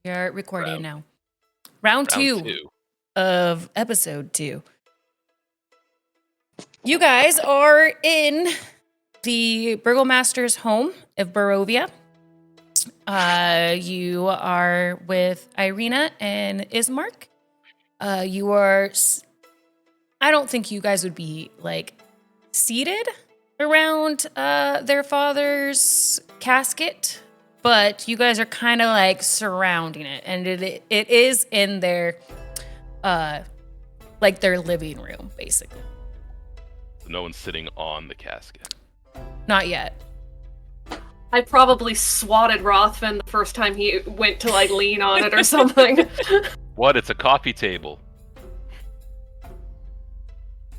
We are recording now. Round two of episode 2. You guys are in the Burgomaster's home of Barovia. You are with Irina and Ismark. You are... I don't think you guys would be, seated around their father's casket, but you guys are kind of, surrounding it. And it is in their, their living room, basically. So no one's sitting on the casket? Not yet. I probably swatted Rothvin the first time he went to, lean on it or something. What? It's a coffee table.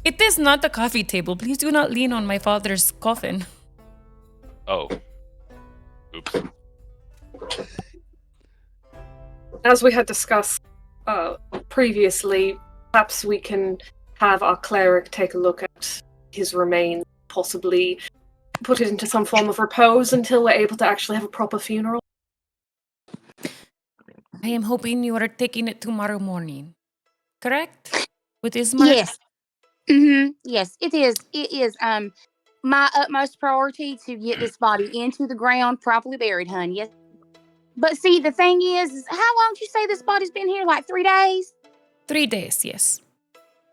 It is not a coffee table. Please do not lean on my father's coffin. Oh. Oops. As we had discussed previously, perhaps we can have our cleric take a look at his remains, possibly put it into some form of repose until we're able to actually have a proper funeral. I am hoping you are taking it tomorrow morning. Correct? With Ismark? Yes. Mm-hmm. Yes, it is. It is my utmost priority to get this body into the ground, properly buried, hun. Yes. But see, the thing is how long did you say this body's been here? 3 days? 3 days, yes.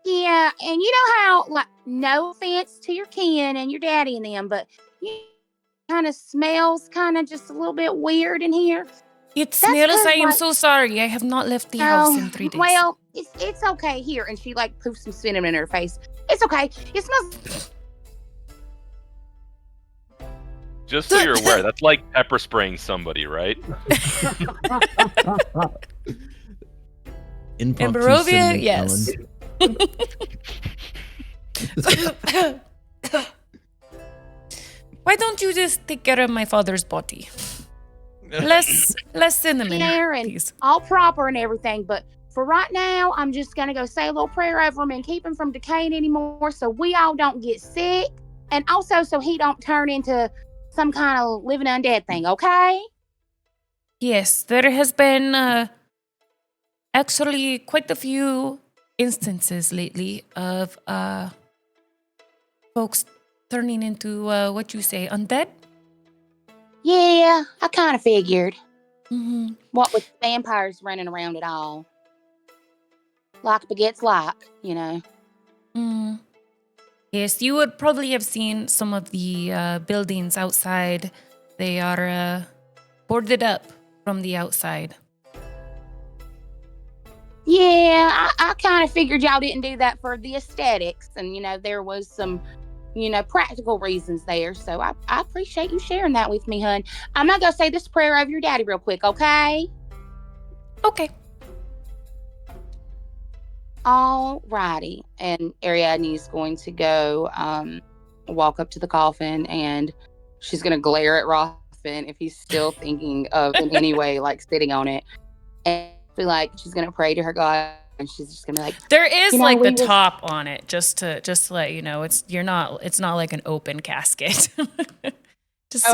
Yeah, and you know how, no offense to your kin and your daddy and them, but kind of smells kind of just a little bit weird in here. It smells. I am so sorry. I have not left the house in 3 days. Well, it's okay. Here, and she poofs some cinnamon in her face. It's okay. It smells. Just so you're aware, that's like pepper spraying somebody, right? In Barovia, yes. Why don't you just take care of my father's body? Less cinnamon, please. All proper and everything, but for right now, I'm just gonna go say a little prayer over him and keep him from decaying anymore, so we all don't get sick, and also so he don't turn into some kind of living undead thing. Okay? Yes, there has been actually quite a few instances lately of folks turning into what you say, undead. Yeah, I kind of figured. Mm-hmm. What with vampires running around at all. Like begets like, you know. Mm. Yes, you would probably have seen some of the buildings outside. They are boarded up from the outside. Yeah, I kind of figured y'all didn't do that for the aesthetics. And, there was some, practical reasons there. So I appreciate you sharing that with me, hun. I'm going to go say this prayer over your daddy real quick, okay? Okay. All righty. And Ariandne is going to go walk up to the coffin, and she's going to glare at Rothvin if he's still thinking of in any way sitting on it, and be she's going to pray to her God, and she's just going to be there is the top on it, just to let you know, it's not like an open casket.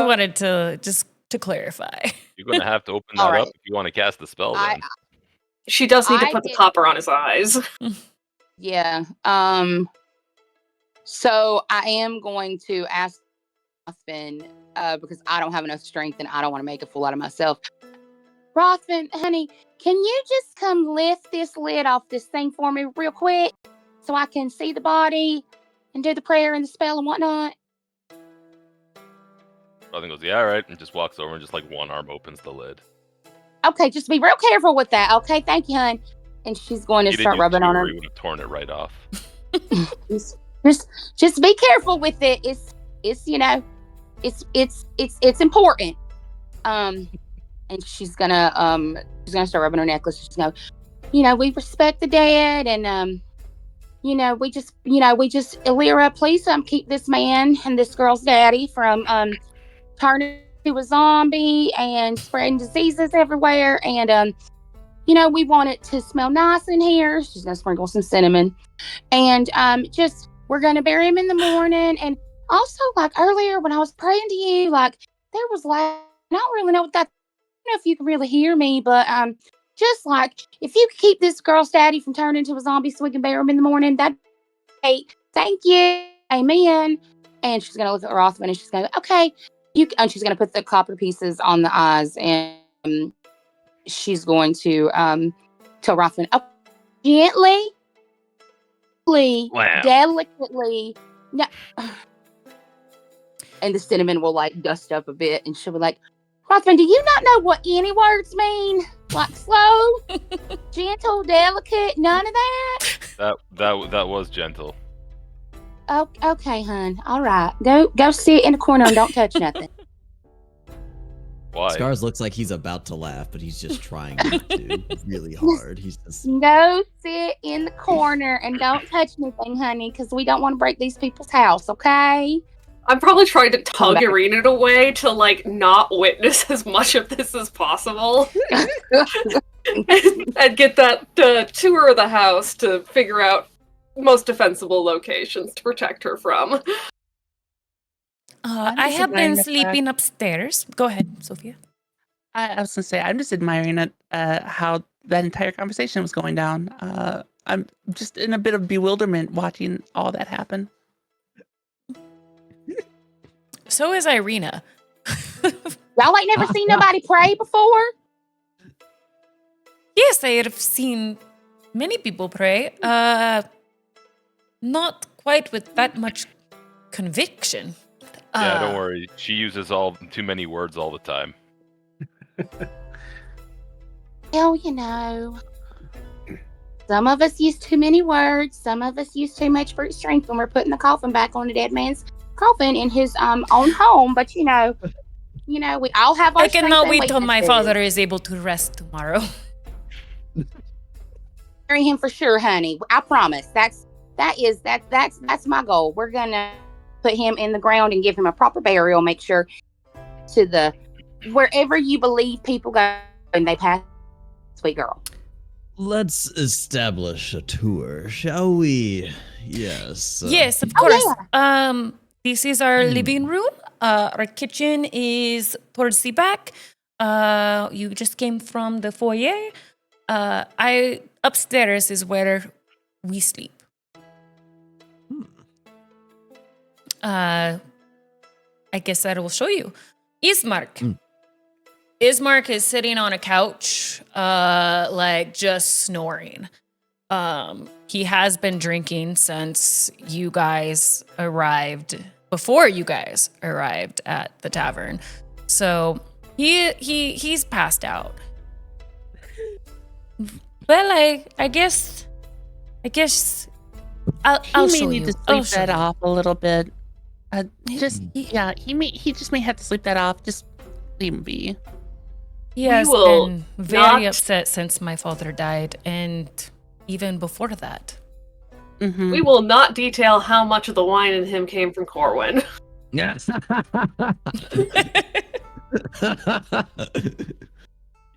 Wanted to clarify. You're going to have to open that up if you want to cast the spell then. She does need to put the copper on his eyes. Yeah. So I am going to ask Rothvin, because I don't have enough strength and I don't want to make a fool out of myself. Rothvin, honey, can you just come lift this lid off this thing for me real quick so I can see the body and do the prayer and the spell and whatnot? Rothvin goes, yeah, all right, and just walks over and just one arm opens the lid. Okay, just be real careful with that. Okay, thank you, hon. And she's going to start rubbing on her. You would have torn it right off. just be careful with it. It's important. And she's gonna start rubbing her necklace. She's gonna go, we respect the dead, and we just Elira, please keep this man and this girl's daddy from turning to a zombie and spreading diseases everywhere, and we want it to smell nice in here. She's gonna sprinkle some cinnamon, and we're gonna bury him in the morning. And also, earlier when I was praying to you, there was I don't really know what that know if you can really hear me, but just like if you could keep this girl's daddy from turning into a zombie so we can bury him in the morning, that'd be great. Thank you. Amen. And she's gonna look at Rothvin and she's gonna go, okay. And she's gonna put the copper pieces on the eyes and she's going to tell Rothvin, oh, gently, Wow. delicately. No. And the cinnamon will like dust up a bit and she'll be like, Rothvin, do you not know what any words mean? Like slow, gentle, delicate, none of that? That was gentle. Oh, okay, hon. All right. Go sit in the corner and don't touch nothing. Why? Scars looks like he's about to laugh, but he's just trying not to really hard. He's just Go sit in the corner and don't touch anything, honey, because we don't want to break these people's house, okay? I'm probably trying to tug Ariandne away to like not witness as much of this as possible, and get that tour of the house to figure out most defensible locations to protect her from. I have been sleeping upstairs. Go ahead, Sophia. I was going to say, I'm just admiring how that entire conversation was going down. I'm just in a bit of bewilderment watching all that happen. So is Irina. Y'all ain't never seen nobody pray before? Yes, I have seen many people pray. Not quite with that much conviction. Yeah, don't worry. She uses too many words all the time. Well, you know, some of us use too many words. Some of us use too much brute strength when we're putting the coffin back on the dead man's coffin in his own home. But you know, we all have our. I cannot wait till my father is able to rest tomorrow. Marry him for sure, honey. I promise. That's my goal. We're gonna put him in the ground and give him a proper burial. Make sure to wherever you believe people go and they pass. Sweet girl. Let's establish a tour, shall we? Yes. Yes, of course. Yeah. This is our living room. Our kitchen is towards the back. You just came from the foyer. Upstairs is where we sleep. I guess I will show you. Ismark. Ismark is sitting on a couch, like just snoring. He has been drinking since you guys arrived, before you guys arrived at the tavern. So he's passed out. Well, I guess I'll He show may you. need to I'll sleep show that you. off a little bit. He just may have to sleep that off. Just leave him be. He has will been very not- upset since my father died, and even before that. Mm-hmm. We will not detail how much of the wine in him came from Corwin. Yes.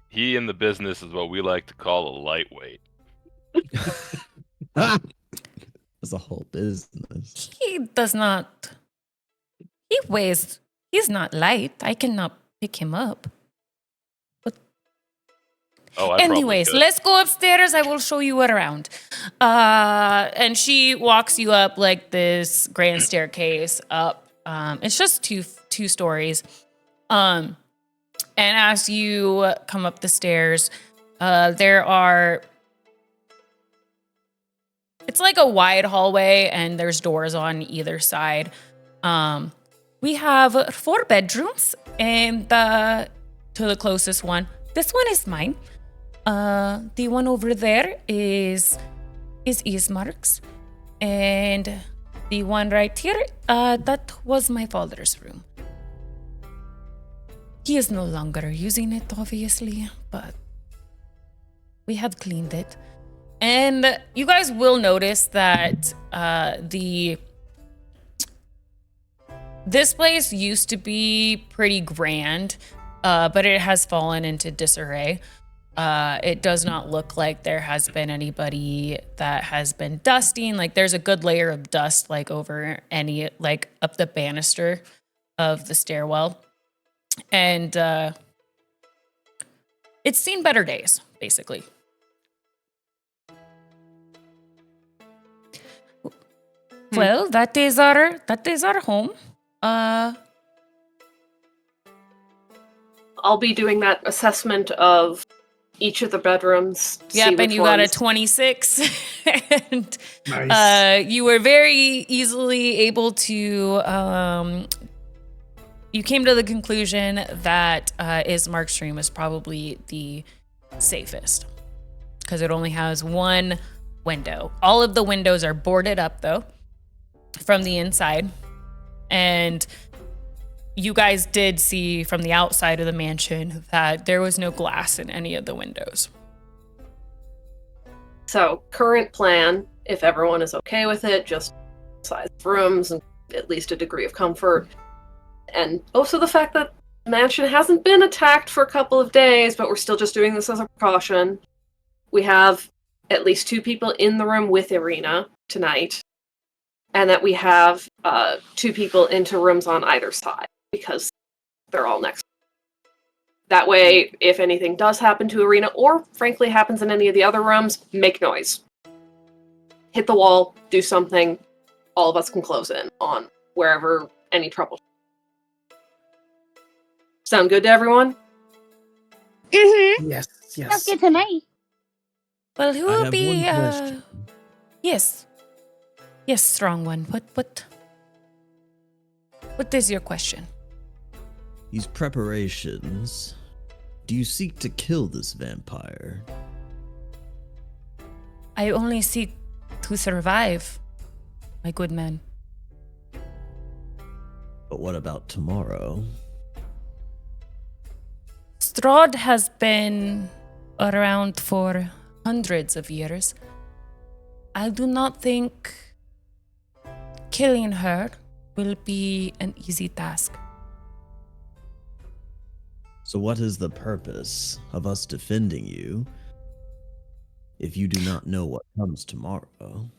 He in the business is what we like to call a lightweight. That's a whole business. He does not. He's not light. I cannot pick him up. Oh, Anyways, let's go upstairs. I will show you around. And she walks you up like this grand staircase up. It's just two stories. And as you come up the stairs, it's like a wide hallway and there's doors on either side. We have 4 bedrooms and to the closest one. This one is mine. The one over there is Ismark's, and the one right here, that was my father's room. He is no longer using it, obviously, but we have cleaned it. And you guys will notice that this place used to be pretty grand, but it has fallen into disarray. It does not look like there has been anybody that has been dusting. Like there's a good layer of dust like over up the banister of the stairwell. And It's seen better days, basically. Well, that is our home. I'll be doing that assessment of each of the bedrooms. See Yep, and which you got a ones- 26. And Nice. you were very easily able to you came to the conclusion that Ismark's room is probably the safest because it only has one window. All of the windows are boarded up though from the inside, and you guys did see from the outside of the mansion that there was no glass in any of the windows. So, current plan, if everyone is okay with it, just size of rooms and at least a degree of comfort. And also the fact that the mansion hasn't been attacked for a couple of days, but we're still just doing this as a precaution. We have at least 2 people in the room with Irina tonight, and that we have 2 people into rooms on either side, because they're all next. That way, if anything does happen to Irina, or frankly happens in any of the other rooms, make noise. Hit the wall, do something, all of us can close in on wherever any trouble. Sound good to everyone? Mm-hmm. Yes, Sounds yes. good to me. Well, who I will have be one question. Yes. Yes, strong one. What is your question? These preparations. Do you seek to kill this vampire? I only seek to survive, my good man. But what about tomorrow? Strahd has been around for hundreds of years. I do not think killing her will be an easy task. So what is the purpose of us defending you if you do not know what comes tomorrow?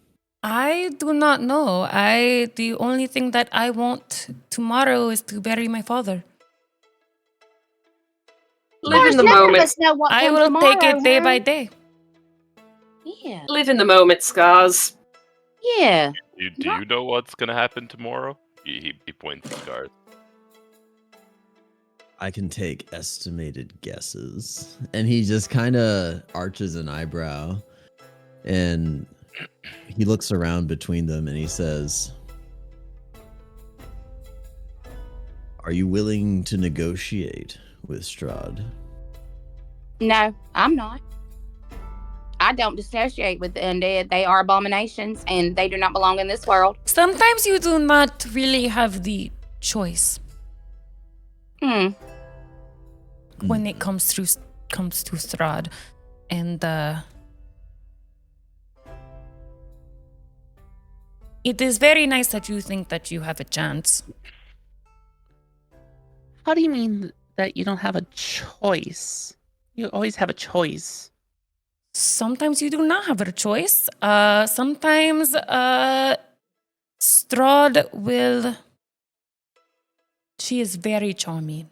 I do not know. The only thing that I want tomorrow is to bury my father. Live in the None of moment. us know what I comes will take tomorrow, it day huh? by day. Yeah. Live in the moment, Skaz. Yeah. Do you know what's gonna happen tomorrow? He points at Garth. I can take estimated guesses. And he just kind of arches an eyebrow and he looks around between them and he says, "Are you willing to negotiate with Strahd?" No, I'm not. I don't dissociate with the undead. They are abominations and they do not belong in this world. Sometimes you do not really have the choice when it comes to Strahd, and it is very nice that you think that you have a chance. How do you mean that you don't have a choice? You always have a choice. Sometimes you do not have a choice. Sometimes Strahd will. She is very charming,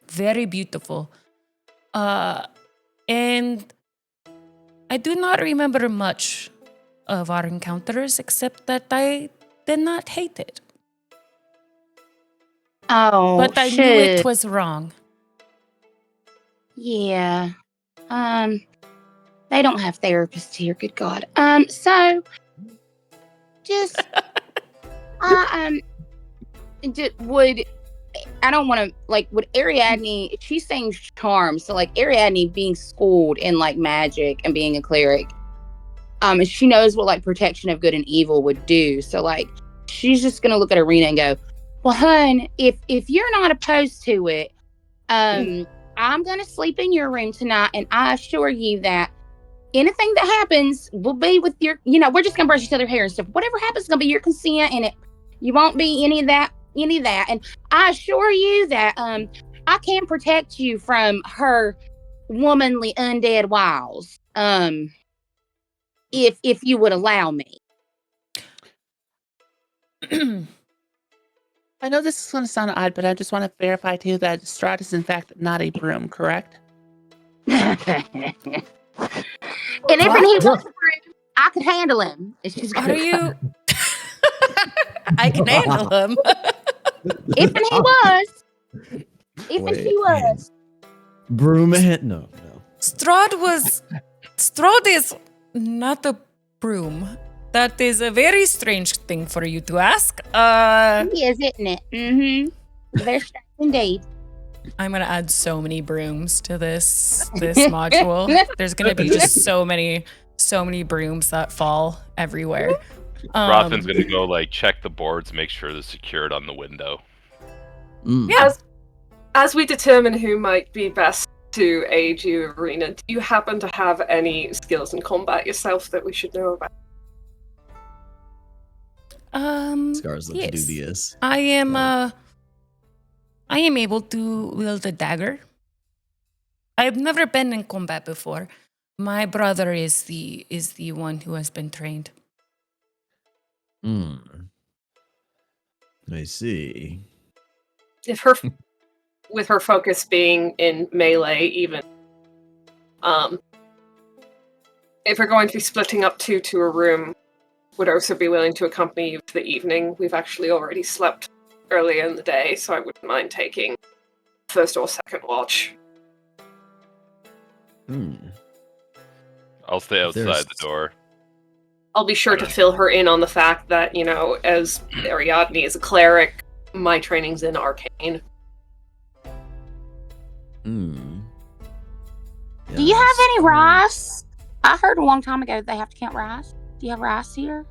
very beautiful. And I do not remember much of our encounters except that I did not hate it. Oh, But I knew it was wrong. Yeah. They don't have therapists here, good God. So just I don't want to, like, would Ariandne, she's saying charm, so like Ariandne being schooled in like magic and being a cleric, and she knows what like protection of good and evil would do. So like she's just gonna look at Irina and go, "Well, hun, if you're not opposed to it, I'm gonna sleep in your room tonight, and I assure you that anything that happens will be with your, we're just gonna brush each other's hair and stuff. Whatever happens is gonna be your consent, and you won't be any of that. And I assure you that I can protect you from her womanly undead wiles. If you would allow me." I know this is going to sound odd, but I just want to verify too that Strahd is in fact not a broom, correct? And if he was a broom, I could handle him. It's just Are you? I can handle him. If and he was. If and he was. Broom hand? No. Strahd is not a broom. That is a very strange thing for you to ask. He is, isn't it? Mm-hmm. Very strange indeed. I'm gonna add so many brooms to this module. There's gonna be just so many brooms that fall everywhere. Rothvin's gonna go like check the boards, make sure they're secured on the window. Yeah. As we determine who might be best to aid you, Arena, do you happen to have any skills in combat yourself that we should know about? Scars looks yes. dubious. I am able to wield a dagger. I've never been in combat before. My brother is the one who has been trained. I see. With her focus being in melee, even if we're going to be splitting up two to a room, would also be willing to accompany you for the evening. We've actually already slept earlier in the day, so I wouldn't mind taking first or second watch. I'll stay outside the door. I'll be sure to fill her in on the fact that, as Ariandne is a cleric, my training's in arcane. Do you have any rice? I heard a long time ago they have to count rice. Do you have rice here?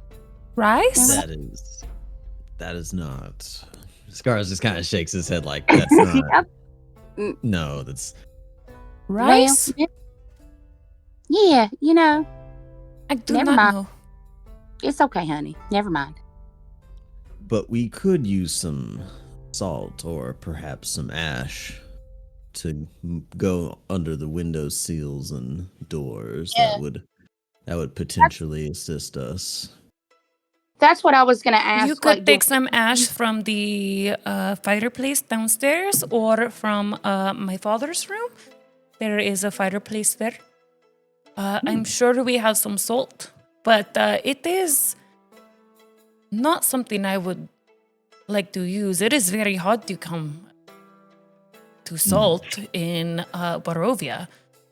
Rice? That is not. Scars just kind of shakes his head like that's not. No, that's Rice? Well, yeah, I do Never not mind. know. It's okay, honey. Never mind. But we could use some salt or perhaps some ash to go under the window sills and doors. Yeah. That would potentially assist us. That's what I was going to ask. You could take some ash from the fireplace downstairs or from my father's room. There is a fireplace there. I'm sure we have some salt, but it is not something I would like to use. It is very hard to come to salt in Barovia.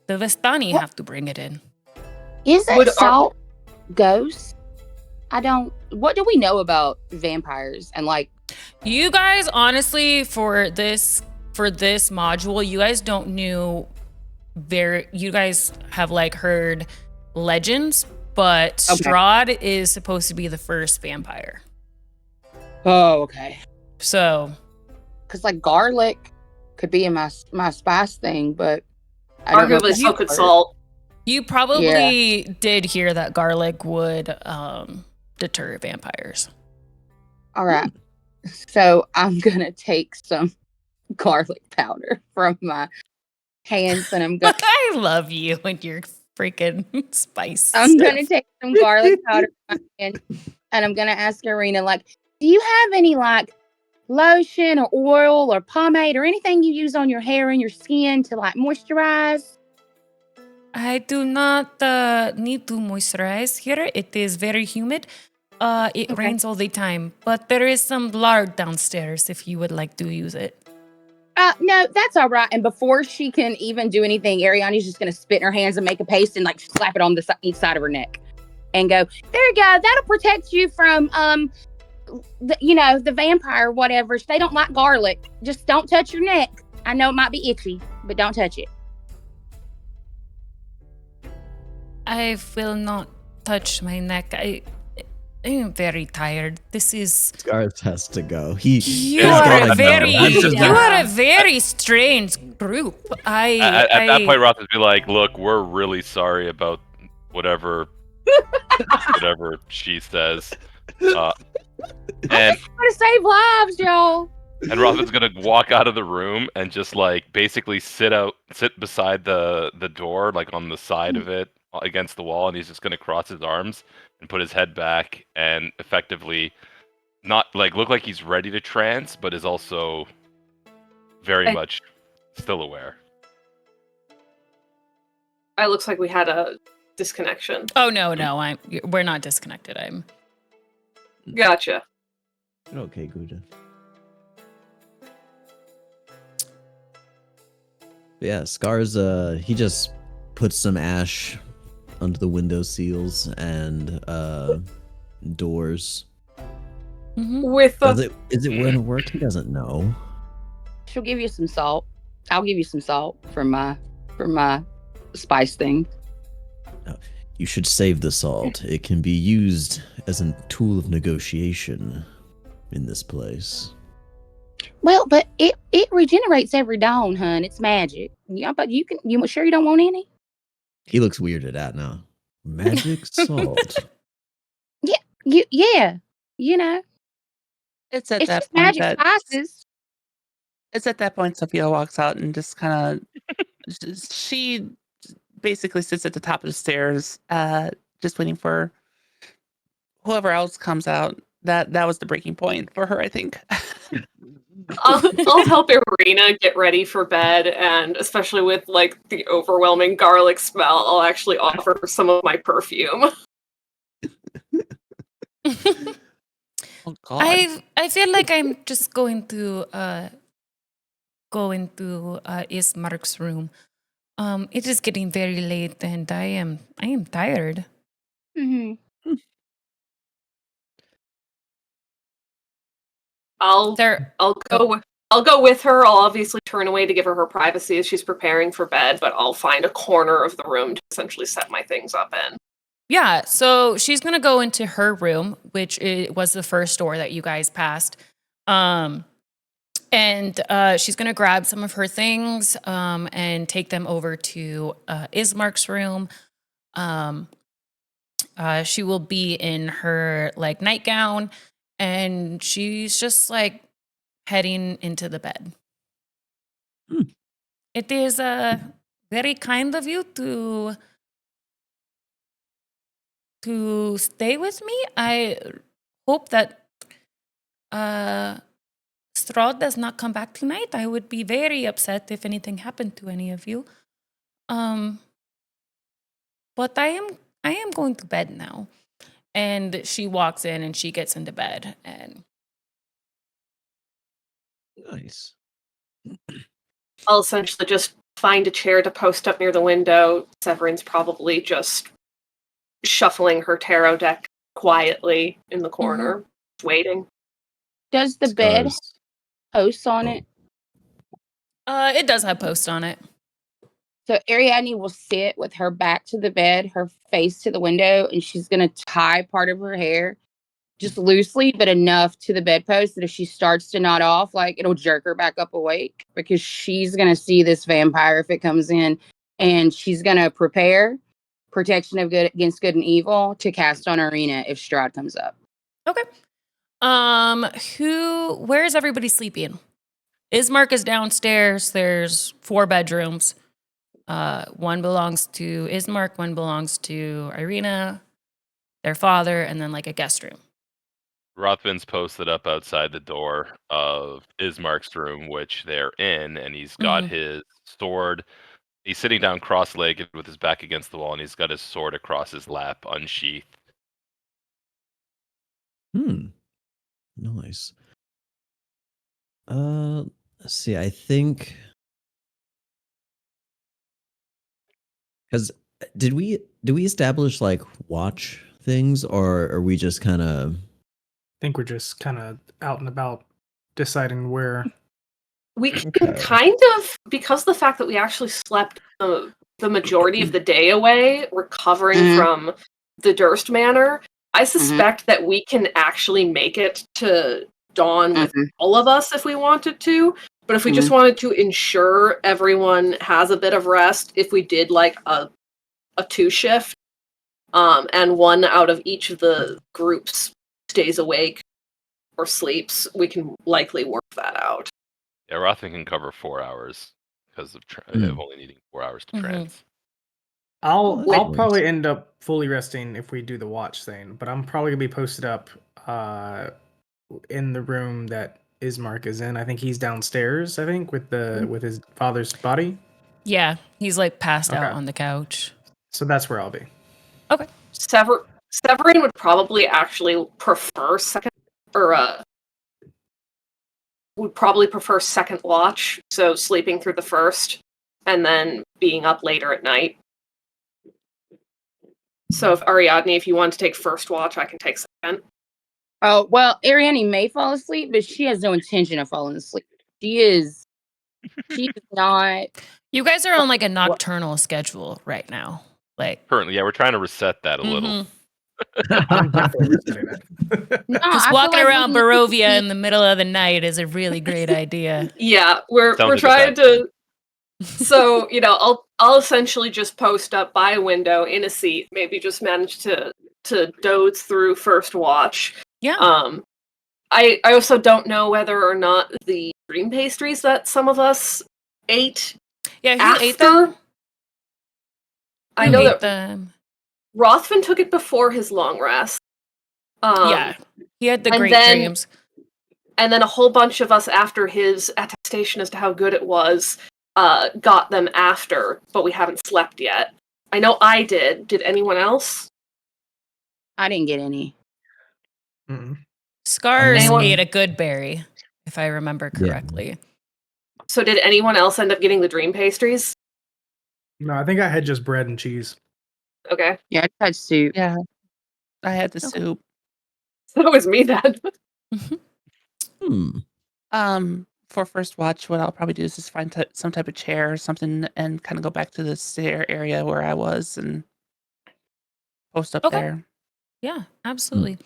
The Vestani have to bring it in. Isn't salt ghost? What do we know about vampires and You guys, honestly, for this module, you guys don't know you guys have heard legends, but Strahd is supposed to be the first vampire. Oh, okay. So, because garlic could be in my spice thing, but I don't know arguably so could salt. You probably did hear that garlic would deter vampires. All right. So I'm going to take some garlic powder from my hands and I'm going I love you and your freaking spice. I'm going to take some garlic powder from my hands and I'm going to ask Arena, do you have any lotion or oil or pomade or anything you use on your hair and your skin to moisturize? I do not need to moisturize here. It is very humid. It rains all the time, but there is some lard downstairs if you would like to use it. No, that's all right. And before she can even do anything, Ariandne's just going to spit in her hands and make a paste and slap it on each side of her neck and go, there you go. That'll protect you from, the vampire, whatever. They don't like garlic. Just don't touch your neck. I know it might be itchy, but don't touch it. I will not touch my neck. I am very tired. This is. Scars has to go. You are a very strange group. At that point, Roth would be like, "Look, we're really sorry about whatever she says." And I'm trying to save lives, y'all. And Rothvin's gonna walk out of the room and just basically sit beside the door, on the side of it against the wall, and he's just gonna cross his arms and put his head back and effectively not look like he's ready to trance, but is also very much still aware. It looks like we had a disconnection. Oh no, we're not disconnected. Gotcha. Okay, Gouda. Yeah, Scar's he just puts some ash under the window seals and doors. With Is it going to work? He doesn't know. She'll give you some salt. I'll give you some salt for my spice thing. You should save the salt. It can be used as a tool of negotiation in this place. Well, but it regenerates every dawn, hun. It's magic. Yeah, but you sure you don't want any? He looks weirded out now. Magic salt. Yeah. You know, It's at it's that just point magic that spices. it's at that point Sophia walks out and just kind of she basically sits at the top of the stairs, just waiting for whoever else comes out. That was the breaking point for her, I think. I'll help Irina get ready for bed, and especially with like the overwhelming garlic smell, I'll actually offer her some of my perfume. Oh God. I feel like I'm just going to Ismark's room. It is getting very late, and I am tired. Mm-hmm. I'll go with her. I'll obviously turn away to give her privacy as she's preparing for bed, but I'll find a corner of the room to essentially set my things up in. Yeah, so she's gonna go into her room, which was the first door that you guys passed, and she's gonna grab some of her things and take them over to Ismark's room. She will be in her like nightgown, and she's just like heading into the bed. It is very kind of you to stay with me. I hope that Strahd does not come back tonight. I would be very upset if anything happened to any of you. But I am going to bed now. And she walks in and she gets into bed. And Nice. I'll essentially just find a chair to post up near the window. Severine's probably just shuffling her tarot deck quietly in the corner, waiting. Does the bed Scars. posts on it? it does have posts on it. So Ariadne will sit with her back to the bed, her face to the window, and she's going to tie part of her hair just loosely, but enough to the bedpost that if she starts to nod off, like it'll jerk her back up awake, because she's going to see this vampire if it comes in, and she's going to prepare protection of good against good and evil to cast on Arena if Strahd comes up. Okay. Where is everybody sleeping? Ismark is downstairs. There's 4 bedrooms. One belongs to Ismark, one belongs to Irina, their father, and then like a guest room. Rothvin's posted up outside the door of Ismark's room, which they're in, and he's got his sword. He's sitting down cross-legged with his back against the wall, and he's got his sword across his lap, unsheathed. Nice. Let's see. I think because did we establish like watch things, or are we just kind of? I think we're just kind of out and about deciding where. We can kind of, because the fact that we actually slept the majority of the day away, recovering from the Durst Manor, I suspect that we can actually make it to dawn with all of us if we wanted to. But if we just wanted to ensure everyone has a bit of rest, if we did like a 2-shift, and one out of each of the groups stays awake or sleeps, we can likely work that out. Yeah, Rothvin can cover 4 hours because of only needing 4 hours to trance. I'll probably end up fully resting if we do the watch thing, but I'm probably gonna be posted up in the room that Ismark is in. I think he's downstairs. I think with his father's body. Yeah, he's like passed out Okay. on the couch. So that's where I'll be. Okay. Severin would probably actually prefer second, or would probably prefer second watch, so sleeping through the first, and then being up later at night. So if Ariadne, if you want to take first watch, I can take second. Oh, well, Ariandne may fall asleep, but she has no intention of falling asleep. She's not. You guys are on like a nocturnal schedule right now. Like Currently, yeah, we're trying to reset that a little. I'm definitely resetting that. No, because I feel walking like we around need to Barovia be- in the middle of the night is a really great idea. Yeah, we're Sounds like a trying bad to. So I'll essentially just post up by a window in a seat. Maybe just manage to doze through first watch. Yeah. I also don't know whether or not the dream pastries that some of us ate Yeah, who after. ate them? I Who know ate that them? Rothvin took it before his long rest. Yeah, he had the and great then- dreams. And then a whole bunch of us, after his attestation as to how good it was, got them after, but we haven't slept yet. I know I did. Did anyone else? I didn't get any. Mm-mm. Scars Anyone- ate a good berry, if I remember correctly. So did anyone else end up getting the dream pastries? No, I think I had just bread and cheese. Okay. Yeah, I had soup. Yeah. I had the Okay. soup. That was me then. For first watch, what I'll probably do is just find some type of chair or something and kind of go back to the stair area where I was and post up Okay. there. Yeah, absolutely.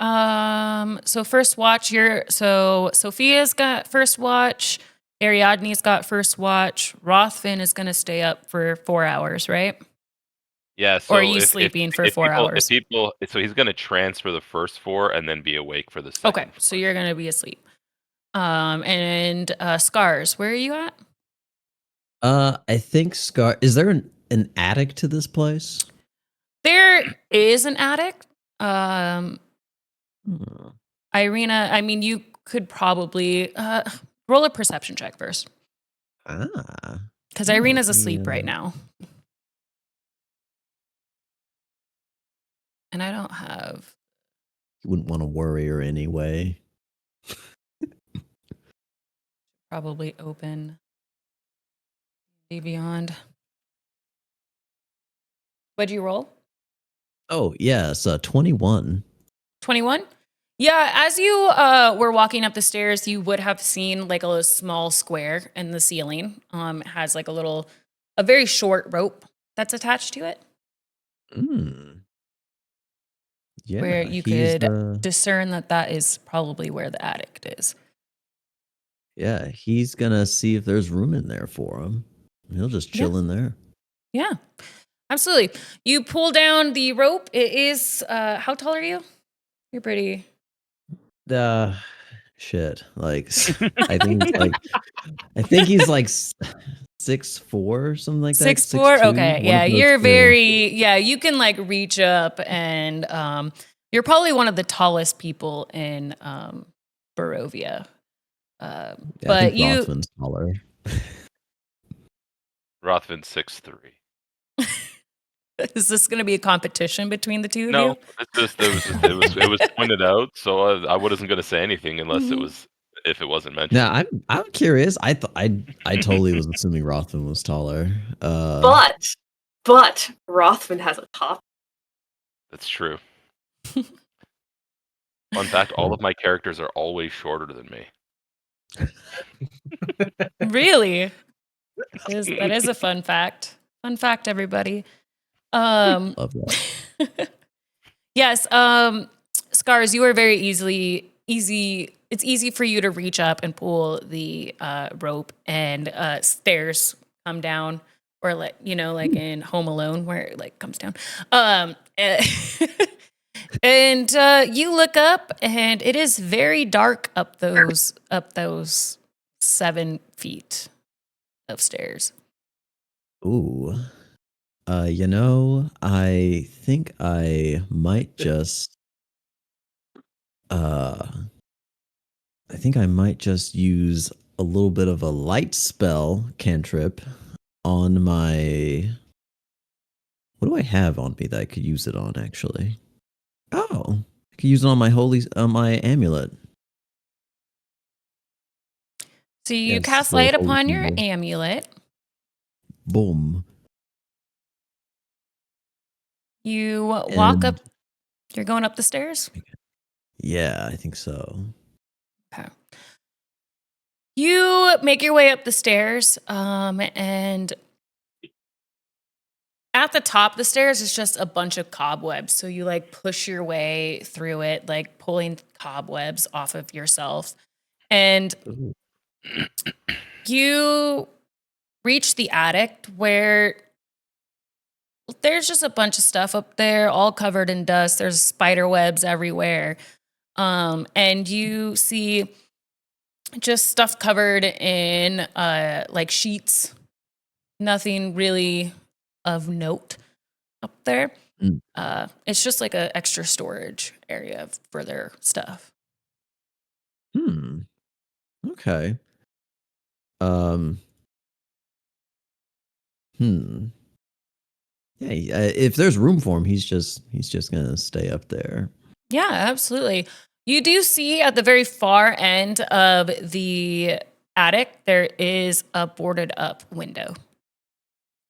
So first watch, so Sophia's got first watch, Ariadne's got first watch, Rothvin is gonna stay up for 4 hours, right? Yeah. So Or are you if- sleeping if- for if 4 people- hours? so he's going to transfer the first 4 and then be awake for the second. Okay, so you're gonna be asleep. And Scars, where are you at? I think Scar. Is there an attic to this place? There is an attic. Hmm. Irina, I mean, you could probably roll a perception check first. Ah. Because Irina's asleep right now. And I don't have. You wouldn't want to worry her anyway. Probably open Beyond. What'd you roll? Oh, yeah, it's 21. 21? Yeah, as you were walking up the stairs, you would have seen like a small square in the ceiling. It has like a very short rope that's attached to it. Yeah, where you he's, could discern that is probably where the attic is. yeah, he's gonna see if there's room in there for him. He'll just chill in there. Yeah, absolutely. You pull down the rope. It is, how tall are you? You're pretty. Shit. Like, I think he's like 6'4" or something like that. 6'4"? 6'2", Okay, one yeah, of those you're two. very, yeah, you can like reach up and you're probably one of the tallest people in Barovia. Yeah, I but think you, Rothvin's taller. Rothvin's 6'3". is this going to be a competition between the two of No, you? it was pointed out, so I wasn't going to say anything unless it was if it wasn't mentioned. No, I'm curious. I totally was assuming Rothvin was taller. But Rothvin has a top. That's true. Fun fact: all of my characters are always shorter than me. Really? That is a fun fact. Fun fact, everybody. love that. Yes, Scars, you are very easy. It's easy for you to reach up and pull the rope, and stairs come down, or like in Home Alone where it like comes down. And you look up, and it is very dark up those 7 feet of stairs. Ooh. I think I might just use a little bit of a light spell cantrip on my... What do I have on me that I could use it on, actually? Oh, I could use it on my my amulet. So you Yes, cast little light holy upon your symbol. amulet. Boom. You walk up. And You're going up the stairs? yeah, I think so. Okay. You make your way up the stairs, and at the top of the stairs is just a bunch of cobwebs. So you like push your way through it, like pulling cobwebs off of yourself. And Ooh. you reach the attic where there's just a bunch of stuff up there, all covered in dust. There's spider webs everywhere. And you see just stuff covered in like sheets. Nothing really of note up there. Mm. It's just like an extra storage area for their stuff. Okay. Um. Yeah. If there's room for him, he's just gonna stay up there. Yeah, absolutely. You do see at the very far end of the attic, there is a boarded up window.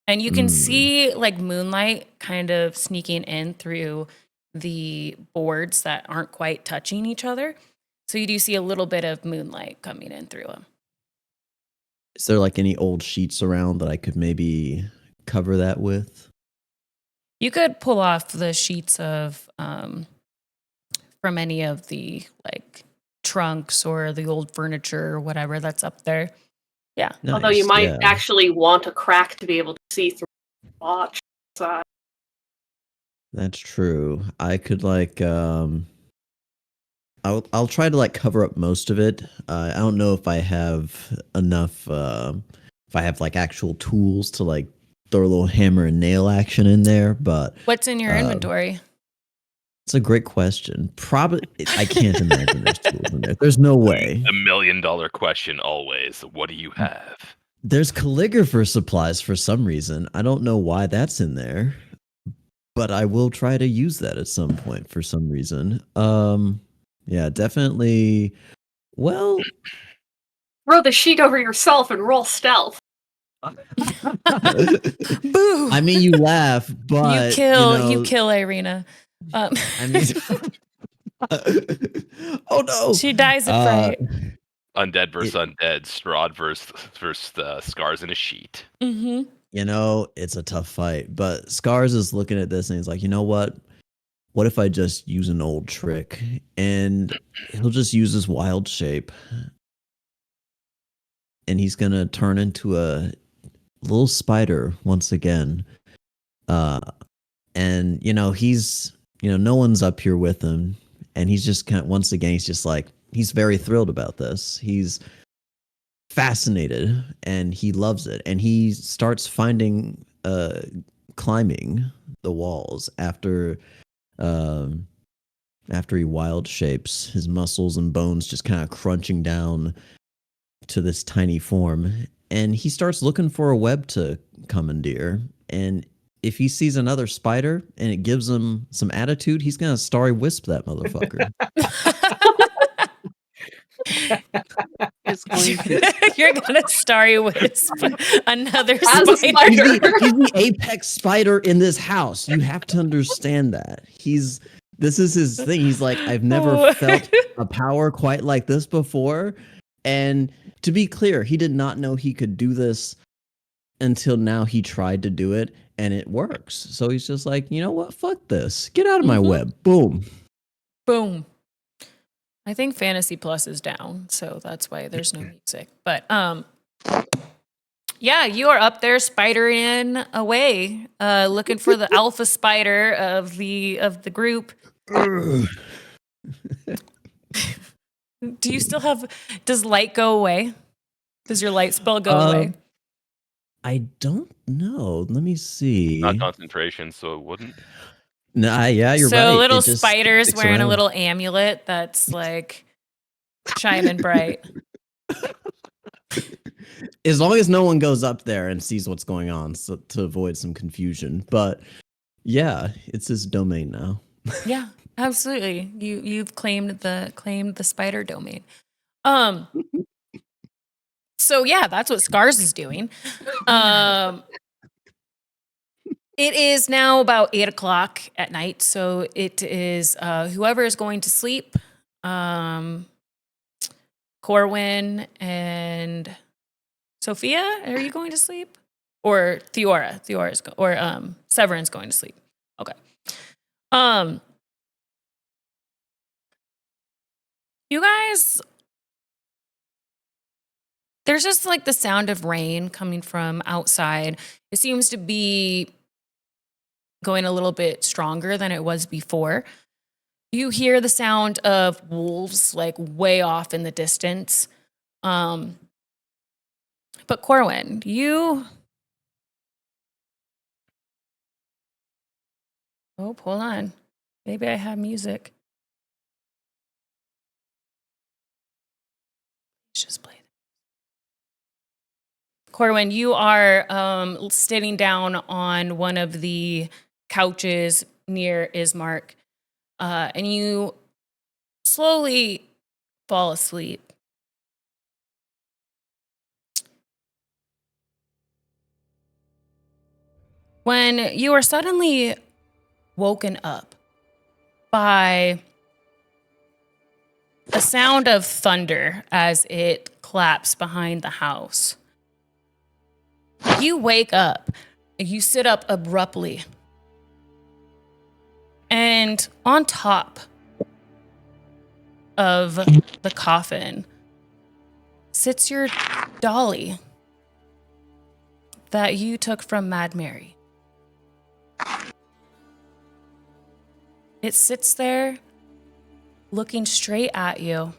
And you can see like moonlight kind of sneaking in through the boards that aren't quite touching each other. So you do see a little bit of moonlight coming in through them. Is there like any old sheets around that I could maybe cover that with? You could pull off the sheets of from any of the like trunks or the old furniture or whatever that's up there. Yeah. Nice, Although you might yeah. actually want a crack to be able to see through the watch. That's true. I could like I'll try to like cover up most of it. I don't know if I have enough if I have like actual tools to like throw a little hammer and nail action in there, but What's in your inventory? it's a great question. Probably I can't imagine there's tools in there. There's no way. $1 million question always. What do you have? There's calligrapher supplies for some reason. I don't know why that's in there, but I will try to use that at some point for some reason. Yeah, definitely. Well, Throw the sheet over yourself and roll stealth. Boo! I mean, you laugh, but you kill know, Irina. I mean, oh no, she dies of fright. Undead versus undead. Strahd versus Scars in a sheet. Mm-hmm. You know, it's a tough fight, but Scars is looking at this and he's like, you know what? What if I just use an old trick? And he'll just use his wild shape. And he's going to turn into a little spider once again. And, no one's up here with him. And he's just once again, he's just like, he's very thrilled about this. He's fascinated and he loves it. And he starts climbing the walls after he wild shapes, his muscles and bones just kind of crunching down to this tiny form. And he starts looking for a web to commandeer. And if he sees another spider and it gives him some attitude, he's going to starry wisp that motherfucker. You're gonna starry wisp another As a spider. spider. He's the apex spider in this house. You have to understand that. This is his thing. He's like, I've never felt a power quite like this before. And to be clear, he did not know he could do this until now. He tried to do it and it works. So he's just like, you know what? Fuck this. Get out of my web. Boom. Boom. I think Fantasy Plus is down, so that's why there's no music. But yeah, you are up there spidering away, looking for the alpha spider of the group. Do you still have? Does light go away? Does your light spell go away? I don't know. Let me see. Not concentration, so it wouldn't. Nah, yeah, you're so right. So little It just spider's sticks wearing around. a little amulet that's like shining bright. As long as no one goes up there and sees what's going on, so to avoid some confusion. But yeah, it's his domain now. Yeah, absolutely. You've claimed the spider domain. So yeah, that's what Scars is doing. It is now about 8 o'clock at night, so it is whoever is going to sleep. Corwin and Sophia, are you going to sleep? Or Theora? Severin's going to sleep. Okay. You guys, there's just like the sound of rain coming from outside. It seems to be going a little bit stronger than it was before. You hear the sound of wolves like way off in the distance. But Corwin, oh, hold on. Maybe I have music. Let's just play. Corwin, you are sitting down on one of the couches near Ismark, and you slowly fall asleep. When you are suddenly woken up by a sound of thunder as it claps behind the house. You wake up, you sit up abruptly, and on top of the coffin sits your dolly that you took from Mad Mary. It sits there looking straight at you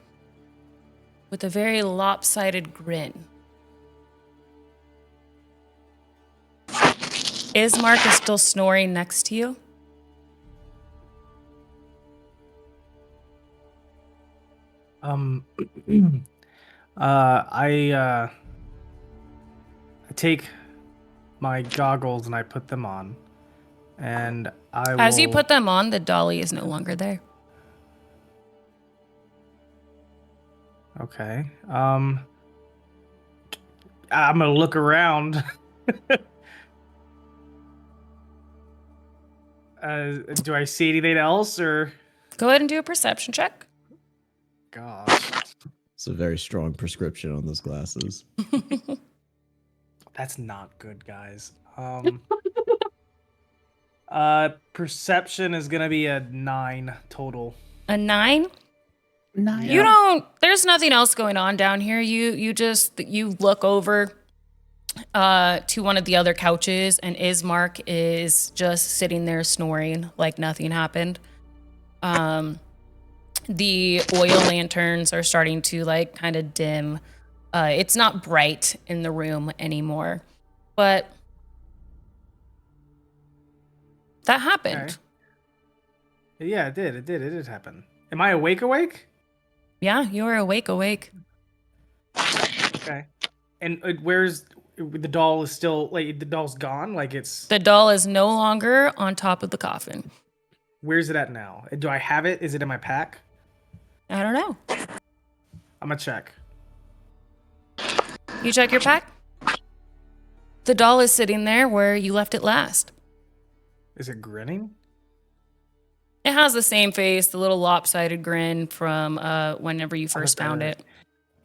with a very lopsided grin. Ismark is still snoring next to you. I take my goggles and I put them on, and As you put them on, the dolly is no longer there. Okay. I'm gonna look around. Do I see anything else, or? Go ahead and do a perception check. Gosh. It's a very strong prescription on those glasses. That's not good, guys. Perception is gonna be a 9 total. A 9? 9. You don't, there's nothing else going on down here. You look over to one of the other couches, and Ismark is just sitting there snoring like nothing happened. The oil lanterns are starting to like kind of dim. It's not bright in the room anymore, but that happened. Okay. Yeah, it did. It did happen. Am I awake? Yeah, you're awake. Okay. And where's the doll? Is still like the doll's gone? Like it's The doll is no longer on top of the coffin. Where's it at now? Do I have it? Is it in my pack? I don't know. I'm gonna check. You check your pack? The doll is sitting there where you left it last. Is it grinning? It has the same face, the little lopsided grin from whenever you first found it.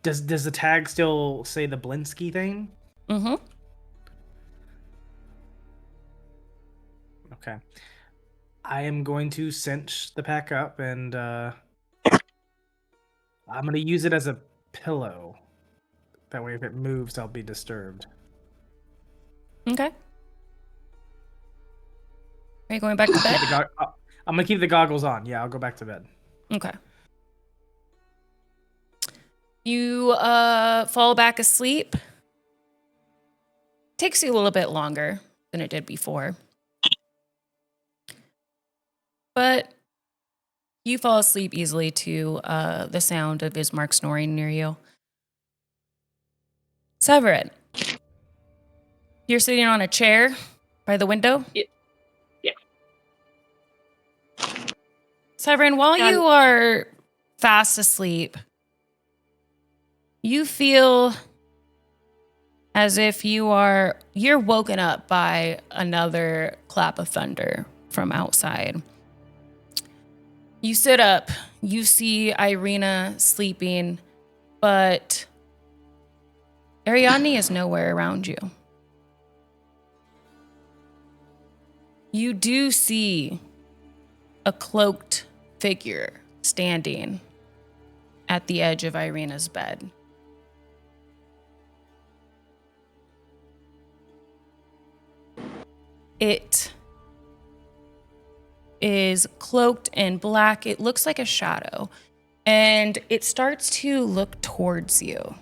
Does the tag still say the Blinsky thing? Mm-hmm. Okay. I am going to cinch the pack up, and I'm going to use it as a pillow. That way, if it moves, I'll be disturbed. Okay. Are you going back to bed? I'm going to keep the goggles on. Yeah, I'll go back to bed. Okay. You fall back asleep. Takes you a little bit longer than it did before. But you fall asleep easily to the sound of Ismark snoring near you. Severin, you're sitting on a chair by the window? Yeah. Severin, while you are fast asleep, you feel as if you're woken up by another clap of thunder from outside. You sit up, you see Irina sleeping, but Ariandne is nowhere around you. You do see a cloaked figure standing at the edge of Irina's bed. It is cloaked in black. It looks like a shadow, and it starts to look towards you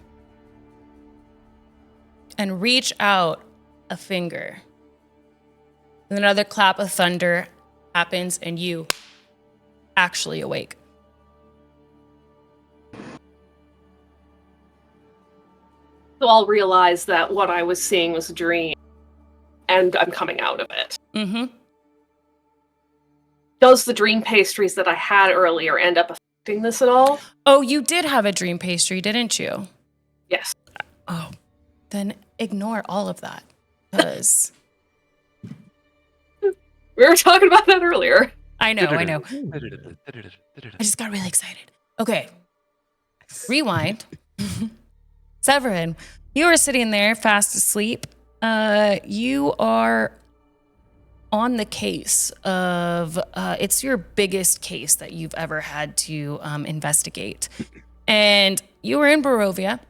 and reach out a finger. And another clap of thunder happens, and you actually awake. So I'll realize that what I was seeing was a dream, and I'm coming out of it. Mm-hmm. Does the dream pastries that I had earlier end up affecting this at all? Oh, you did have a dream pastry, didn't you? Yes. Oh, then ignore all of that. Because We were talking about that earlier. I know. I just got really excited. Okay. Rewind. Severin, you are sitting there fast asleep. You are on the case of, it's your biggest case that you've ever had to investigate. And you were in Barovia,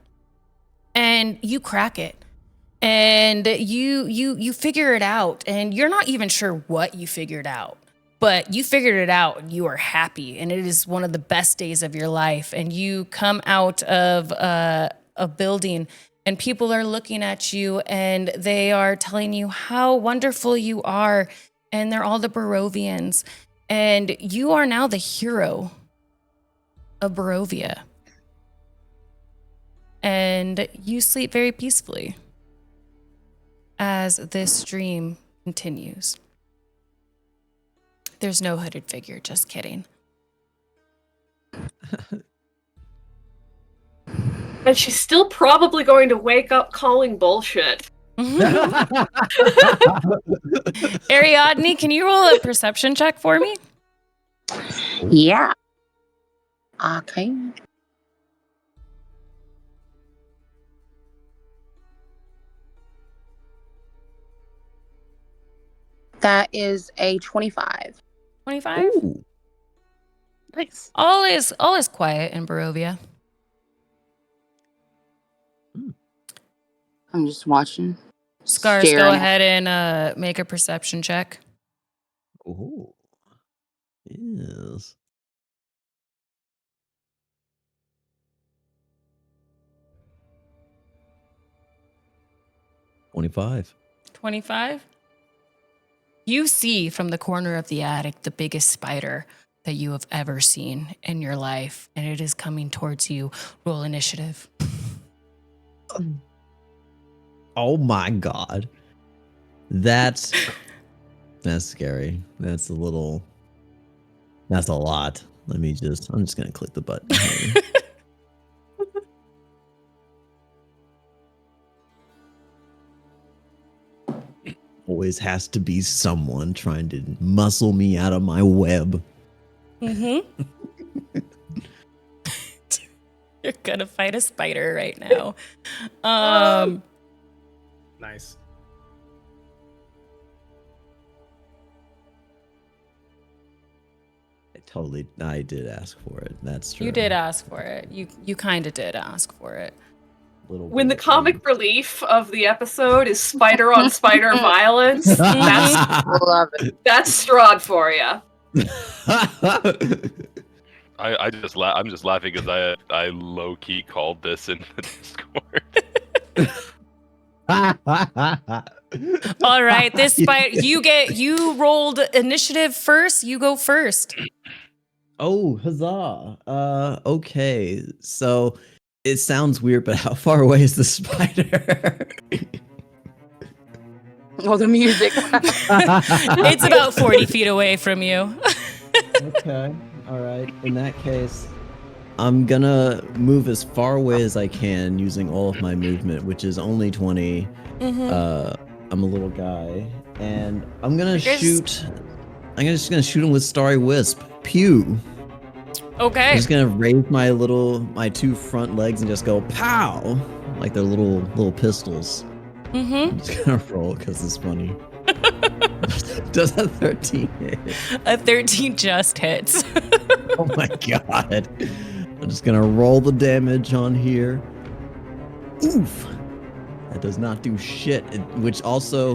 and you crack it. And you figure it out, and you're not even sure what you figured out, but you figured it out, and you are happy, and it is one of the best days of your life. And you come out of a building, and people are looking at you, and they are telling you how wonderful you are, and they're all the Barovians, and you are now the hero of Barovia. And you sleep very peacefully as this dream continues. There's no hooded figure, just kidding. And she's still probably going to wake up calling bullshit. Ariadne, can you roll a perception check for me? Yeah. Okay. That is a 25. 25? Ooh. Nice. All is quiet in Barovia. I'm just watching. Scars, go Staring at- ahead and make a perception check. Oh. Yes. $25. 25? You see from the corner of the attic the biggest spider that you have ever seen in your life, and it is coming towards you. Roll initiative. Oh my god. That's scary. That's a lot. I'm just gonna click the button. here. Always has to be someone trying to muscle me out of my web. Mm-hmm. You're gonna fight a spider right now. Nice. I did ask for it. That's true. You did ask for it. You kind of did ask for it. When the comic relief of the episode is spider on spider violence, Love it. that's Strahd for you. I'm just laughing because I low key called this in the Discord. All right, this spider. You rolled initiative first. You go first. Oh, huzzah. Okay. So It sounds weird, but how far away is the spider? Oh, the music. It's about 40 feet away from you. Okay. All right. In that case, I'm gonna move as far away as I can using all of my movement, which is only 20. I'm a little guy, and I'm gonna shoot. I'm just gonna shoot him with Starry Wisp. Pew. Okay. I'm just gonna raise my two front legs and just go pow, like they're little pistols. I'm just gonna roll because it's funny. Does a 13 hit? A 13 just hits. Oh my god. I'm just gonna roll the damage on here. Oof. That does not do shit, which also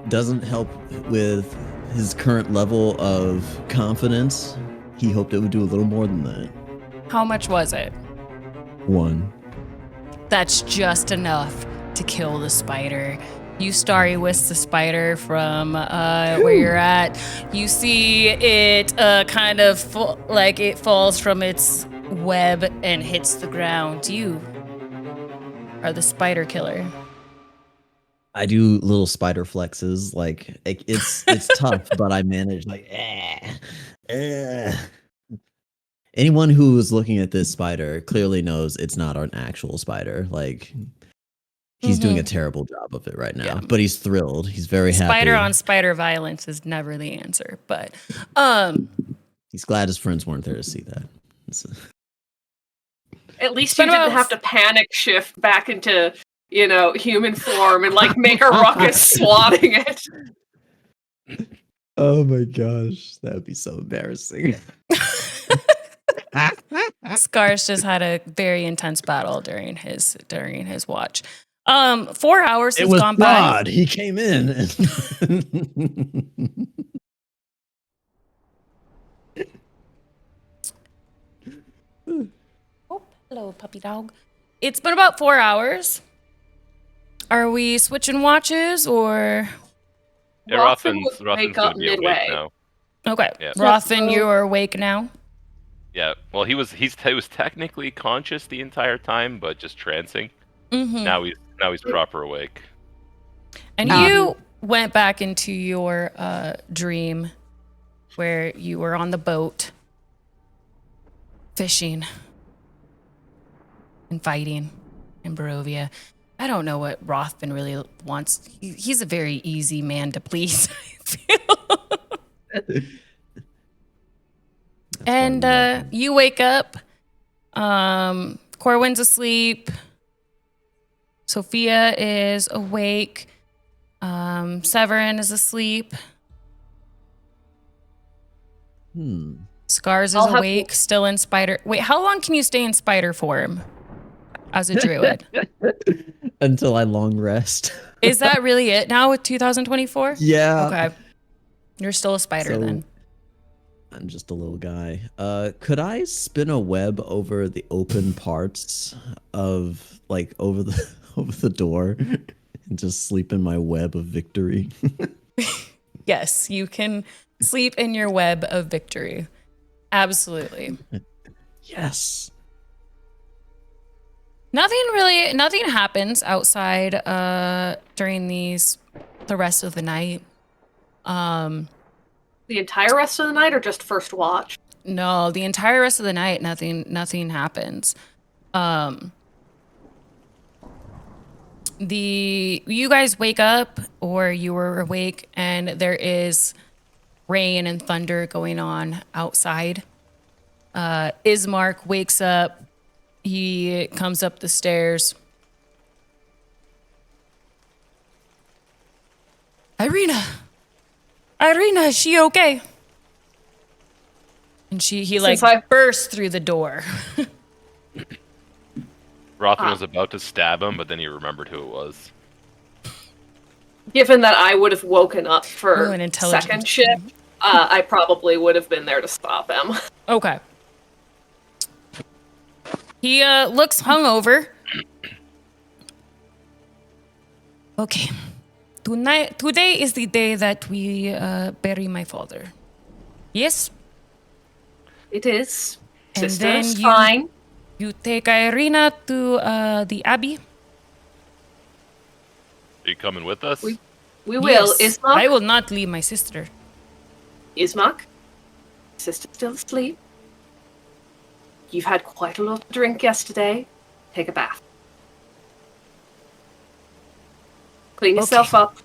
doesn't help with his current level of confidence. He hoped it would do a little more than that. How much was it? 1. That's just enough to kill the spider. You starry wisp the spider from where you're at. You see it kind of like it falls from its web and hits the ground. You are the spider killer. I do little spider flexes, like it's tough, but I manage like. Anyone who is looking at this spider clearly knows it's not an actual spider. Like he's doing a terrible job of it right now, but he's thrilled. He's very happy. Spider on spider violence is never the answer, but he's glad his friends weren't there to see that. At least you didn't have to panic shift back into, human form and like make a ruckus swatting it. Oh my gosh, that would be so embarrassing. Scars just had a very intense battle during his watch. 4 hours has gone by. He came in. Oh, hello, puppy dog. It's been about 4 hours. Are we switching watches or? Yeah, Rothvin's gonna be awake now. Okay, Yeah. Rothvin, you are awake now. Yeah, well, he was technically conscious the entire time, but just trancing. Now he's proper awake. And you went back into your dream, where you were on the boat, fishing, and fighting in Barovia. I don't know what Rothvin really wants. He's a very easy man to please, I feel. And you wake up. Corwin's asleep. Sophia is awake. Severin is asleep. Scars is awake, still in spider. Wait, how long can you stay in spider form as a druid? Until I long rest. Is that really it now with 2024? Yeah. Okay. You're still a spider then. I'm just a little guy. Could I spin a web over the open parts of over the door and just sleep in my web of victory? Yes, you can sleep in your web of victory. Absolutely. Yes. Nothing happens outside during the rest of the night. The entire rest of the night or just first watch? No, the entire rest of the night, nothing happens. You guys wake up, or you were awake, and there is rain and thunder going on outside. Ismark wakes up. He comes up the stairs. Irina, is she okay? And he bursts through the door. Rothvin was about to stab him, but then he remembered who it was. Given that I would have woken up for an intelligent second shift, I probably would have been there to stop him. Okay. He looks hungover. Okay. Today is the day that we bury my father. Yes? It is. And Sister then is you- fine. You take Irina to the Abbey. Are you coming with us? We will. Yes, I Ismark? will not leave my sister. Ismark? Sister's still asleep. You've had quite a lot to drink yesterday. Take a bath. Clean yourself up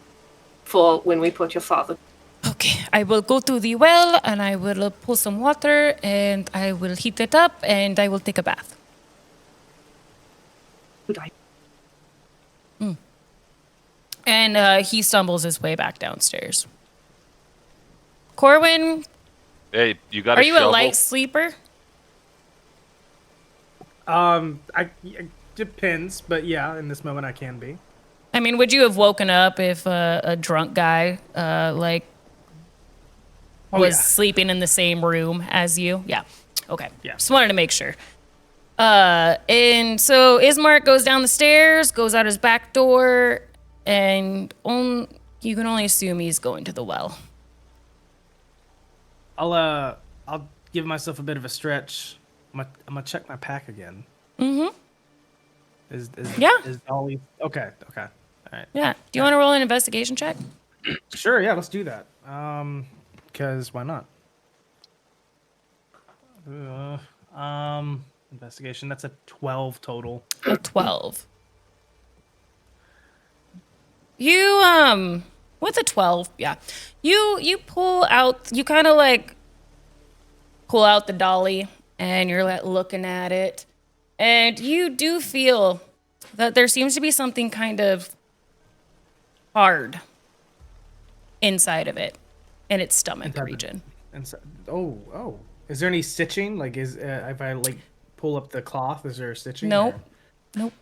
for when we put your father. Okay, I will go to the well and I will pull some water and I will heat it up and I will take a bath. Good idea. And he stumbles his way back downstairs. Corwin, Hey, you got are a you shovel? a light sleeper? It depends, but yeah, in this moment I can be. I mean, would you have woken up if a drunk guy was sleeping in the same room as you? Yeah. Okay. Yeah. Just wanted to make sure. And so Ismark goes down the stairs, goes out his back door, and you can only assume he's going to the well. I'll give myself a bit of a stretch. I'm gonna check my pack again. Mm-hmm. Is Dolly okay? All right. Yeah. Do you want to roll an investigation check? Sure, yeah, let's do that. Because why not? Investigation. That's a 12 total. A 12. You with a 12, yeah. You pull out, you kind of like pull out the dolly and you're like looking at it. And you do feel that there seems to be something kind of hard inside of it in its stomach region. Oh. Is there any stitching? Like, if I like pull up the cloth, is there stitching? Nope. or- Nope.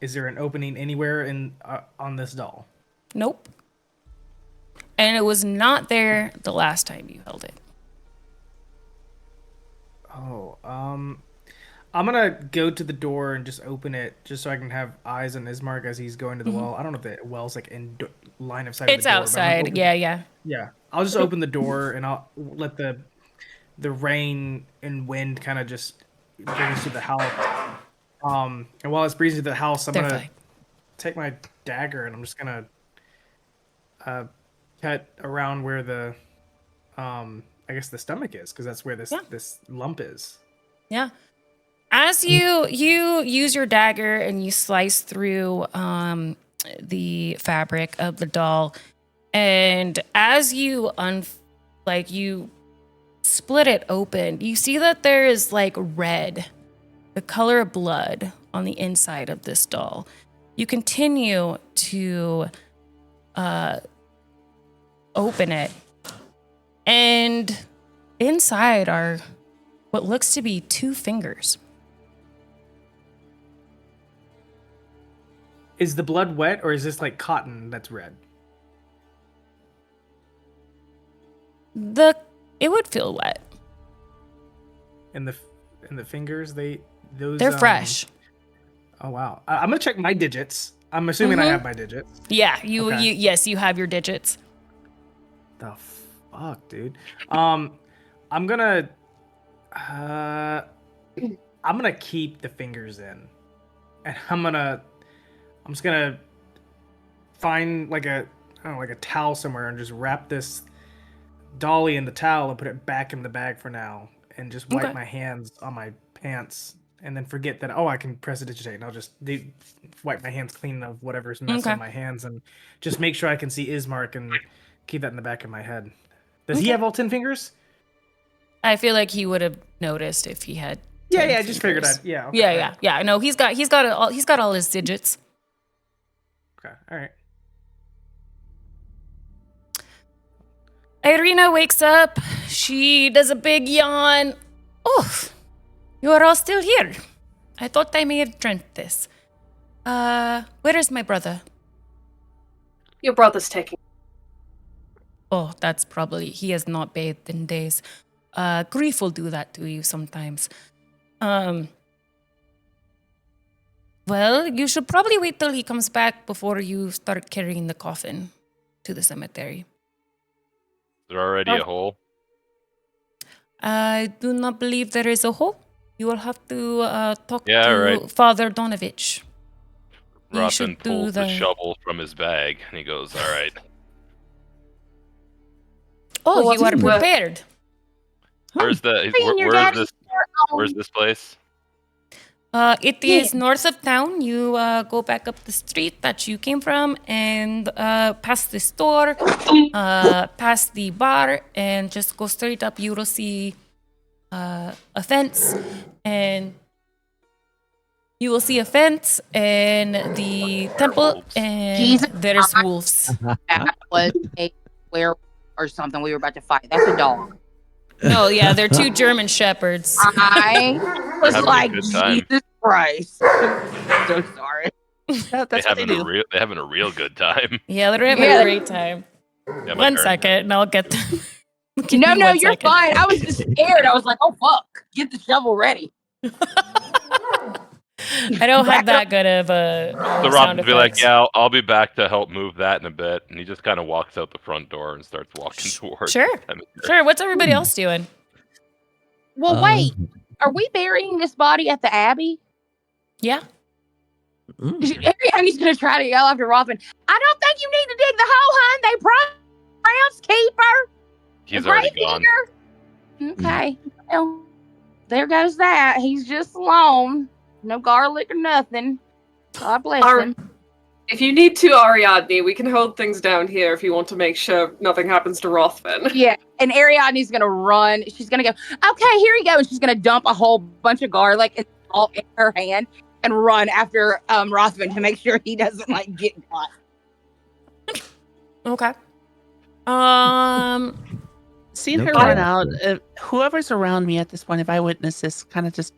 Is there an opening anywhere in on this doll? Nope. And it was not there the last time you held it. Oh, I'm gonna go to the door and just open it, just so I can have eyes on Ismark as he's going to the well. I don't know if the well's like in line of sight. It's of the door, but I'm gonna outside. open- Yeah. Yeah, I'll just open the door and I'll let the rain and wind kind of just breeze through the house. And while it's breezing through the house, I'm They're gonna fine. take my dagger and I'm just gonna cut around where the I guess the stomach is, because that's where this lump is. Yeah. As you use your dagger and you slice through the fabric of the doll, and as you you split it open, you see that there is like red, the color of blood on the inside of this doll. You continue to open it, and inside are what looks to be 2 fingers. Is the blood wet, or is this like cotton that's red? It would feel wet. And the fingers, They're fresh. Oh wow! I'm gonna check my digits. I'm assuming I have my digits. Yeah, Okay. yes, you have your digits. The fuck, dude. I'm gonna keep the fingers in, and I'm just gonna find like a towel somewhere and just wrap this dolly in the towel and put it back in the bag for now, and just wipe Okay. my hands on my pants, and then forget that I can prestidigitate, and I'll just wipe my hands clean of whatever's mess Okay. on my hands, and just make sure I can see Ismark and keep that in the back of my head. Does he have all 10 fingers? I feel like he would have noticed if he had. Yeah, 10 I just figured fingers. I'd. Yeah. Okay, Yeah. No, he's got all his digits. Okay. All right. Irina wakes up. She does a big yawn. Oh, you are all still here. I thought I may have dreamt this. Where is my brother? Your brother's taking. Oh, that's probably, he has not bathed in days. Grief will do that to you sometimes. Well, you should probably wait till he comes back before you start carrying the coffin to the cemetery. Is there already a hole? I do not believe there is a hole. You will have to talk Yeah, to right. Father Donovich. You Rothvin should do pulls the the- shovel from his bag and he goes, "All right." Oh, Well, you are what's- prepared. Where's the Bring your where's daddy this here, where's this place? It is north of town. You go back up the street that you came from and past the store, past the bar, and just go straight up. You will see a fence, and you will see a fence and the temple, Werewolves. and Jesus there's wolves. That was a werewolf or something we were about to fight. That's a dog. No, yeah, they're two German shepherds. I was having a like, good time. Jesus Christ. I'm so sorry. That's what they do. They're having a real good time. Yeah, they're having Yeah. a great time. Yeah, my One turn. second, and I'll get them. Give No, me no, one you're second. fine. I was just scared. I was like, oh, fuck. Get the shovel ready. I don't have that good of a So sound Rob would be like, effects. "Yeah, I'll be back to help move that in a bit," and he just kind of walks out the front door and starts walking towards. Sure. the cemetery. Sure, what's everybody else doing? Well, wait. Are we burying this body at the Abbey? Yeah. Ariandne's going to try to yell after Rothvin. I don't think you need to dig the hole, hun. They groundskeeper. He's already gone. Okay. Well, there goes that. He's just alone. No garlic or nothing. God bless him. If you need to, Ariadne, we can hold things down here if you want to make sure nothing happens to Rothvin. Yeah, and Ariadne's gonna run. She's gonna go, okay, here you go. And she's gonna dump a whole bunch of garlic and salt in her hand and run after Rothvin to make sure he doesn't like get caught. Okay. Seeing No her problem. run out, whoever's around me at this point, if I witness this, kind of just,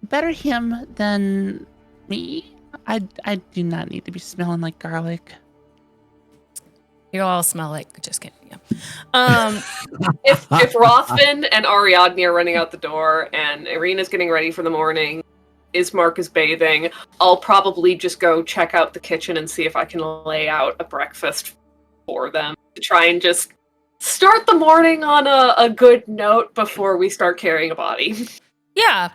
better him than me. I do not need to be smelling like garlic. You all smell like, just kidding. Yeah. If Rothvin and Ariadne are running out the door and Irina's getting ready for the morning, Ismark is bathing, I'll probably just go check out the kitchen and see if I can lay out a breakfast for them to try and just start the morning on a good note before we start carrying a body. Yeah.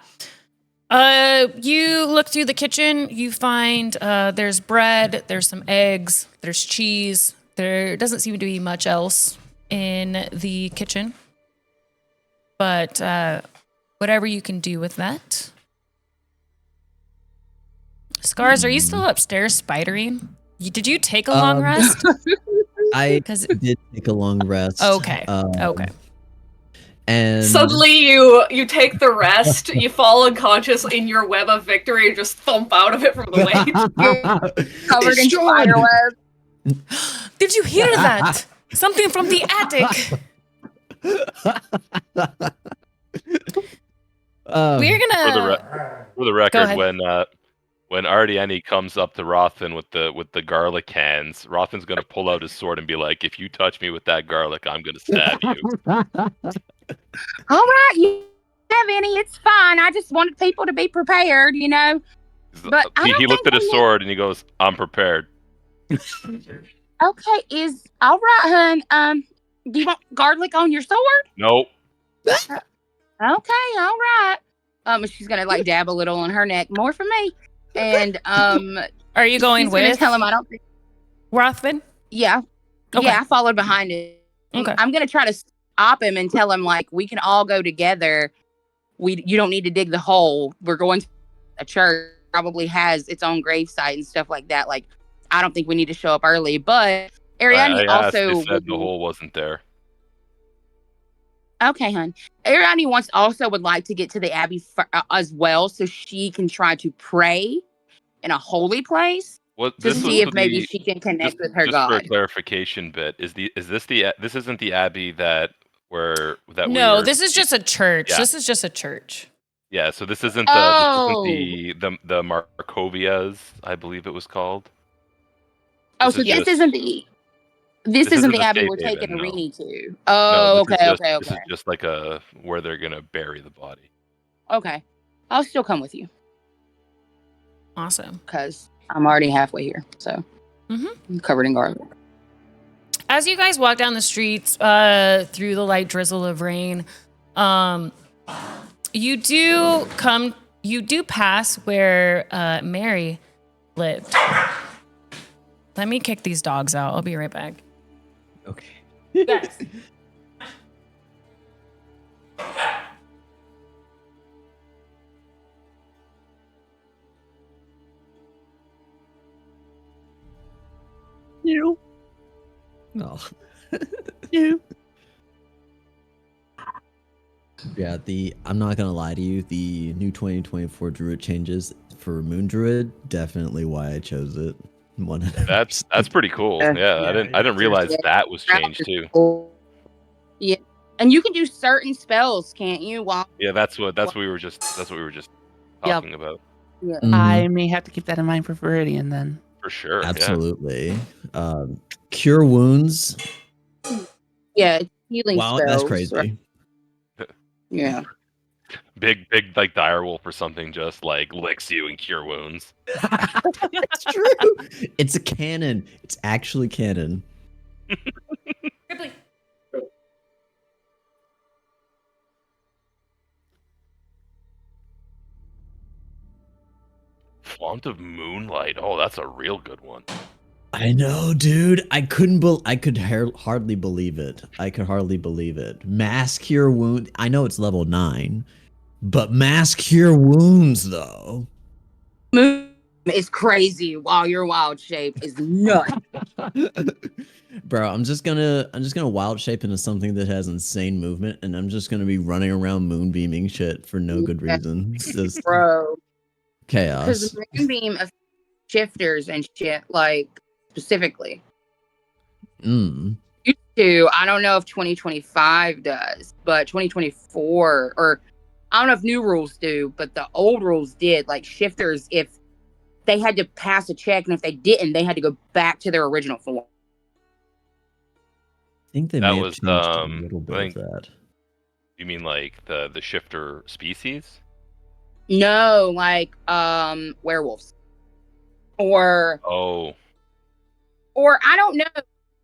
You look through the kitchen, you find there's bread, there's some eggs, there's cheese. There doesn't seem to be much else in the kitchen. But whatever you can do with that. Scars, are you still upstairs spidering? Did you take a long rest? I 'Cause- did take a long rest. Okay. Okay. And Suddenly you take the rest, you fall unconscious in your web of victory and just thump out of it from the weight. Covered in Strahd! spider web. Did you hear that? Something from the attic. We're gonna. For the Go record, ahead. when Ariandne comes up to Rothvin with the garlic cans, Rothvin's gonna pull out his sword and be like, "If you touch me with that garlic, I'm gonna stab you." All right, you have any? It's fine. I just wanted people to be prepared, you know. But I don't He looked think at his we- sword and he goes, "I'm prepared." Okay, is all right, hun. Do you want garlic on your sword? Nope. Okay, all right. She's gonna like dab a little on her neck, more for me. And Are you going she's gonna with tell him I don't think. Rothvin? Yeah, Okay. yeah, I followed behind it. Okay. I'm gonna try to stop him and tell him like we can all go together. You don't need to dig the hole. We're going to a church, probably has its own gravesite and stuff like that. Like I don't think we need to show up early, but Ariandne I asked, also they said the hole wasn't there. Okay, hon. Ariandne would like to get to the Abbey as well, so she can try to pray in a holy place What to this see was if maybe the- she can connect with her just for a God. clarification bit, this isn't the abbey that we No, were- this is just a church. Yeah. This is just a church. Yeah, so this isn't Oh. the Markovias, I believe it was called. Oh, this so is this just- isn't the This isn't the the Abbey safe we're taking haven, no. Irene to. No, Oh, this is okay, just- okay, This is just like where they're gonna bury the body. okay. I'll still come with you Awesome. because I'm already halfway here. So Mhm. I'm covered in garlic. As you guys walk down the streets through the light drizzle of rain, You do pass where Mary lived. Let me kick these dogs out. I'll be right back. Okay. Yes. You. No. You. Yeah, I'm not gonna lie to you, the new 2024 Druid changes for Moon Druid, definitely why I chose it. 100%. That's pretty cool. Yeah. Yeah, I didn't realize Yeah. that was changed too. Yeah, and you can do certain spells, can't you? While Yeah, that's what we were just talking about. yeah. Mhm. I may have to keep that in mind for Viridian then. For sure. Yeah. Absolutely. Cure wounds. Yeah, healing Wow, spells. that's Right? crazy. Yeah. Big like direwolf or something just like licks you and cure wounds. That's true. It's a canon. It's actually canon. Ripley. Font of Moonlight. Oh, that's a real good one. I know, dude. I could hardly believe it. I could hardly believe it. Mass cure wound. I know it's level 9, but mass cure wounds though. Moon is crazy while your wild shape is nuts. Bro, I'm just gonna wild shape into something that has insane movement, and I'm just gonna be running around moonbeaming shit for no good reason. It's just Bro. chaos. Because Moonbeam affects shifters and shit, like, specifically. Mm. Used to, I don't know if 2025 does, but 2024, or I don't know if new rules do, but the old rules did. Like, shifters, if they had to pass a check, and if they didn't, they had to go back to their original form. I think they That may have was, changed a little I bit think- of that. You mean like the shifter species? No, like, werewolves. Or Oh, I don't know.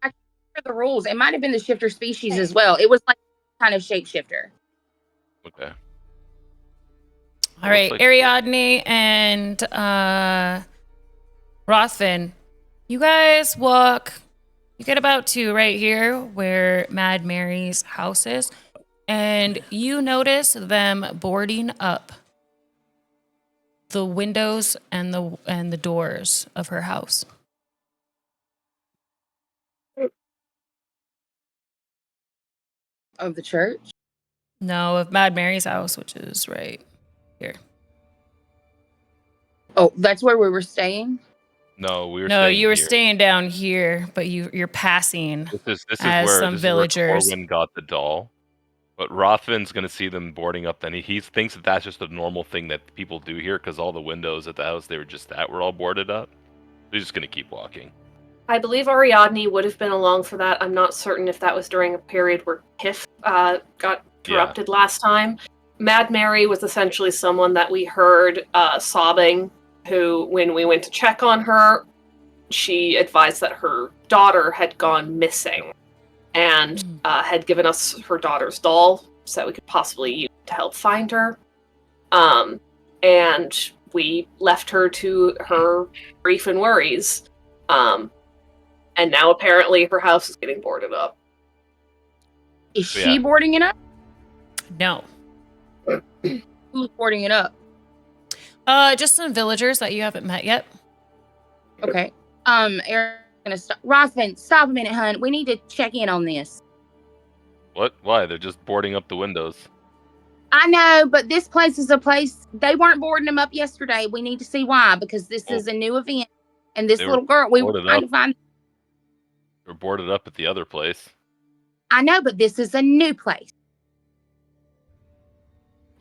I can't remember the rules. It might have been the shifter species as well. It was like kind of shapeshifter. okay. All right, like- Ariadne and Rothvin, you guys walk. You get about to right here where Mad Mary's house is, and you notice them boarding up the windows and the doors of her house. Of the church? No, of Mad Mary's house, which is right here. Oh, that's where we were staying? No, we were. No, staying you were here. staying down here, but you're passing. This is as where some this is where villagers. Corwin got the doll. But Rothvin's gonna see them boarding up. Then he thinks that that's just a normal thing that people do here because all the windows at the house were all boarded up. They're just gonna keep walking. I believe Ariadne would have been along for that. I'm not certain if that was during a period where Piff got corrupted last time. Mad Mary was essentially someone that we heard sobbing, who, when we went to check on her, she advised that her daughter had gone missing and had given us her daughter's doll so that we could possibly use it to help find her. And we left her to her grief and worries. And now apparently her house is getting boarded up. Is she Yeah. boarding it up? No. Who's boarding it up? Just some villagers that you haven't met yet. Okay. Eric's gonna stop. Rothvin, stop a minute, hun. We need to check in on this. What? Why? They're just boarding up the windows. I know, but this place is a place. They weren't boarding them up yesterday. We need to see why, because this is a new event. And this They were little girl, we were boarded trying up. to find. They're boarded up at the other place. I know, but this is a new place.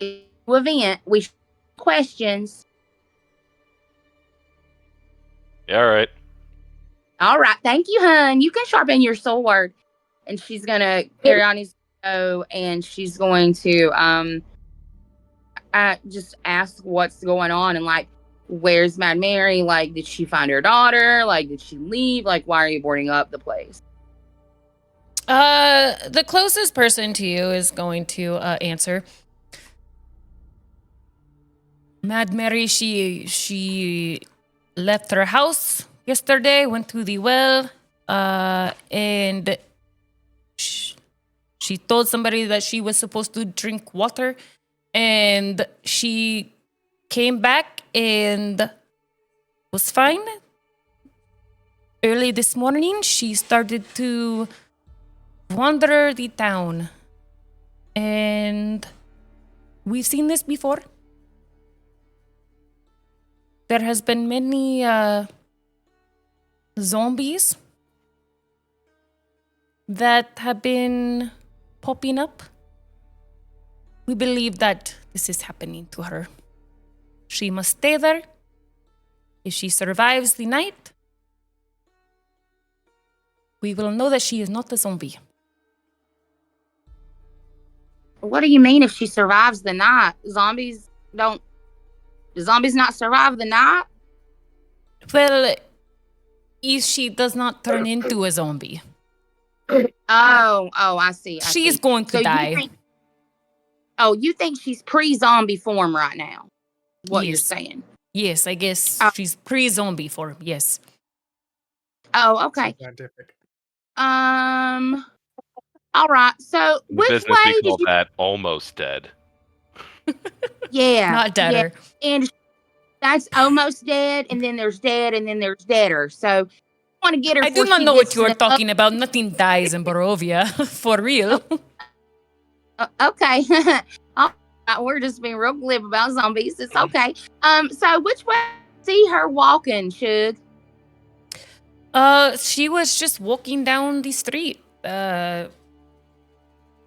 It's a new event. We should ask questions. Yeah, all right. All right, thank you, hun. You can sharpen your sword. And she's gonna carry on his go, and she's going to just ask what's going on, and like, where's Mad Mary? Like, did she find her daughter? Like, did she leave? Like, why are you boarding up the place? The closest person to you is going to answer. Mad Mary, she left her house yesterday, went to the well, and she told somebody that she was supposed to drink water, and she came back and was fine. Early this morning, she started to wander the town, and we've seen this before. There has been many zombies that have been popping up. We believe that this is happening to her. She must stay there. If she survives the night, we will know that she is not a zombie. What do you mean if she survives the night? Do zombies not survive the night? Well, if she does not turn into a zombie, Oh, I see. she's going to die. You think she's pre-zombie form right now? What you're Yes. saying? Yes, I guess she's pre-zombie form. Yes. Oh, okay. Scientific. All right. So In which business, way we did call you? that almost dead. Yeah, Not deader. and that's almost dead, and then there's dead, and then there's deadder. So I want to get her. I do before not she know gets what you are to the- talking about. Nothing dies in Barovia. For real. Okay. All right, we're just being real glib about zombies. It's okay. So which way see her walking, Shug? She was just walking down the street.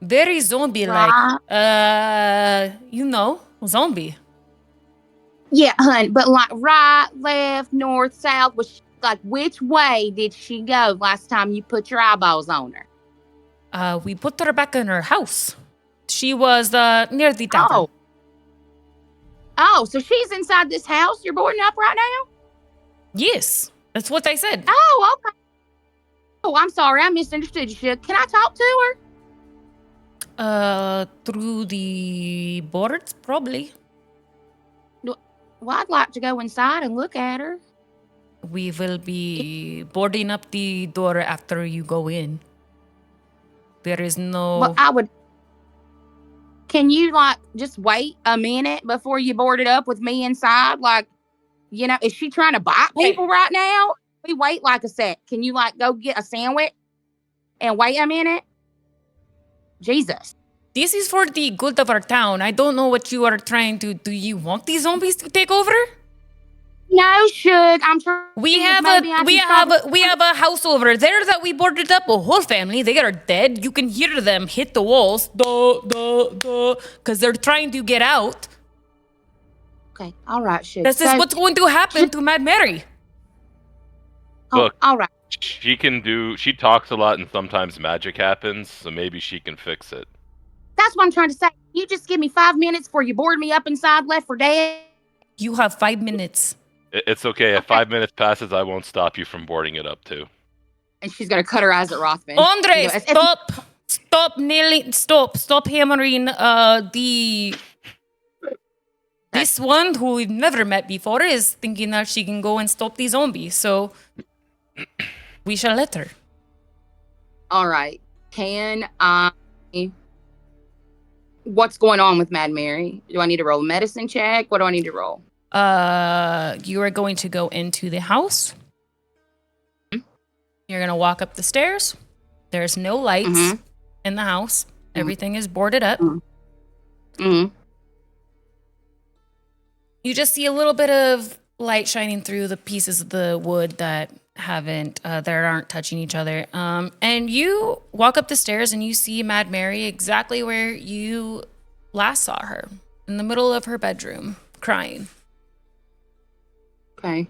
Very zombie-like. Zombie. Yeah, hun, but like right, left, north, south, which way did she go last time you put your eyeballs on her? We put her back in her house. She was near the tavern. Oh, so she's inside this house you're boarding up right now? Yes, that's what I said. Oh, okay. Oh, I'm sorry, I misunderstood you, Shug. Can I talk to her? Through the boards, probably. Well, I'd like to go inside and look at her. We will be boarding up the door after you go in. There is no... Well, I would. Can you just wait a minute before you board it up with me inside? Is she trying to bite people right now? We wait a sec. Can you go get a sandwich and wait a minute? Jesus. This is for the good of our town. I don't know what you are trying to... Do you want these zombies to take over? No, Shug. I'm trying. We have a house over there that we boarded up. A whole family. They are dead. You can hear them hit the walls. Because they're trying to get out. Okay. All right, Shug. This is what's going to happen to Mad Mary. Look. All right. She talks a lot and sometimes magic happens, so maybe she can fix it. That's what I'm trying to say. You just give me 5 minutes before you board me up inside left for dead. You have 5 minutes. It's okay. If 5 minutes passes, I won't stop you from boarding it up too. And she's gonna cut her eyes at Rothvin. Andre, stop hammering This one who we've never met before is thinking that she can go and stop the zombies, so we shall let her. All right. Can I... What's going on with Mad Mary? Do I need to roll a medicine check? What do I need to roll? You are going to go into the house. You're going to walk up the stairs. There's no lights in the house. Everything is boarded up. You just see a little bit of light shining through the pieces of the wood that aren't touching each other. And you walk up the stairs and you see Mad Mary exactly where you last saw her, in the middle of her bedroom, crying. Okay.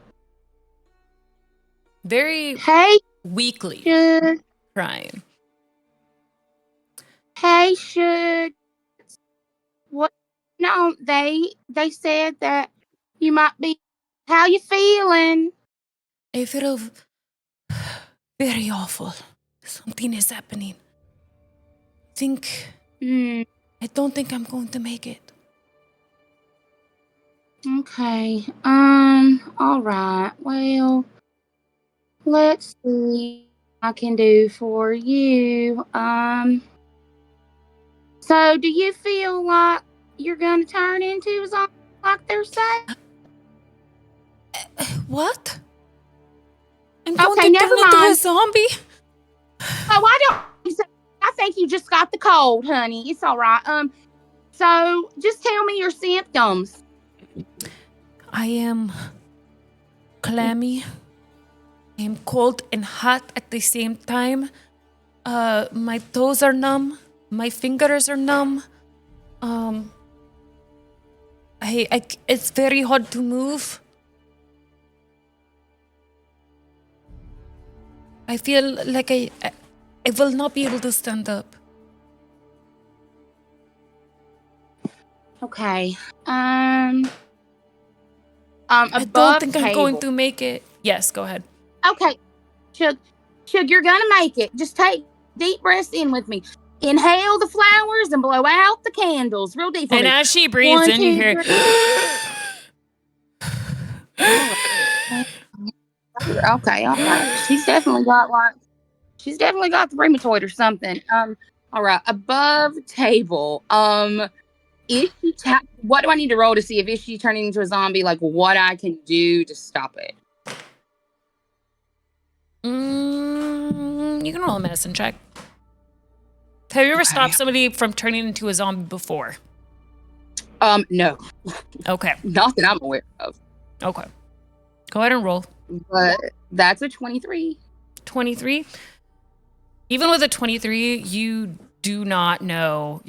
Very weakly crying. Hey, Shug. What? No, they said that you might be. How you feeling? I feel very awful. Something is happening. I don't think I'm going to make it. Okay. All right. Well, let's see what I can do for you. So do you feel like you're gonna turn into a zombie like they're saying? What? I'm going Okay, to never turn into a mind. zombie? Oh, I think you just got the cold, honey. It's all right. So just tell me your symptoms. I am clammy. I am cold and hot at the same time. My toes are numb. My fingers are numb. It's very hard to move. I feel like I will not be able to stand up. Okay. I don't Above think table. I'm going to make it. Yes, go ahead. Okay, Shug, you're gonna make it. Just take deep breaths in with me. Inhale the flowers and blow out the candles real deep for And me. as she breathes 1, in, you 2, hear. 3. Okay, all right. She's definitely got the rheumatoid or something. All right. Above table. Is she what do I need to roll to see if she turning into a zombie? Like what I can do to stop it? You can roll a medicine check. Have you ever stopped somebody from turning into a zombie before? No. Okay. Not that I'm aware of. Okay. Go ahead and roll. But that's a 23. 23. Even with a 23, you do not know.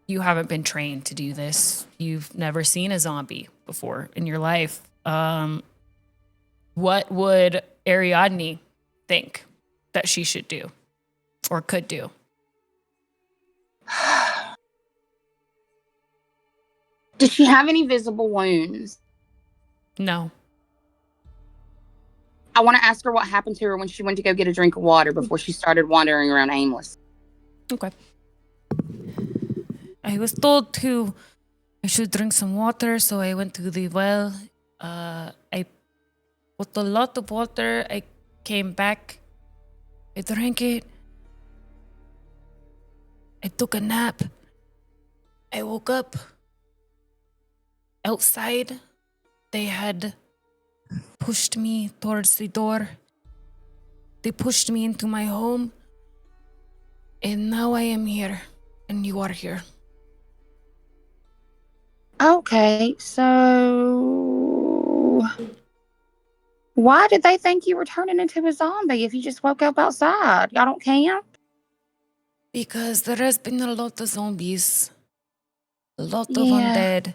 You haven't been trained to do this. You've never seen a zombie before in your life. What would Ariandne think that she should do or could do? Does she have any visible wounds? No. I want to ask her what happened to her when she went to go get a drink of water before she started wandering around aimless. Okay. I was told I should drink some water, so I went to the well. I put a lot of water. I came back. I drank it. I took a nap. I woke up. Outside, they had pushed me towards the door. They pushed me into my home. And now I am here, and you are here. Okay, so why did they think you were turning into a zombie if you just woke up outside? Y'all don't camp? Because there has been a lot of zombies, a lot of undead,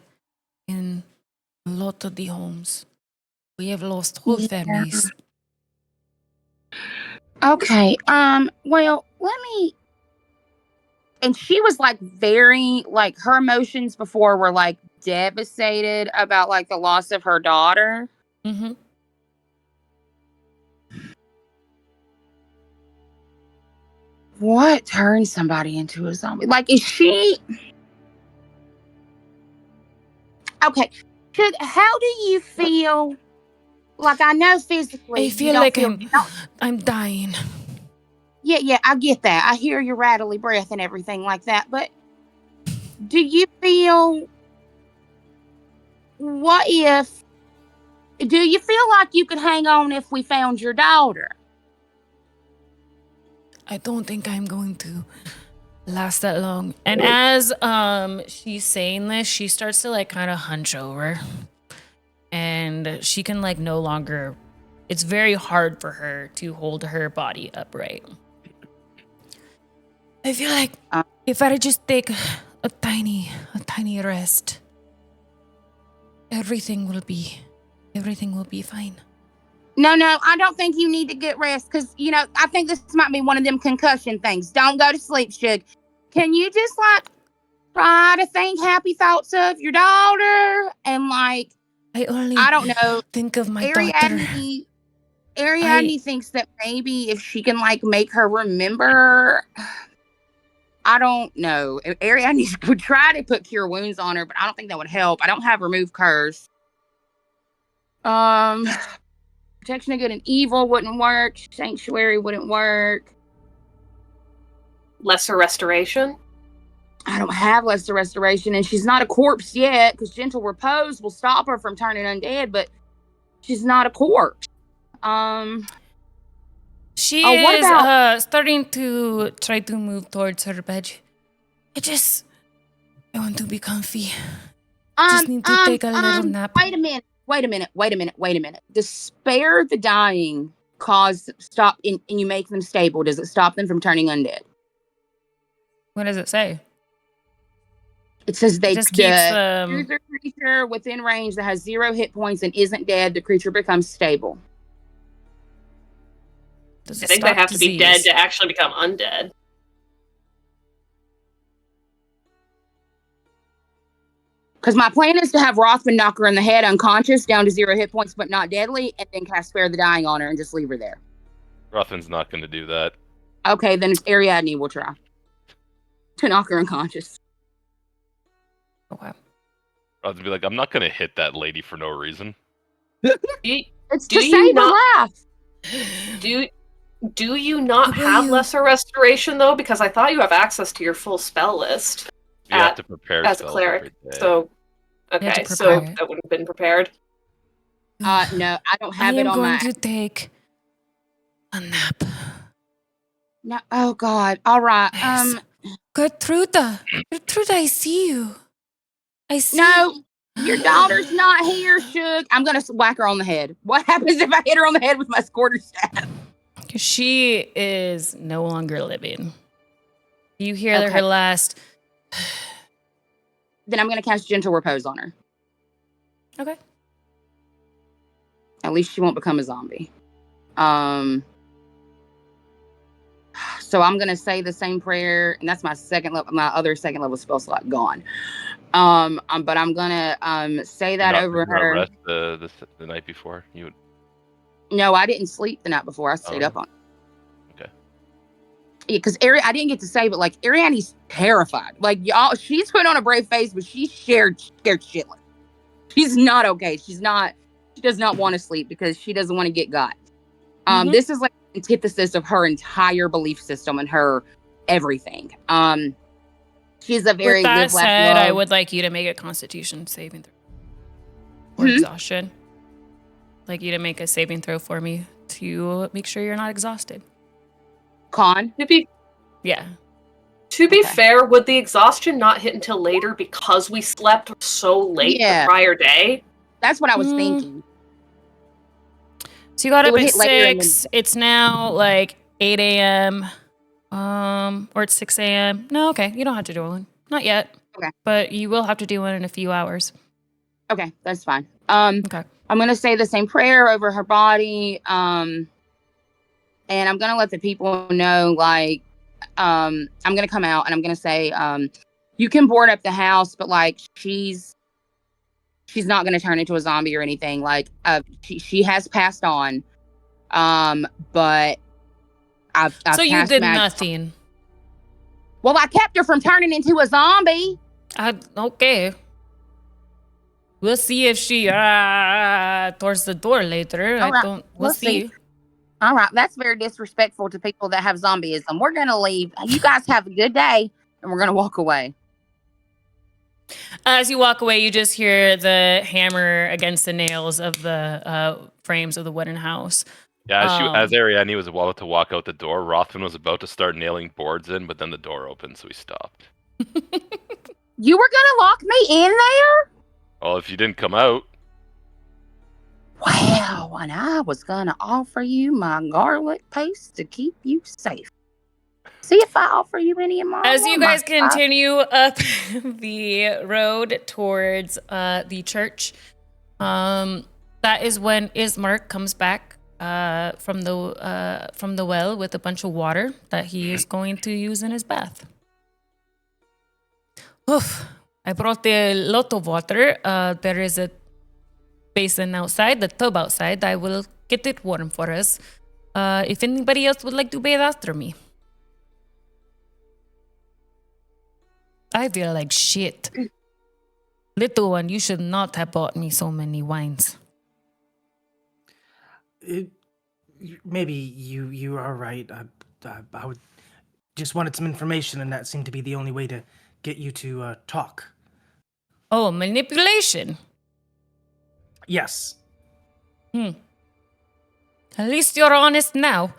in a lot of the homes. We have lost whole families. Okay, well, let me... And she was like very, like her emotions before were like devastated about like the loss of her daughter. Mm-hmm. What turns somebody into a zombie? Like, is she... Okay, how do you feel? Like, I know physically I feel like I'm dying. Yeah, I get that. I hear your rattly breath and everything like that. But do you feel... Do you feel like you could hang on if we found your daughter? I don't think I'm going to last that long. And as she's saying this, she starts to like kind of hunch over. And she can like no longer... It's very hard for her to hold her body upright. I feel like if I just take a tiny rest, everything will be fine. No, I don't think you need to get rest because, I think this might be one of them concussion things. Don't go to sleep, Shug. Can you just, like, try to think happy thoughts of your daughter and, like, I don't know. Think of my daughter. Ariandne thinks that maybe if she can, like, make her remember... I don't know. Ariandne would try to put cure wounds on her, but I don't think that would help. I don't have remove curse. Protection of good and evil wouldn't work. Sanctuary wouldn't work. Lesser restoration? I don't have lesser restoration, and she's not a corpse yet, because gentle repose will stop her from turning undead, but she's not a corpse. She what is about- starting to try to move towards her bed. I want to be comfy. Just need to take a little nap. Wait a minute. Does spare the dying stop and you make them stable? Does it stop them from turning undead? What does it say? It says they just keeps choose a creature within range that has 0 hit points and isn't dead. The creature becomes stable. I think they have to be dead to actually become undead. Because my plan is to have Rothvin knock her in the head unconscious, down to 0 hit points, but not deadly, and then cast Spare the Dying on her and just leave her there. Rothvin's not going to do that. Okay, then Ariadne will try to knock her unconscious. Okay. Rothvin will be like, I'm not going to hit that lady for no reason. It's to save her life. Do you not have lesser restoration though? Because I thought you have access to your full spell list. You have to prepare as a cleric. So okay, so that wouldn't have been prepared. No, I don't have it on my. I am going to take a nap. No, oh God! All right, yes. Gertrude, I see you. I see. No, your daughter's not here, Shug. I'm gonna whack her on the head. What happens if I hit her on the head with my quarter staff? She is no longer living. You hear her last. Then I'm gonna cast Gentle Repose on her. Okay. At least she won't become a zombie. So I'm gonna say the same prayer, and that's my other second level spell slot gone. But I'm gonna say that over her. Rest the night before you would. No, I didn't sleep the night before. I stayed up on it. Okay. Yeah, because I didn't get to say, but like Ariandne's terrified. Like y'all, she's put on a brave face, but she's scared shitless. She's not okay. She does not want to sleep because she doesn't want to get got. This is like antithesis of her entire belief system and her everything. She's a very. With that said, I would like you to make a Constitution saving throw or exhaustion. Like you to make a saving throw for me to make sure you're not exhausted. Con? Yeah. To be fair, would the exhaustion not hit until later because we slept so late the prior day? That's what I was thinking. So you got up at 6. It's now like 8 a.m. Or it's 6 a.m. No, okay. You don't have to do one. Not yet. Okay. But you will have to do one in a few hours. Okay, that's fine. Okay. I'm going to say the same prayer over her body. And I'm going to let the people know, like, I'm going to come out and I'm going to say, you can board up the house, but like, she's not going to turn into a zombie or anything. Like, she has passed on. But I've so you did nothing. Well, I kept her from turning into a zombie. Okay. We'll see if she towards the door later. Right. We'll see. All right, that's very disrespectful to people that have zombieism. We're gonna leave. You guys have a good day, and we're gonna walk away. As you walk away, you just hear the hammer against the nails of the frames of the wooden house. Yeah, as Ariadne was about to walk out the door, Rothvin was about to start nailing boards in, but then the door opened, so he stopped. You were gonna lock me in there? Well, if you didn't come out. Wow, and I was gonna offer you my garlic paste to keep you safe. See if I offer you any of mine. As you guys continue up the road towards the church, that is when Ismark comes back from the well with a bunch of water that he is going to use in his bath. Oof. I brought a lot of water. There is a basin outside, the tub outside. I will get it warm for us. If anybody else would like to bathe after me. I feel like shit. Little one, you should not have bought me so many wines. Maybe you are right. I would just wanted some information, and that seemed to be the only way to get you to talk. Oh, manipulation. Yes. At least you're honest now.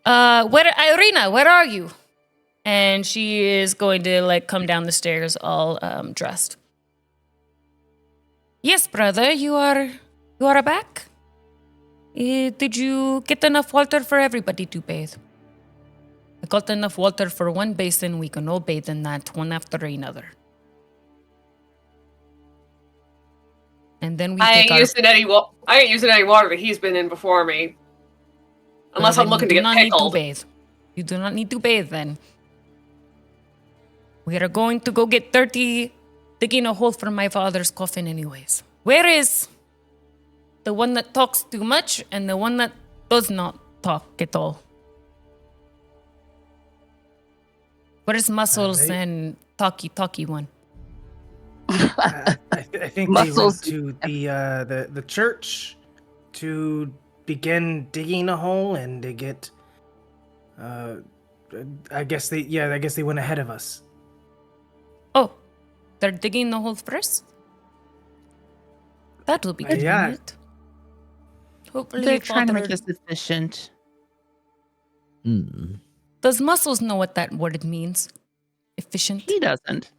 Irina, where are you? And she is going to like come down the stairs all dressed. Yes, brother, you are back? Did you get enough water for everybody to bathe? I got enough water for one basin. We can all bathe in that one after another. And then we I take ain't using any water that he's been in before me. Unless I'm looking to get pickled. You do not need to bathe then. We are going to go get dirty, digging a hole for my father's coffin anyways. Where is the one that talks too much and the one that does not talk at all? Where's Muscles and Talky one? I think Muscles. they went to the church to begin digging a hole and to get. I guess they went ahead of us. Oh, they're digging the hole first? That will be convenient. Hopefully They're trying to make Father- this efficient. Does Muscles know what that word means? Efficient? He doesn't.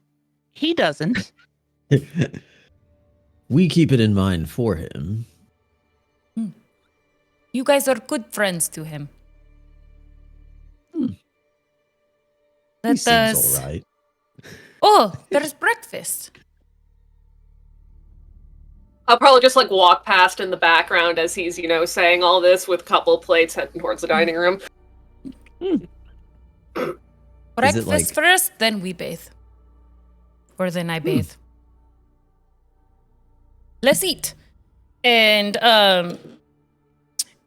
We keep it in mind for him. You guys are good friends to him. He seems all right. Oh, there's breakfast. I'll probably just like walk past in the background as he's, saying all this with a couple plates heading towards the dining room. Breakfast first, then we bathe. Or then I bathe. Let's eat. And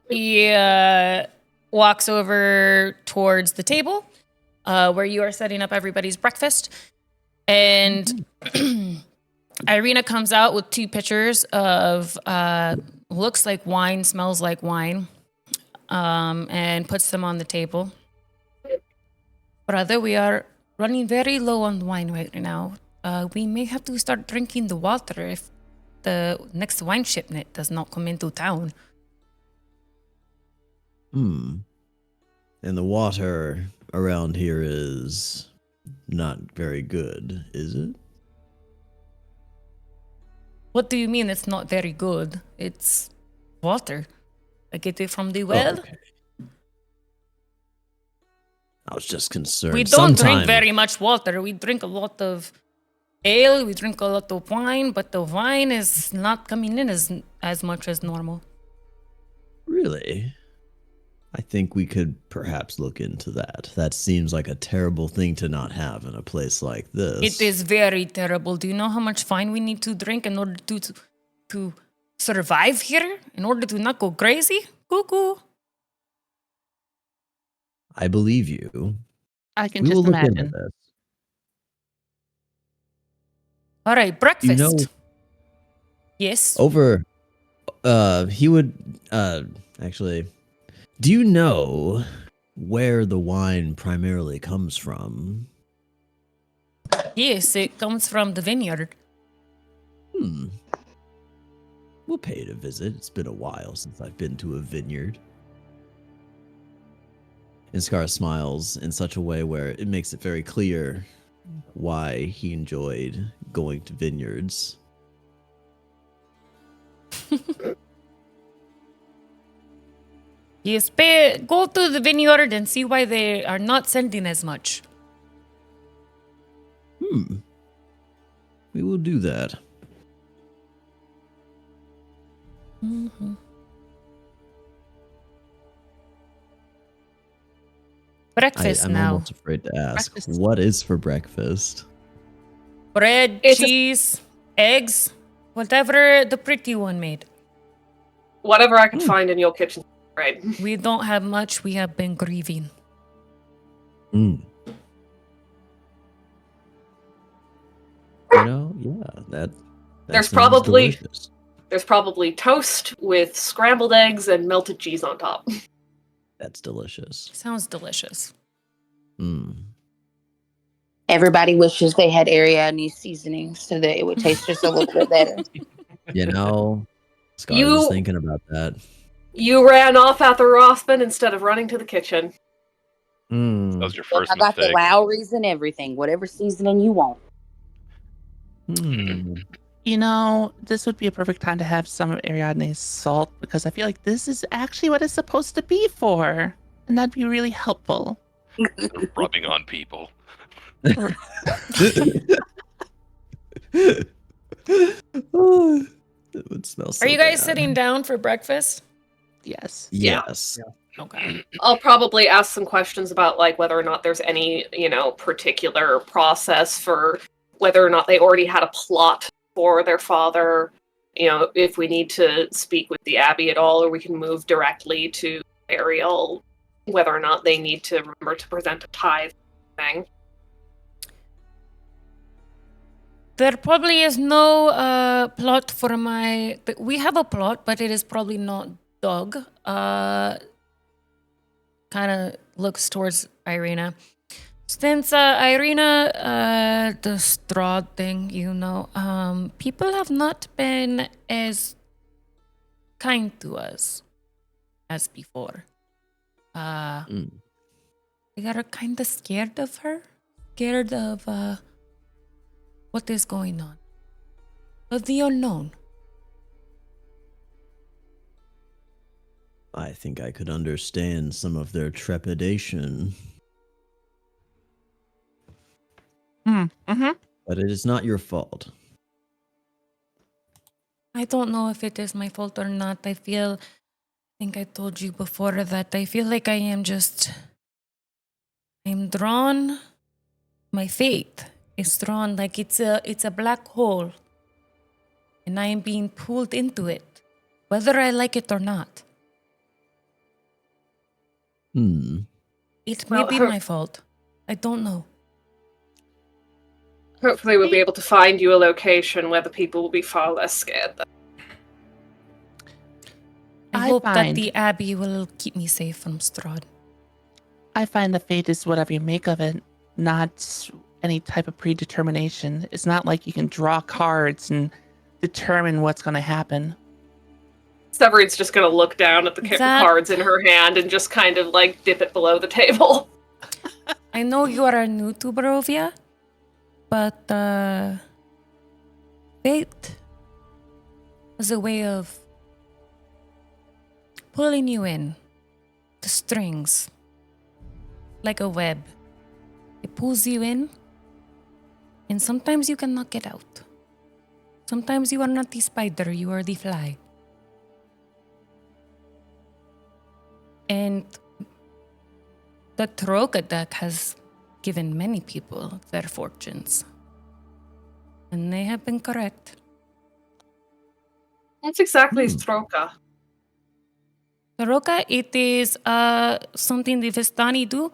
he walks over towards the table where you are setting up everybody's breakfast. And Irina comes out with 2 pitchers of looks like wine, smells like wine, and puts them on the table. Brother, we are running very low on wine right now. We may have to start drinking the water if the next wine shipment does not come into town. And the water around here is not very good, is it? What do you mean it's not very good? It's water. I get it from the well. Oh, okay. I was just concerned. We don't drink very much water. We drink a lot of ale, we drink a lot of wine, but the wine is not coming in as much as normal. Really? I think we could perhaps look into that. That seems like a terrible thing to not have in a place like this. It is very terrible. Do you know how much wine we need to drink in order to survive here? In order to not go crazy? Cuckoo. I believe you. I can We just will look into imagine. this. All right, breakfast. You know, yes. over, he would, actually, do you know where the wine primarily comes from? Yes, it comes from the vineyard. We'll pay it a visit. It's been a while since I've been to a vineyard. And Scar smiles in such a way where it makes it very clear why he enjoyed going to vineyards. Yes, go to the vineyard and see why they are not sending as much. We will do that. Breakfast I'm now. almost afraid to ask. Breakfast. What is for breakfast? Bread, It's cheese, eggs, whatever the pretty one made. Whatever I could find in your kitchen, right? We don't have much. We have been grieving. You know, yeah, that There's sounds probably- delicious. There's probably toast with scrambled eggs and melted cheese on top. That's delicious. Sounds delicious. Mm. Everybody wishes they had Ariadne seasoning so that it would taste just a little bit better. You know, Scar You- was thinking about that. You ran off after Rothvin instead of running to the kitchen. That Mm. was your Yep, first I got the mistake. Lowry's and everything, whatever seasoning you want. Hmm. You know, this would be a perfect time to have some of Ariadne's salt because I feel like this is actually what it's supposed to be for. And that'd be really helpful. Rubbing on people. Oh, it would smell so Are you guys bad. sitting down for breakfast? Yes. Yes. Okay. I'll probably ask some questions about like whether or not there's any, particular process for whether or not they already had a plot for their father. If we need to speak with the Abbey at all, or we can move directly to Ariel, whether or not they need to remember to present a tithe thing. There probably is no plot for we have a plot, but it is probably not dog. Kind of looks towards Irina. Since Irina, the Strahd thing, people have not been as kind to us as before. Mm. We are kind of scared of her, scared of what is going on, of the unknown. I think I could understand some of their trepidation, Mm-hmm. but it is not your fault. I don't know if it is my fault or not. I think I told you before that I feel like I'm drawn. My fate is drawn like it's a black hole, and I am being pulled into it, whether I like it or not. It may Well, be my fault. I don't know. Hopefully we'll be able to find you a location where the people will be far less scared. I I hope that find- the Abbey will keep me safe from Strahd. I find the fate is whatever you make of it, not any type of predetermination. It's not like you can draw cards and determine what's going to happen. Severine's just gonna look down at the That- cards in her hand and just kind of like dip it below the table. I know you are new to Barovia, but fate was a way of pulling you in, the strings, like a web. It pulls you in, and sometimes you cannot get out. Sometimes you are not the spider, you are the fly. And the Troga deck has given many people their fortunes. And they have been correct. That's exactly Stroka. Troga, it is something the Vistani do.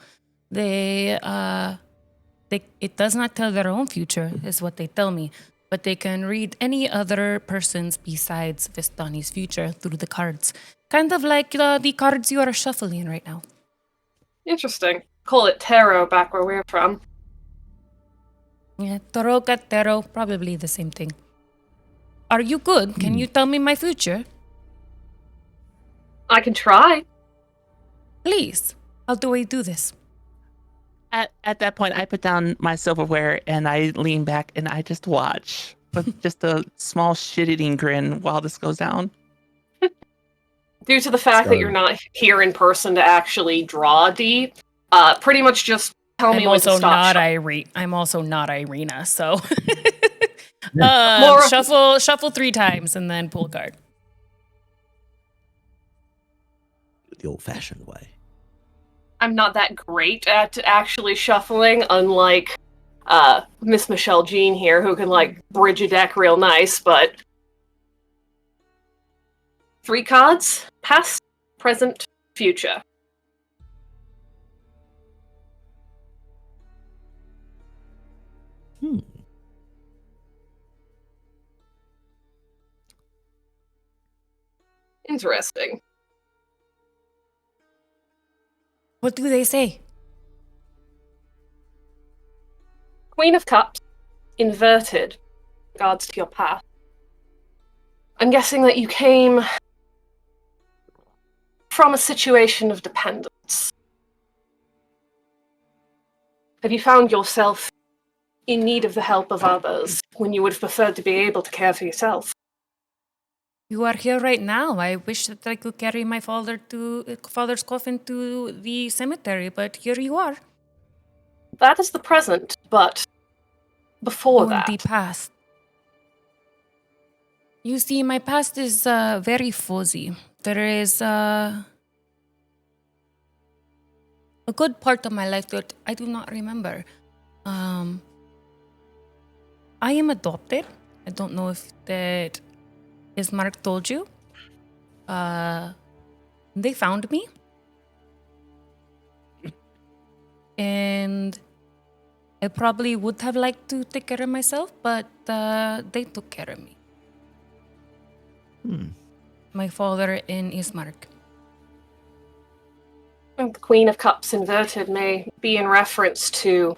It does not tell their own future, is what they tell me. But they can read any other person's besides Vistani's future through the cards. Kind of like the cards you are shuffling right now. Interesting. Call it tarot back where we're from. Yeah, Troga, Tarot, probably the same thing. Are you good? Can you tell me my future? I can try. Please. How do I do this? At that point, I put down my silverware and I lean back and I just watch with just a small shit-eating grin while this goes down. Due to the fact that Sorry. you're not here in person to actually draw deep, pretty much just tell me I'm when to also stop. not Irene. I'm also not Irina, so More of- shuffle 3 times and then pull a card. The old-fashioned way. I'm not that great at actually shuffling, unlike Miss Michelle Jean here, who can like bridge a deck real nice, but 3 cards, past, present, future. Interesting. What do they say? Queen of Cups, inverted, regards to your path. I'm guessing that you came from a situation of dependence. Have you found yourself in need of the help of others when you would have preferred to be able to care for yourself? You are here right now. I wish that I could carry my father's coffin to the cemetery, but here you are. That is the present, but before In that, the past. You see, my past is very fuzzy. There is a good part of my life that I do not remember. I am adopted. I don't know if that is Mark told you. They found me. And I probably would have liked to take care of myself, but they took care of me. My father and Ismark. the Queen of Cups inverted may be in reference to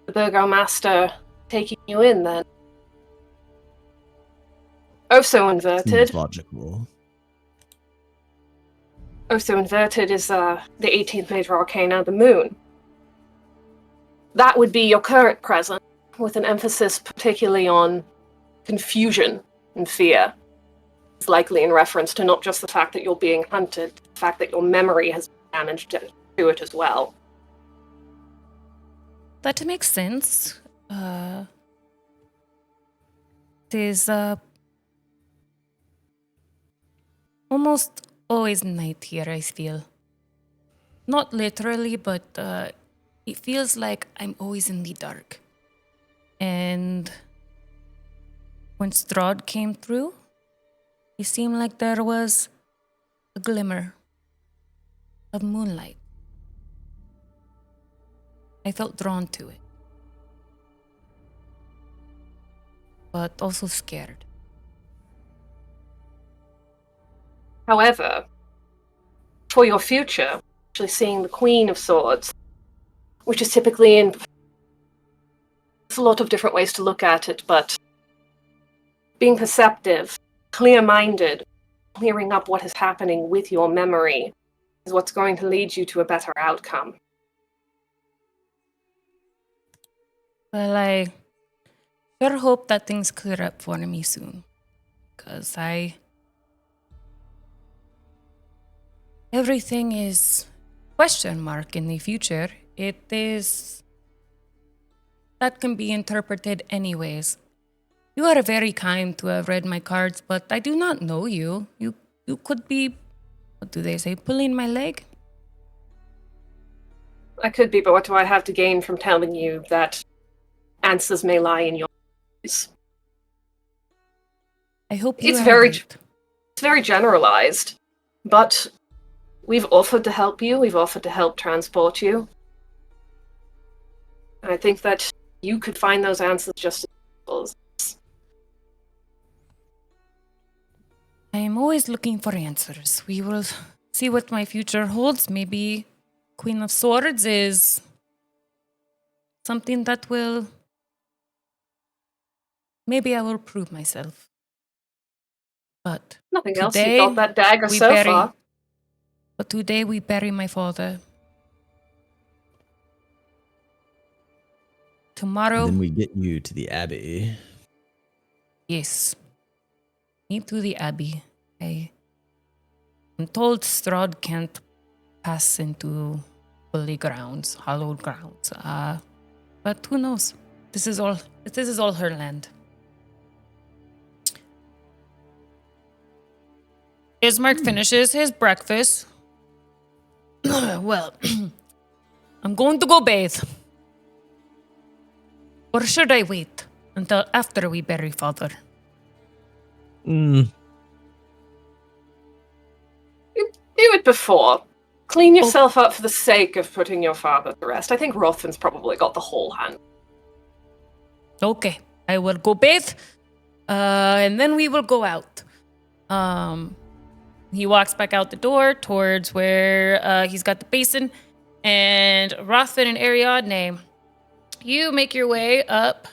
the Burgomaster taking you in then. Also inverted. Seems logical. Also inverted is the 18th major arcana, the moon. That would be your current present, with an emphasis particularly on confusion and fear. It's likely in reference to not just the fact that you're being hunted, the fact that your memory has been damaged to it as well. That makes sense. It is almost always night here, I feel. Not literally, but it feels like I'm always in the dark. And when Strahd came through, it seemed like there was a glimmer of moonlight. I felt drawn to it, but also scared. However, for your future, actually seeing the Queen of Swords, which is typically in... There's a lot of different ways to look at it, but being perceptive, clear-minded, clearing up what is happening with your memory is what's going to lead you to a better outcome. Well, I sure hope that things clear up for me soon. Because everything is question mark in the future. It is... That can be interpreted anyways. You are very kind to have read my cards, but I do not know you. You could be, what do they say, pulling my leg? I could be, but what do I have to gain from telling you that answers may lie in your eyes? I hope you It's are very, right. it's very generalized, but we've offered to help you. We've offered to help transport you. And I think that you could find those answers just as well as us. I am always looking for answers. We will see what my future holds. Maybe Queen of Swords is something that will... Maybe I will prove myself. But Nothing else. You today, got that dagger we so bury... far. But today we bury my father. Tomorrow... And then we get you to the Abbey. Yes. Me to the Abbey. I'm told Strahd can't pass into holy grounds, hallowed grounds. But who knows? This is all her land. Ismark finishes his breakfast. Well, I'm going to go bathe. Or should I wait until after we bury father? Do it before. Clean yourself up for the sake of putting your father to rest. I think Rothvin's probably got the whole hand. Okay, I will go bathe, and then we will go out. He walks back out the door towards where he's got the basin. And Rothvin and Ariandne, you make your way up.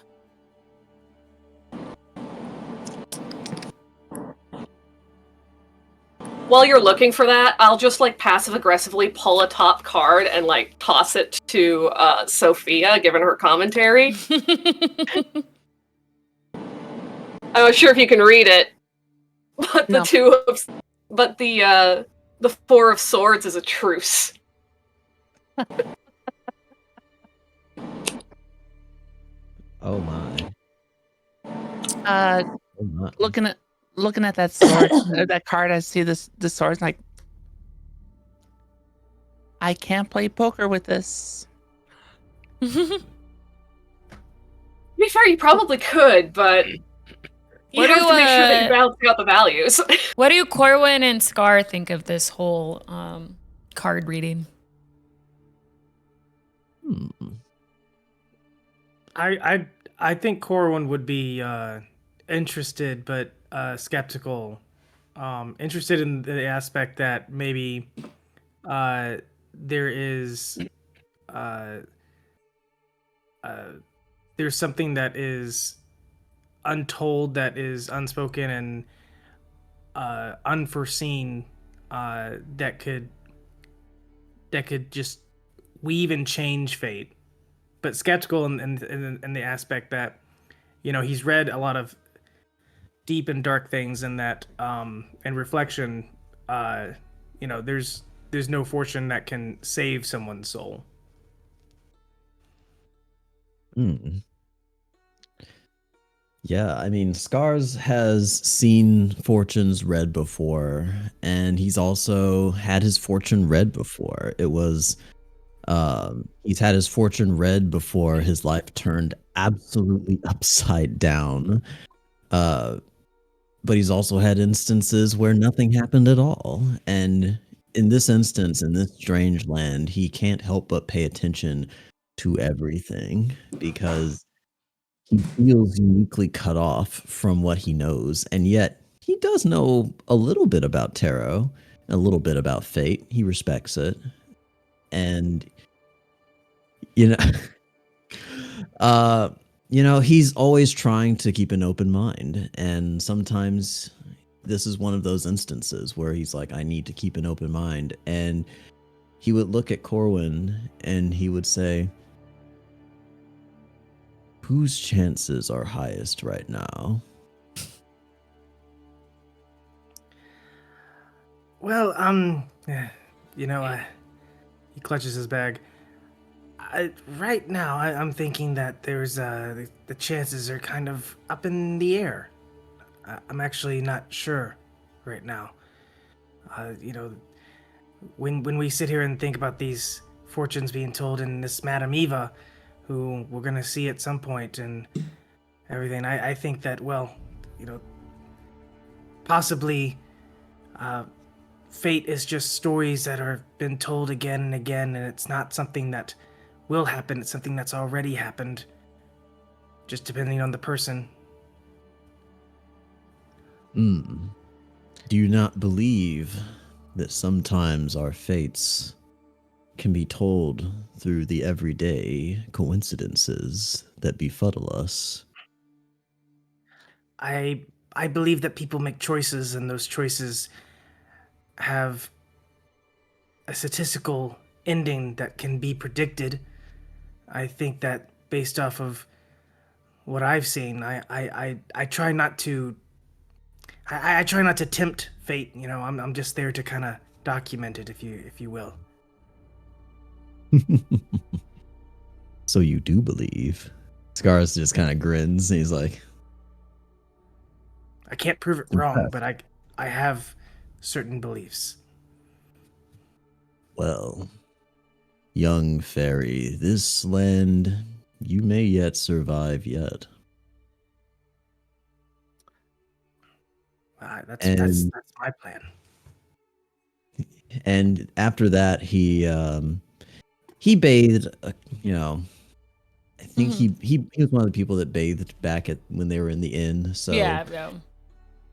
While you're looking for that, I'll just like passive aggressively pull a top card and like toss it to Sophia, given her commentary. I'm not sure if you can read it, but No. the Four of Swords is a truce. Oh my. Uh, Oh my. looking at that sword, that card, I see the sword. Like, I can't play poker with this. To be fair, you probably could, but you What have do, to make sure that you balance out the values. What do Corwin and Scar think of this whole card reading? I think Corwin would be interested, but skeptical. Interested in the aspect that maybe there is there's something that is untold, that is unspoken and unforeseen, that could just weave and change fate. But skeptical in the aspect that, you know, he's read a lot of deep and dark things, and that and reflection, you know, there's no fortune that can save someone's soul. Yeah, I mean, Scars has seen fortunes read before, and he's also had his fortune read before. It was, he's had his fortune read before his life turned absolutely upside down. But he's also had instances where nothing happened at all. And in this instance, in this strange land, he can't help but pay attention to everything because he feels uniquely cut off from what he knows. And yet he does know a little bit about tarot, a little bit about fate. He respects it. And, you know, he's always trying to keep an open mind. And sometimes this is one of those instances where he's like, I need to keep an open mind. And he would look at Corwin and he would say, whose chances are highest right now? Well, you know, he clutches his bag. Right now, I'm thinking that there's the chances are kind of up in the air. I'm actually not sure right now. You know, when we sit here and think about these fortunes being told in this Madame Eva, who we're gonna see at some point and everything, I think that, well, you know, possibly fate is just stories that are been told again and again, and it's not something that will happen, it's something that's already happened, just depending on the person. Do you not believe that sometimes our fates can be told through the everyday coincidences that befuddle us? I believe that people make choices, and those choices have a statistical ending that can be predicted. I think that based off of what I've seen, I try not to I try not to tempt fate, you know. I'm just there to kind of document it, if you will. So you do believe? Scars just kind of grins and he's like, I can't prove it wrong, but I have certain beliefs. well, young fairy, this land, you may yet survive yet. That's my plan. And after that, he bathed. You know, I think he was one of the people that bathed back at when they were in the inn. So Yeah.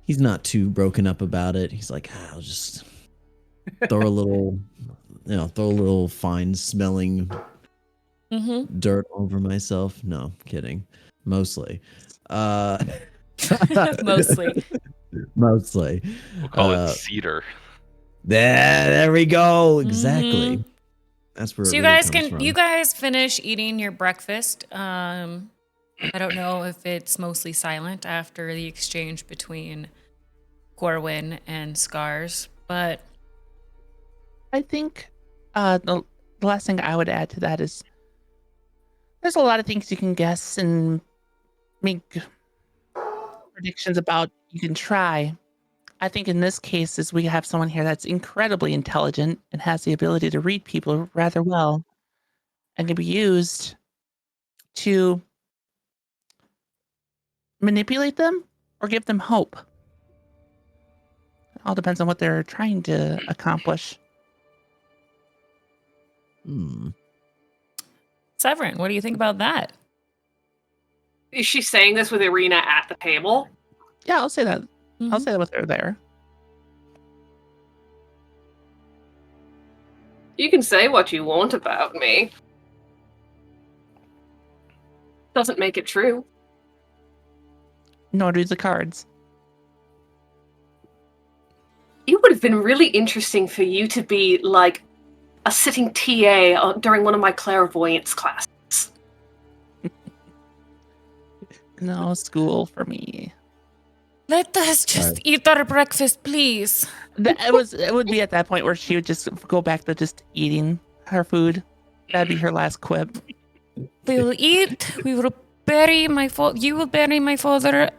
he's not too broken up about it. He's like, I'll just throw a little, throw a little fine smelling dirt over myself. No, kidding. Mostly. Mostly. Mostly. We'll call it cedar. There we go. Exactly. That's where So it you really guys comes from. you guys finish eating your breakfast. I don't know if it's mostly silent after the exchange between Corwin and Scars, but I think the last thing I would add to that is there's a lot of things you can guess and make predictions about. You can try. I think in this case is we have someone here that's incredibly intelligent and has the ability to read people rather well and can be used to manipulate them or give them hope. It all depends on what they're trying to accomplish. Severin, what do you think about that? Is she saying this with Irina at the table? Yeah, I'll say that. I'll say that with her there. You can say what you want about me. Doesn't make it true. Nor do the cards. It would have been really interesting for you to be like a sitting TA during one of my clairvoyance classes. No school for me. Let us just eat our breakfast, please. It would be at that point where she would just go back to just eating her food. That'd be her last quip. We'll eat. We will bury my father. You will bury my father.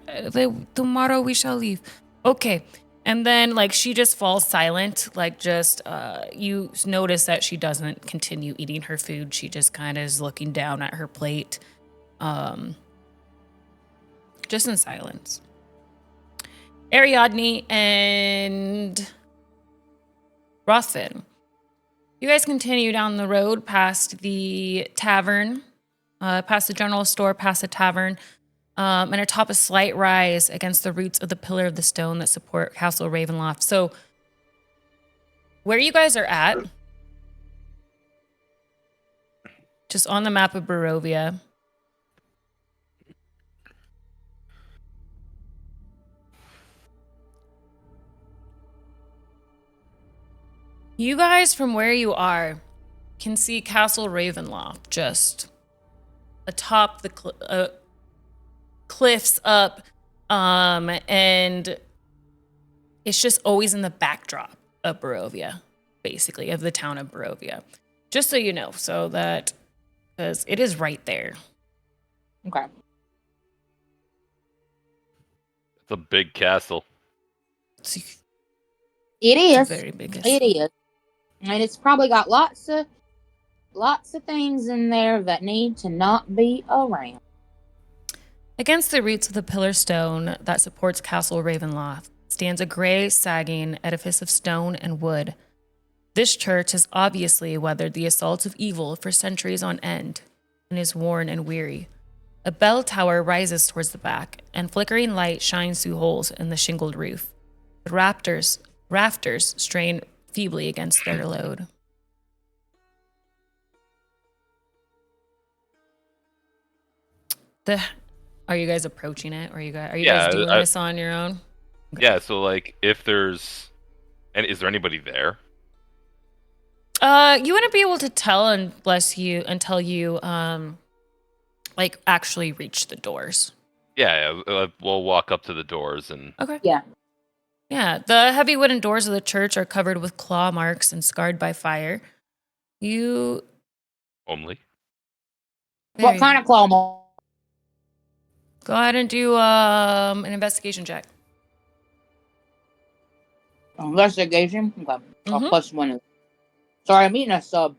Tomorrow we shall leave. Okay. And then, like, she just falls silent. Like, just, you notice that she doesn't continue eating her food. She just kind of is looking down at her plate. Just in silence. Ariandne and Rothvin. You guys continue down the road past the tavern, past the general store, past the tavern, and atop a slight rise against the roots of the pillar of the stone that support Castle Ravenloft. So, where you guys are at, just on the map of Barovia, you guys from where you are can see Castle Ravenloft just atop the cliffs up, and it's just always in the backdrop of Barovia, basically, of the town of Barovia. Just so you know, so that, because it is right there. Okay. It's a big castle. It's It is. very big. It is. And it's probably got lots of things in there that need to not be around. Against the roots of the pillar stone that supports Castle Ravenloft stands a gray, sagging edifice of stone and wood. This church has obviously weathered the assaults of evil for centuries on end and is worn and weary. A bell tower rises towards the back, and flickering light shines through holes in the shingled roof. The rafters strain feebly against their load. Are you guys approaching it, or are you guys doing this on your own? Okay. Yeah, so like if there's, and is there anybody there? You wouldn't be able to tell until you like actually reach the doors. Yeah, we'll walk up to the doors and. Okay. Yeah. Yeah, the heavy wooden doors of the church are covered with claw marks and scarred by fire. You Only. What kind of claw mark? Go ahead and do an investigation check. Investigation? Okay. I'll plus one. Sorry, I'm eating a sub.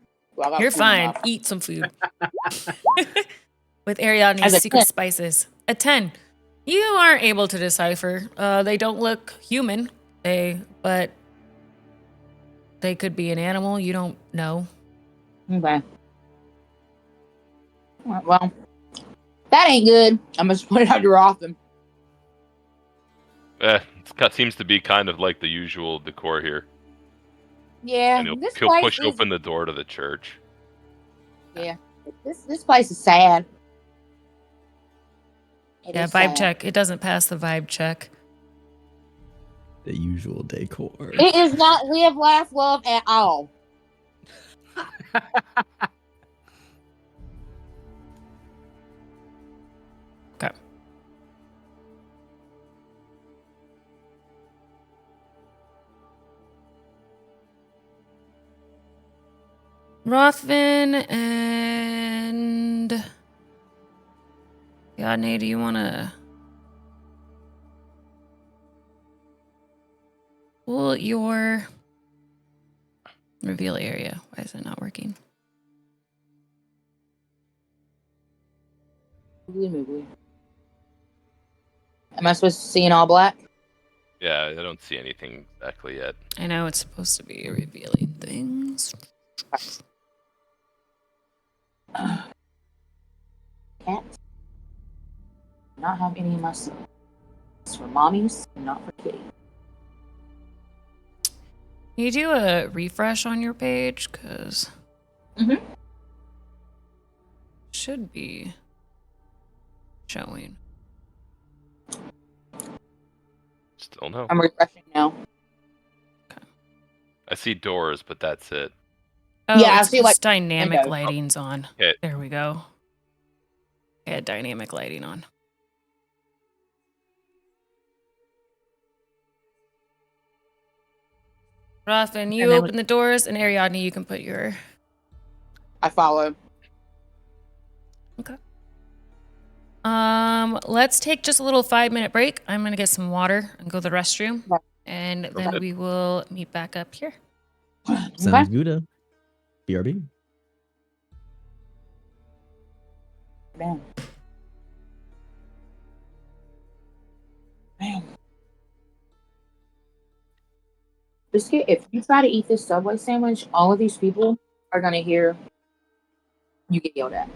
You're fine. Eat some food. With Ariadne's secret 10. spices. A 10. You aren't able to decipher. They don't look human. But they could be an animal. You don't know. Okay. Well, that ain't good. I must put it out to Rothvin. Seems to be kind of like the usual decor here. Yeah, And this he'll place push is. open the door to the church. Yeah, this place is sad. It Yeah, is vibe sad. check. It doesn't pass the vibe check. The usual decor. It is not live, laugh, love at all. Okay. Rothvin and Ariandne, do you want to pull your reveal area? Why is it not working? Am I supposed to see in all black? Yeah, I don't see anything exactly yet. I know it's supposed to be revealing things. Cats. Not have any of my stuff. It's for mommies, not for kitties. Can you do a refresh on your page? Because should be showing. Still no. I'm refreshing now. I see doors, but that's it. Oh, Yeah, I it's see, like, dynamic window. lighting's on. Okay. There we go. Yeah, dynamic lighting on. Rothvin, you And then open the doors, and Ariandne, you can put your... I follow. Okay. Let's take just a little 5-minute break. I'm gonna get some water and go to the restroom, Okay. and then Okay. we will meet back up here. Sounds good. BRB. Man. Biscuit, if you try to eat this Subway sandwich, all of these people are gonna hear you get yelled at.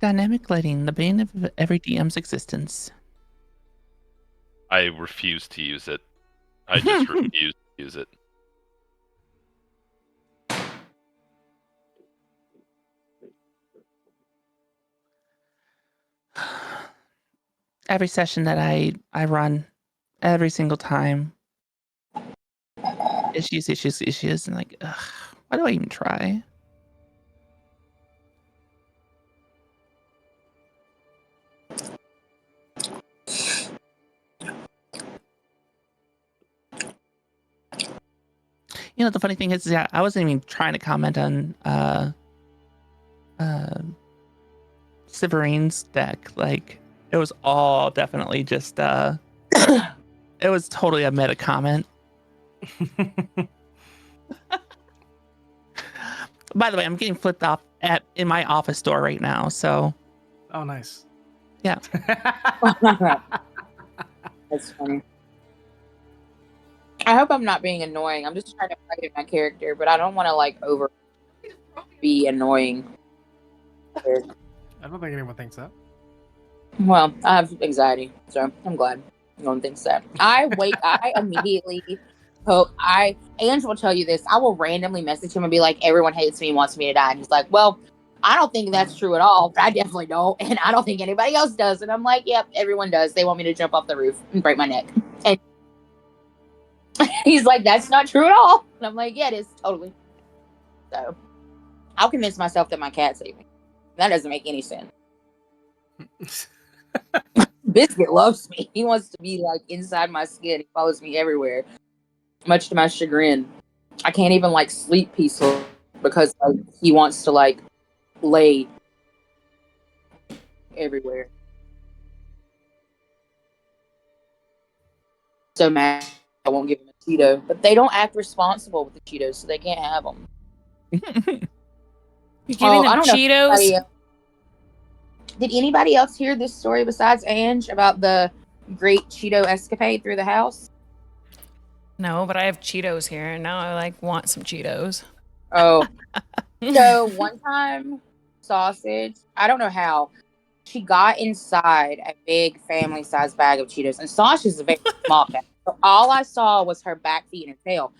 Dynamic lighting, the bane of every DM's existence. I refuse to use it. I just refuse to use it. Every session that I run, every single time. Issues, and like, ugh, why do I even try? You know, the funny thing is, yeah, I wasn't even trying to comment on Severine's deck. Like, it was all definitely just it was totally a meta comment. By the way, I'm getting flipped off in my office door right now, so Oh, nice. Yeah. That's funny. I hope I'm not being annoying. I'm just trying to play my character, but I don't want to like over be annoying. I don't think anyone thinks that. Well, I have anxiety, so I'm glad no one thinks that. I immediately hope Ange will tell you this. I will randomly message him and be like, everyone hates me and wants me to die. And he's like, well, I don't think that's true at all, but I definitely don't. And I don't think anybody else does. And I'm like, yep, everyone does. They want me to jump off the roof and break my neck. And he's like, that's not true at all. And I'm like, yeah, it is totally. So I'll convince myself that my cat saved me. That doesn't make any sense. Biscuit loves me. He wants to be like inside my skin. He follows me everywhere, much to my chagrin. I can't even like sleep peacefully because like, he wants to like lay everywhere. So mad I won't give him a Cheeto, but they don't act responsible with the Cheetos, so they can't have them. You're giving them Cheetos? Did anybody else hear this story besides Ange about the great Cheeto escapade through the house? No, but I have Cheetos here, and now I like want some Cheetos. Oh, so one time, Sausage, I don't know how, she got inside a big family-sized bag of Cheetos, and Sasha's a very small cat. So all I saw was her back feet and her tail.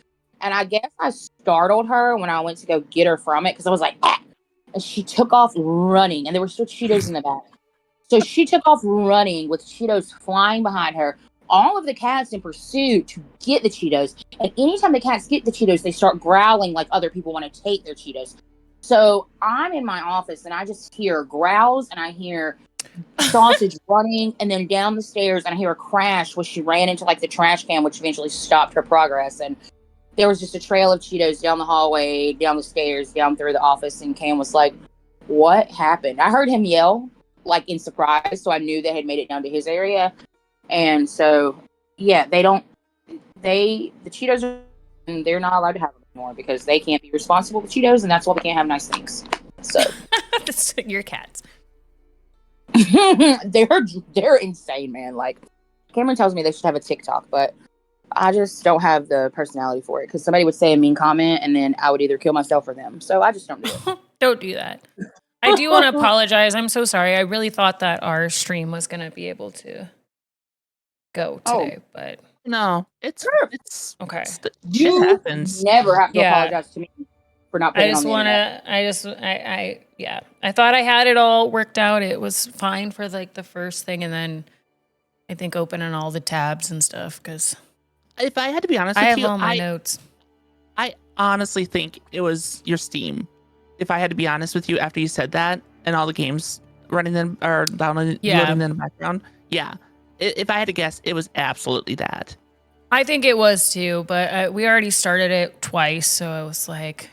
And I guess I startled her when I went to go get her from it because I was like, ah! And she took off running, and there were still Cheetos in the bag. So she took off running with Cheetos flying behind her. All of the cats in pursuit to get the Cheetos. And anytime the cats get the Cheetos, they start growling like other people want to take their Cheetos. So I'm in my office, and I just hear growls, and I hear Sausage running, and then down the stairs, and I hear a crash where she ran into like the trash can, which eventually stopped her progress. And there was just a trail of Cheetos down the hallway, down the stairs, down through the office, and Cam was like, what happened? I heard him yell, like in surprise, so I knew they had made it down to his area. And so, yeah, the Cheetos are, they're not allowed to have them anymore because they can't be responsible with Cheetos, and that's why we can't have nice things. So. Your cats. They're insane, man. Like, Cameron tells me they should have a TikTok, but I just don't have the personality for it because somebody would say a mean comment and then I would either kill myself or them. So I just don't do it. Don't do that. I do want to apologize. I'm so sorry. I really thought that our stream was going to be able to go today, but No, it's okay. Shit You happens. never have to Yeah. apologize to me for not putting I it just on the internet. I thought I had it all worked out. It was fine for like the first thing, and then I think opening all the tabs and stuff because If I had to be honest I with have you, all my notes. I honestly think it was your Steam. If I had to be honest with you, after you said that, and all the games running them or downloading loading in the background, yeah. If I had to guess, it was absolutely that. I think it was too, but we already started it twice, so I was like,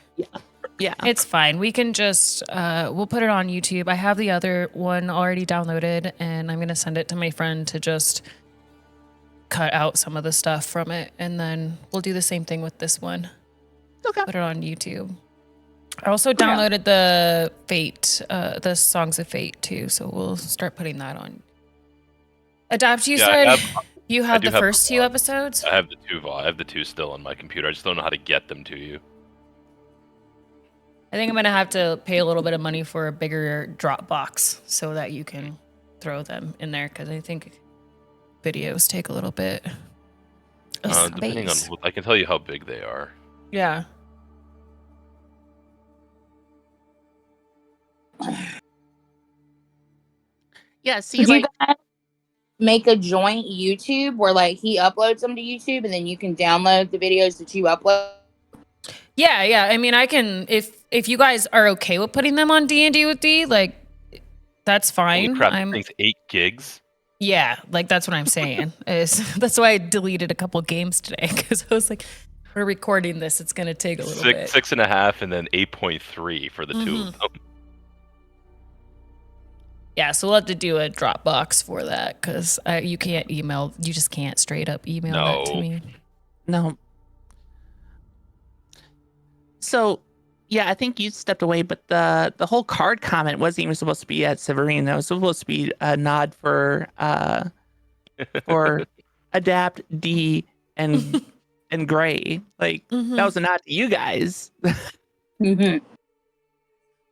yeah, it's fine. We can just we'll put it on YouTube. I have the other one already downloaded, and I'm gonna send it to my friend to just cut out some of the stuff from it, and then we'll do the same thing with this one. Okay. Put it on YouTube. I also downloaded the Fate, the Songs of Fate too, so we'll start putting that on. Adapt, you said you have the first two episodes? I have the two. I have the two still on my computer. I just don't know how to get them to you. I think I'm gonna have to pay a little bit of money for a bigger Dropbox so that you can throw them in there because I think videos take a little bit of space. Depending on, I can tell you how big they are. Yeah. Yeah, see, Do you like, guys make a joint YouTube where like he uploads them to YouTube and then you can download the videos that you upload? Yeah. I mean, I can if you guys are okay with putting them on D&D with D, like that's fine. Holy crap, this thing's 8 gigs. Yeah, like that's what I'm saying. That's why I deleted a couple games today because I was like, we're recording this. It's gonna take a little bit. 6.5 and then 8.3 for the two of them. Yeah, so we'll have to do a Dropbox for that because you can't email. You just can't straight up email that to me. No. So, yeah, I think you stepped away, but the whole card comment wasn't even supposed to be at Severine. That was supposed to be a nod for Adapt, D, and Gray. Like that was a nod to you guys. Mm-hmm.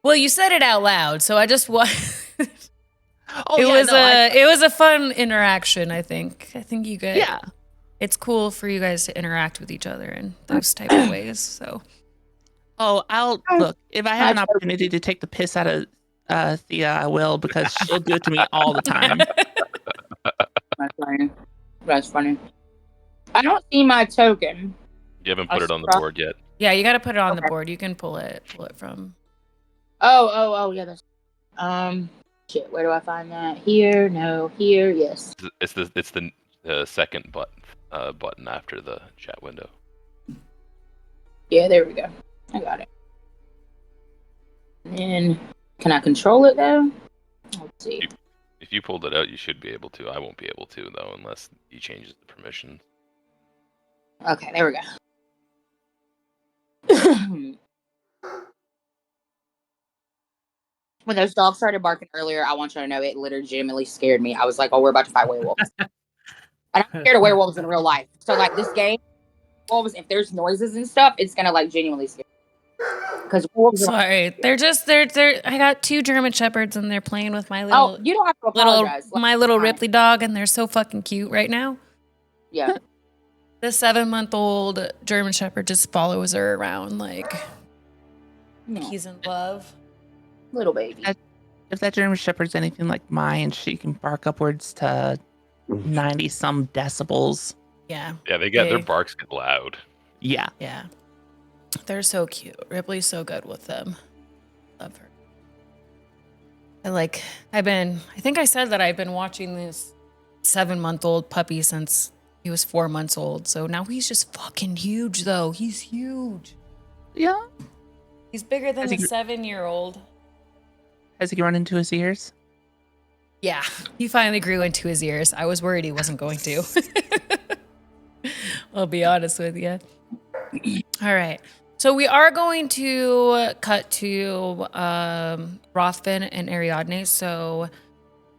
Well, you said it out loud, so I just Oh, it was a fun interaction. I think you guys. Yeah, it's cool for you guys to interact with each other in those type of ways. So. Oh, I'll look if I have an opportunity to take the piss out of Thea, I will because she'll do it to me all the time. That's funny. I don't see my token. You haven't put it on the board yet. Yeah, you got to put it on the board. You can pull it from. Oh, yeah. That's shit. Where do I find that? Here? No. Here? Yes. It's the second button after the chat window. Yeah, there we go. I got it. And can I control it though? Let's see. If you pulled it out, you should be able to. I won't be able to though, unless he changes the permissions. Okay, there we go. When those dogs started barking earlier, I want you to know it legitimately scared me. I was like, "Oh, we're about to fight werewolves." And I'm scared of werewolves in real life. So, like this game, wolves, if there's noises and stuff, it's gonna like genuinely scare me. because wolves are. Sorry, they're. I got 2 German shepherds and they're playing with my Oh, little you don't have to apologize. Like, my little fine. Ripley dog, and they're so fucking cute right now. Yeah. The 7-month-old German shepherd just follows her around like No, he's in love. little baby. If that German Shepherd's anything like mine, she can bark upwards to 90 some decibels. Yeah, Yeah, their barks get loud. Yeah. yeah. They're so cute. Ripley's so good with them. Love her. I think I said that I've been watching this 7-month-old puppy since he was 4 months old. So now he's just fucking huge, though. He's huge. Yeah. He's bigger than Has the he- 7-year-old. Has he run into his ears? Yeah, he finally grew into his ears. I was worried he wasn't going to. I'll be honest with you. All right. So we are going to cut to Rothvin and Ariandne. So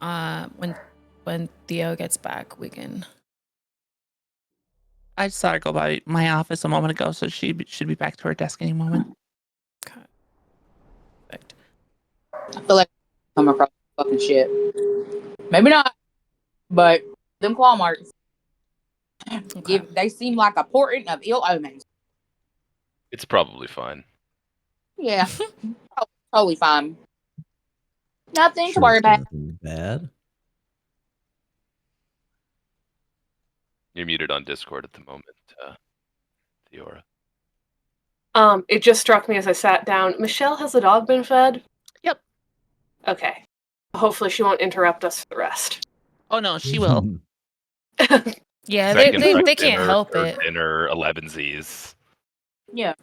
when Theo gets back, we can. I saw her go by my office a moment ago, so she should be back to her desk any moment. Okay. Perfect. I feel like I'm come across fucking shit. Maybe not, but them claw marks. Okay. They seem like a portent of ill omens. It's probably fine. Yeah, totally fine. Nothing to Sure, worry it's about. nothing bad. You're muted on Discord at the moment, Theora. It just struck me as I sat down. Michelle, has the dog been fed? Yep. Okay. Hopefully she won't interrupt us for the rest. Oh no, she will. Yeah, Second they breakfast can't dinner, help third it. dinner, 11sies. Yeah.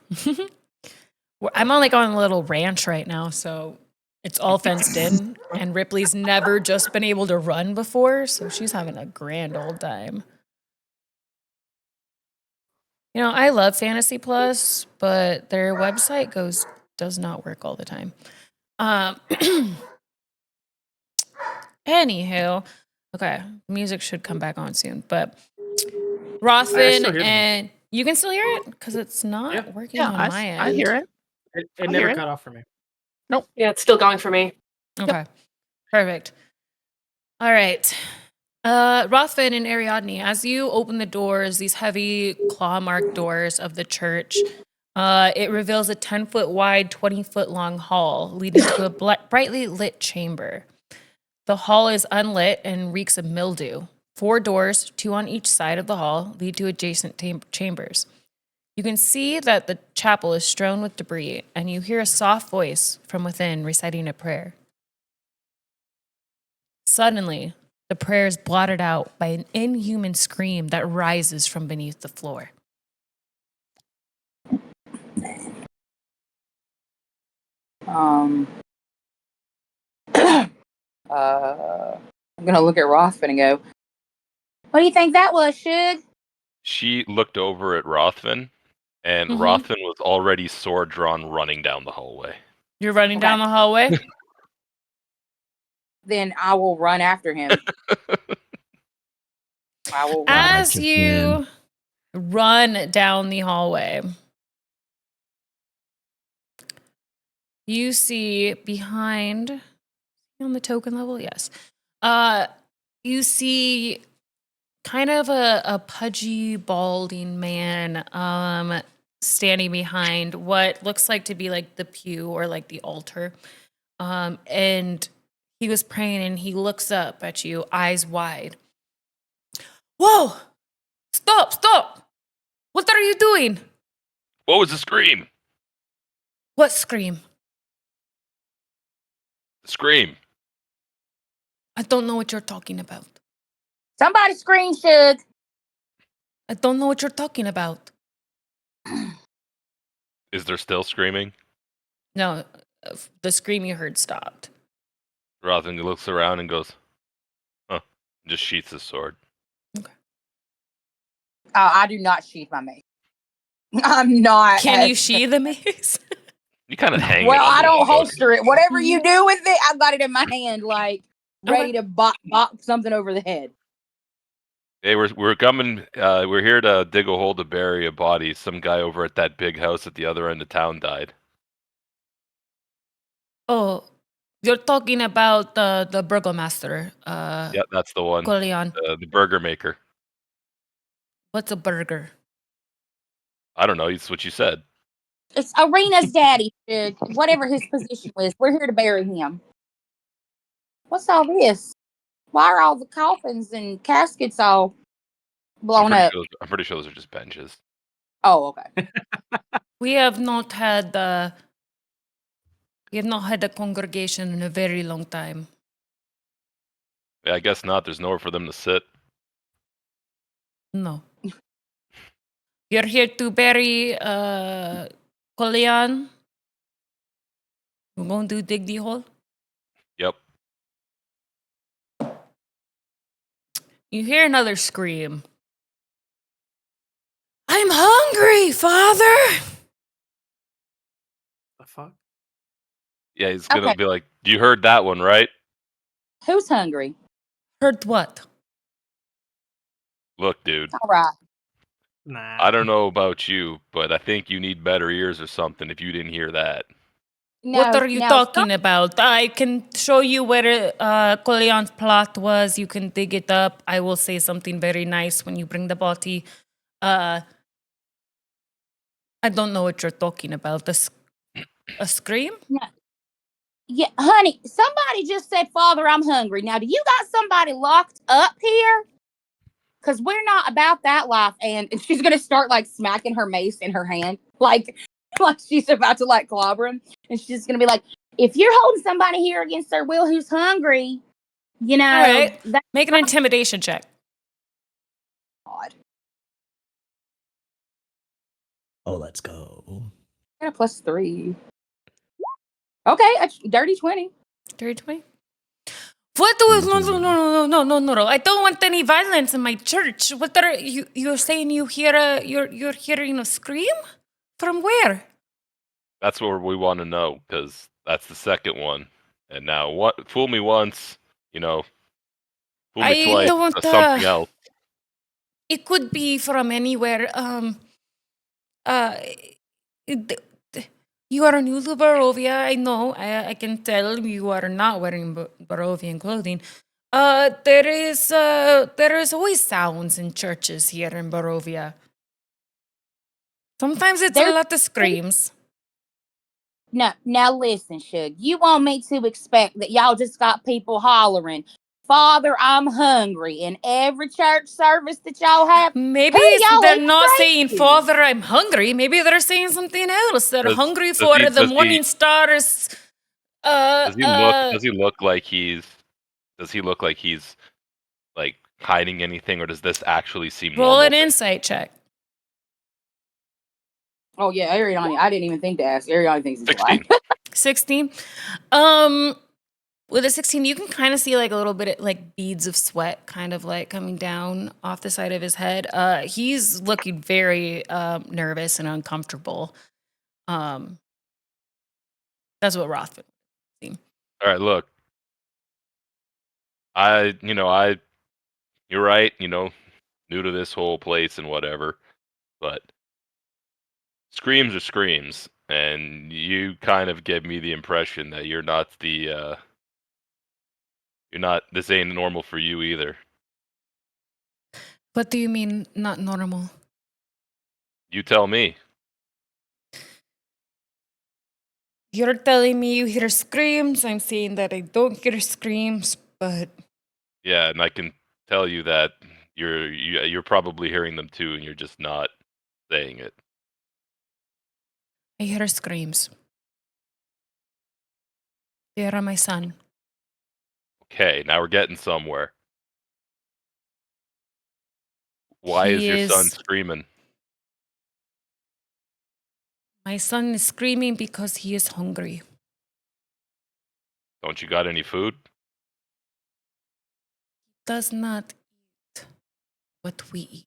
I'm on a little ranch right now, so it's all fenced in. And Ripley's never just been able to run before, so she's having a grand old time. You know, I love Fantasy Plus, but their website does not work all the time. Anywho, okay, music should come back on soon, but I Rothvin still hear them. and you can still hear it because it's not Yeah. working Yeah, on my end. I hear it. It I never hear it. cut off for me. Yeah, it's still going for me. Okay, perfect. All right. Rothvin and Ariadne, as you open the doors, these heavy claw-marked doors of the church, it reveals a 10-foot wide, 20-foot long hall leading to a brightly lit chamber. The hall is unlit and reeks of mildew. 4 doors, 2 on each side of the hall, lead to adjacent chambers. You can see that the chapel is strewn with debris, and you hear a soft voice from within reciting a prayer. Suddenly, the prayer is blotted out by an inhuman scream that rises from beneath the floor. I'm gonna look at Rothvin and go, "What do you think that was, Shug?" She looked over at Rothvin, and Mhm. Rothvin was already sword drawn running down the hallway. You're running Okay. down the hallway? Then I will run after him. I will run. As Righteous you run down the hallway, you see behind on the token level, yes. You see kind of a pudgy, balding man standing behind what looks like to be like the pew or like the altar. And he was praying and he looks up at you, eyes wide. Whoa! Stop! What are you doing? What was the scream? What scream? Scream. I don't know what you're talking about. Somebody scream, Shug. I don't know what you're talking about. Is there still screaming? No, the scream you heard stopped. Rothvin looks around and goes, huh, and just sheaths his sword. I do not sheath my mace. I'm not. Can you sheath the mace? You kind of hang Well, it. on I the don't wall. holster it. Whatever you do with it, I've got it in my hand, like ready Okay. to bop something over the head. Hey, we're coming. We're here to dig a hole to bury a body. Some guy over at that big house at the other end of town died. Oh, you're talking about the Burgomaster, Yeah, that's the one. Kolyan. The burger maker. What's a burger? I don't know. It's what you said. It's Arena's daddy, Shug. Whatever his position was. We're here to bury him. What's all this? Why are all the coffins and caskets all blown up? I'm pretty sure those are just benches. Oh, okay. We have not had a congregation in a very long time. Yeah, I guess not. There's nowhere for them to sit. No. You're here to bury Kolyan. We're going to dig the hole. Yep. You hear another scream. I'm hungry, Father! The fuck? Yeah, he's gonna Okay. be like, "You heard that one, right? Who's hungry? Heard what? Look, dude. All right. Nah. I don't know about you, but I think you need better ears or something if you didn't hear that." What are you no, talking about? I can show you where Kolyan's plot was. You can dig it up. I will say something very nice when you bring the body. I don't know what you're talking about. A scream? Yeah, honey, somebody just said, Father, I'm hungry. Now, do you got somebody locked up here? Because we're not about that life. And she's going to start, like, smacking her mace in her hand. Like she's about to, like, clobber him. And she's going to be like, if you're holding somebody here against their will who's hungry, you know. All right. That's Make an intimidation check. odd. Oh, let's go. Got a +3. Okay, a dirty 20. 320? What do no. I don't want any violence in my church. What are you're saying you hear you're hearing a scream? From where? That's what we want to know, because that's the second one. And now, what? Fool me once, fool me I twice. don't, That's something else. It could be from anywhere. You are new to Barovia. I know. I can tell you are not wearing Barovian clothing. There is always sounds in churches here in Barovia. Sometimes it's a lot of screams. Now listen, Shug. You want me to expect that y'all just got people hollering, Father, I'm hungry, in every church service that y'all have? Maybe y'all they're ain't not crazy. saying, Father, I'm hungry. Maybe they're saying something else. They're hungry for the morning stars. Does he look like he's like hiding anything, or does this actually seem roll normal? an insight check. Oh yeah, Ariandne. I didn't even think to ask. Ariandne thinks he's 16. 16. With a 16, you can kind of see like a little bit of, like beads of sweat kind of like coming down off the side of his head. He's looking very nervous and uncomfortable. That's what Rothvin seemed. All right, look. You're right, new to this whole place and whatever, but screams are screams, and you kind of give me the impression that this ain't normal for you either. What do you mean not normal? You tell me. You're telling me you hear screams. I'm saying that I don't hear screams, but Yeah, and I can tell you that you're probably hearing them too, and you're just not saying it. I hear screams. They are my son. Okay, now we're getting somewhere. Why is your son screaming? My son is screaming because he is hungry. Don't you got any food? Does not eat what we eat.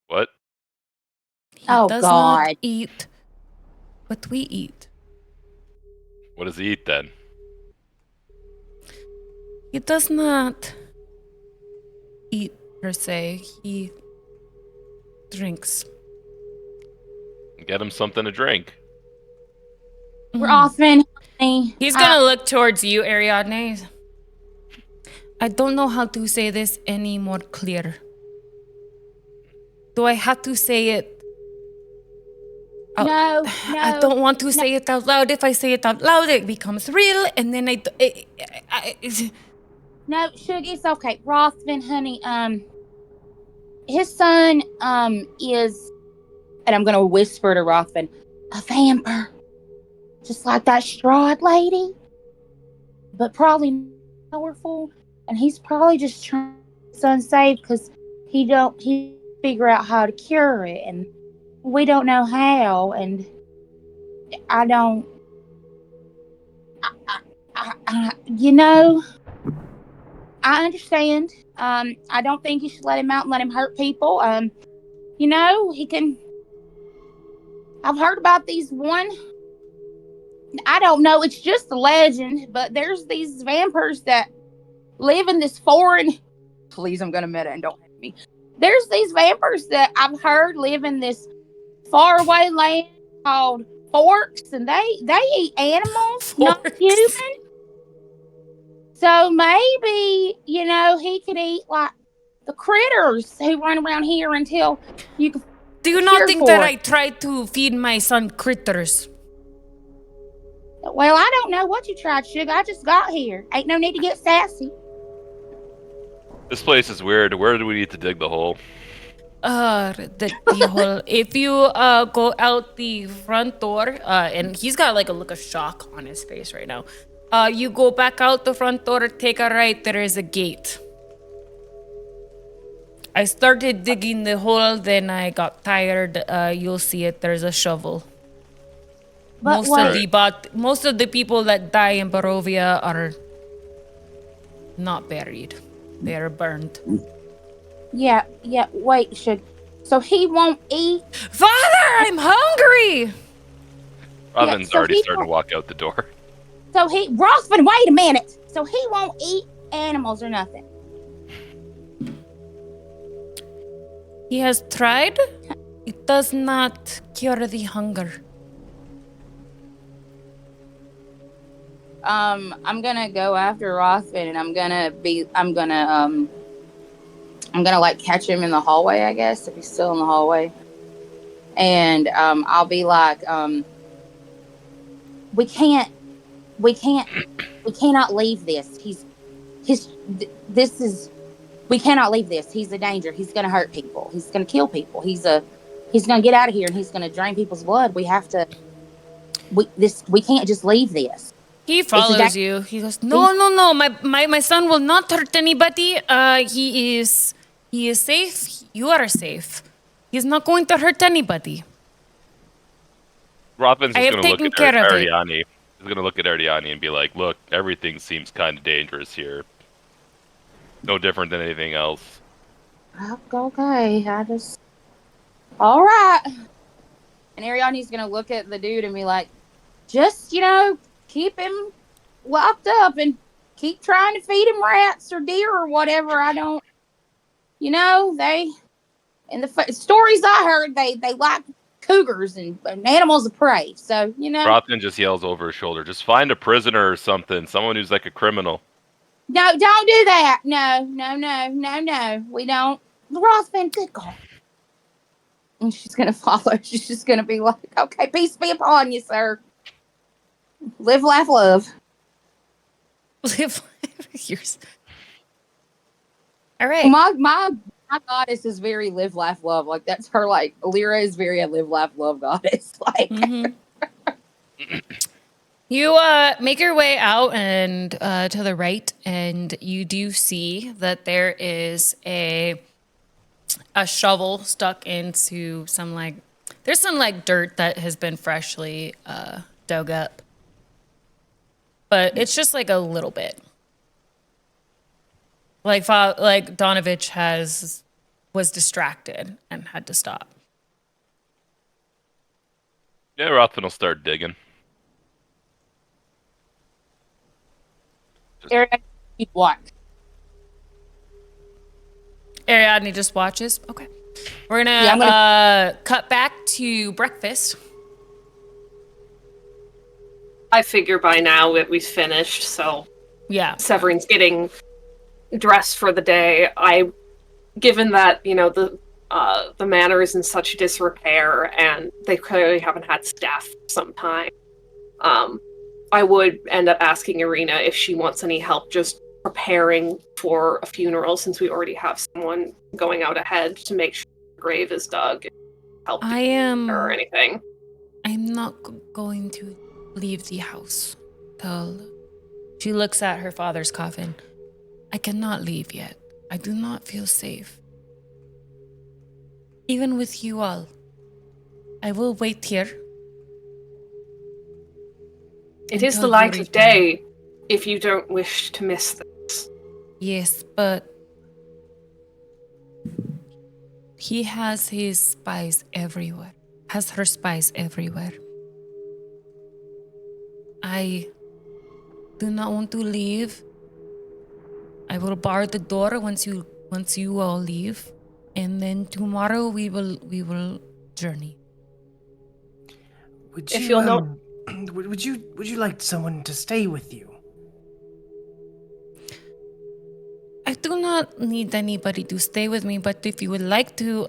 What? He Oh, does God. not eat what we eat. What does he eat then? He does not eat per se. He drinks. Get him something to drink. Rothvin, honey. He's gonna look towards you, Ariadne. I don't know how to say this any more clear. Do I have to say it? No, I don't want to say it out loud. If I say it out loud, it becomes real, and then No, Sugar, it's okay. Rothvin, honey, his son, is, and I'm gonna whisper to Rothvin, a vampire. Just like that Strahd lady. But probably powerful. And he's probably just trying to keep his son safe because he figure out how to cure it. And we don't know how. And I don't, you know, I understand. I don't think you should let him out and let him hurt people. You know, he can. I've heard about these one. I don't know. It's just a legend, but there's these vampires that live in this foreign. Please, I'm gonna meta and don't hate me. There's these vampires that I've heard live in this faraway land called Forks, and they eat animals, not human. So maybe, you know, he could eat like the critters who run around here until you can. Do you not think that I tried to feed my son critters? Well, I don't know what you tried, Sugar. I just got here. Ain't no need to get sassy. This place is weird. Where do we need to dig the hole? The hole. If you go out the front door, and he's got like a look of shock on his face right now. You go back out the front door, take a right, there is a gate. I started digging the hole, then I got tired. You'll see it, there's a shovel. But Most of the people that die in Barovia are not buried. They are burned. Yeah, wait, Sugar. So he won't eat? Father, I'm hungry! Robin's already starting to walk out the door. So Rothvin, wait a minute. So he won't eat animals or nothing? He has tried. It does not cure the hunger. I'm gonna go after Rothvin, and I'm gonna like catch him in the hallway, I guess, if he's still in the hallway. And I'll be like, we cannot leave this. We cannot leave this. He's a danger. He's gonna hurt people. He's gonna kill people. He's gonna get out of here and he's gonna drain people's blood. We have to. We can't just leave this. He follows you. He goes, no. My son will not hurt anybody. He is safe. You are safe. He's not going to hurt anybody. Robin's just I going have to look taken at care of it. Ariandne. He's going to look at Ariandne and be like, look, everything seems kind of dangerous here. No different than anything else. Okay, all right. And Ariandne's going to look at the dude and be like, just, keep him locked up and keep trying to feed him rats or deer or whatever. I don't, they, in the stories I heard, they like cougars and animals of prey. So, Rothvin just yells over his shoulder, just find a prisoner or something, someone who's like a criminal. No, don't do that. No. We don't. Rothvin, good God. And she's going to follow. She's just going to be like, okay, peace be upon you, sir. Live, laugh, love. Live, years. All right. My goddess is very live, laugh, love. Like, that's her, like, Lyra is very a live, laugh, love goddess. Like, You make your way out and to the right, and you do see that there is a shovel stuck into there's some dirt that has been freshly dug up. But it's just a little bit. Like Donovich was distracted and had to stop. Yeah, Rothvin will start digging. Ariadne, you watch. Ariadne just watches. Okay. We're gonna cut back to breakfast. I figure by now that we've finished, so Yeah. Severine's getting dressed for the day. Given that, the manor is in such disrepair and they clearly haven't had staff for some time, I would end up asking Irina if she wants any help just preparing for a funeral, since we already have someone going out ahead to make sure the grave is dug and help or anything. I'm not going to leave the house till she looks at her father's coffin. I cannot leave yet. I do not feel safe. Even with you all. I will wait here. It is the until you light of return. day if you don't wish to miss this. Yes, but he has his spies everywhere. Has her spies everywhere. I do not want to leave. I will bar the door once you all leave, and then tomorrow we will journey. Would If you, you'll not- would you like someone to stay with you? I do not need anybody to stay with me, but if you would like to,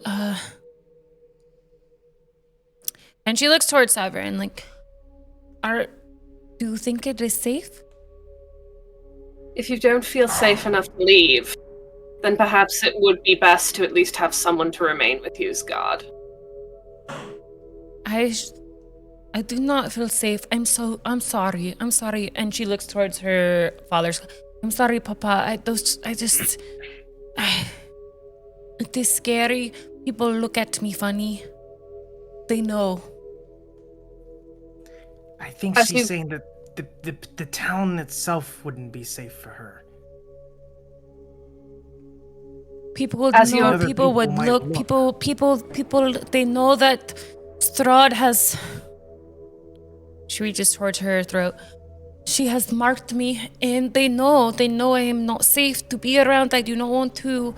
And she looks towards Severin, like, do you think it is safe? If you don't feel safe enough to leave, then perhaps it would be best to at least have someone to remain with you as guard. I do not feel safe. I'm sorry. I'm sorry. And she looks towards her father's. I'm sorry, Papa. It is scary. People look at me funny. They know. I think As she's you- saying that the town itself wouldn't be safe for her. People would As know. your- Other People would people look. might People. They know that Strahd has. She reaches towards her throat. She has marked me, and they know. They know I am not safe to be around. I do not want to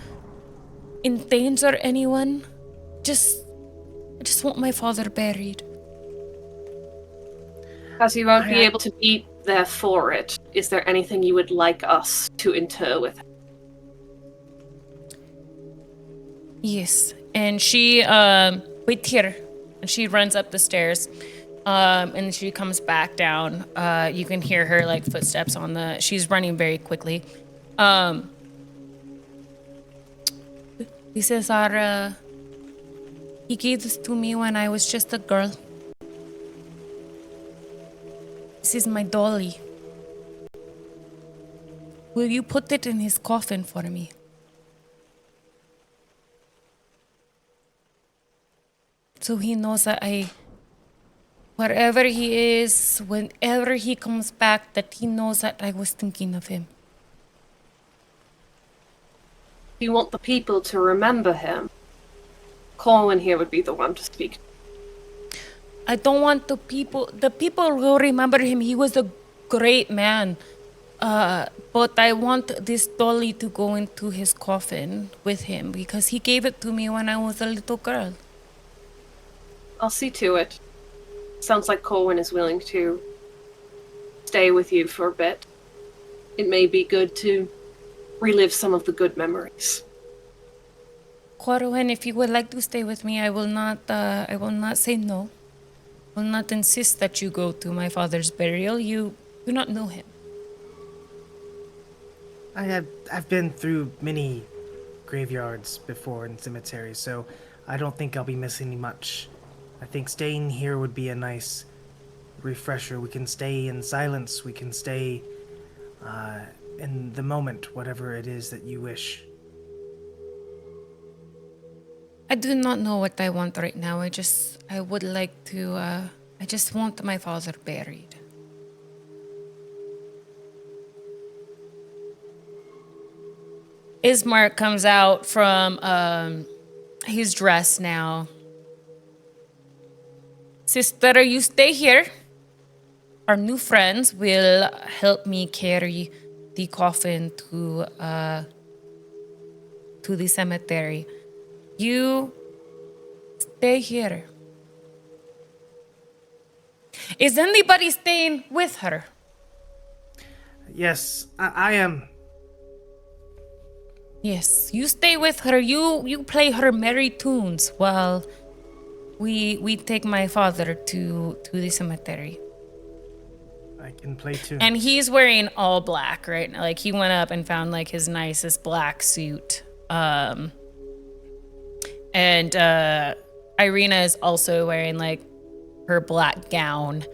endanger anyone. I just want my father buried. As you won't be I- able to be there for it, is there anything you would like us to inter with? Yes, and she wait here, and she runs up the stairs, and she comes back down. You can hear her like footsteps on the. She's running very quickly. This is our. He gave this to me when I was just a girl. This is my dolly. Will you put it in his coffin for me? So he knows that wherever he is, whenever he comes back, that he knows that I was thinking of him. Do you want the people to remember him? Corwin here would be the one to speak. I don't want the people will remember him. He was a great man. But I want this dolly to go into his coffin with him because he gave it to me when I was a little girl. I'll see to it. Sounds like Corwin is willing to stay with you for a bit. It may be good to relive some of the good memories. Corwin, if you would like to stay with me, I will not say no. I will not insist that you go to my father's burial. You do not know him. I've been through many graveyards before and cemeteries, so I don't think I'll be missing much. I think staying here would be a nice refresher. We can stay in silence. We can stay in the moment, whatever it is that you wish. I do not know what I want right now. I would like to, I just want my father buried. Ismark comes out from, he's dressed now. Sister, you stay here. Our new friends will help me carry the coffin to the cemetery. You stay here. Is anybody staying with her? Yes, I am. Yes, you stay with her. You play her merry tunes while we take my father to the cemetery. I can play too. And he's wearing all black, right? Like he went up and found like his nicest black suit. And Irina is also wearing like her black gown.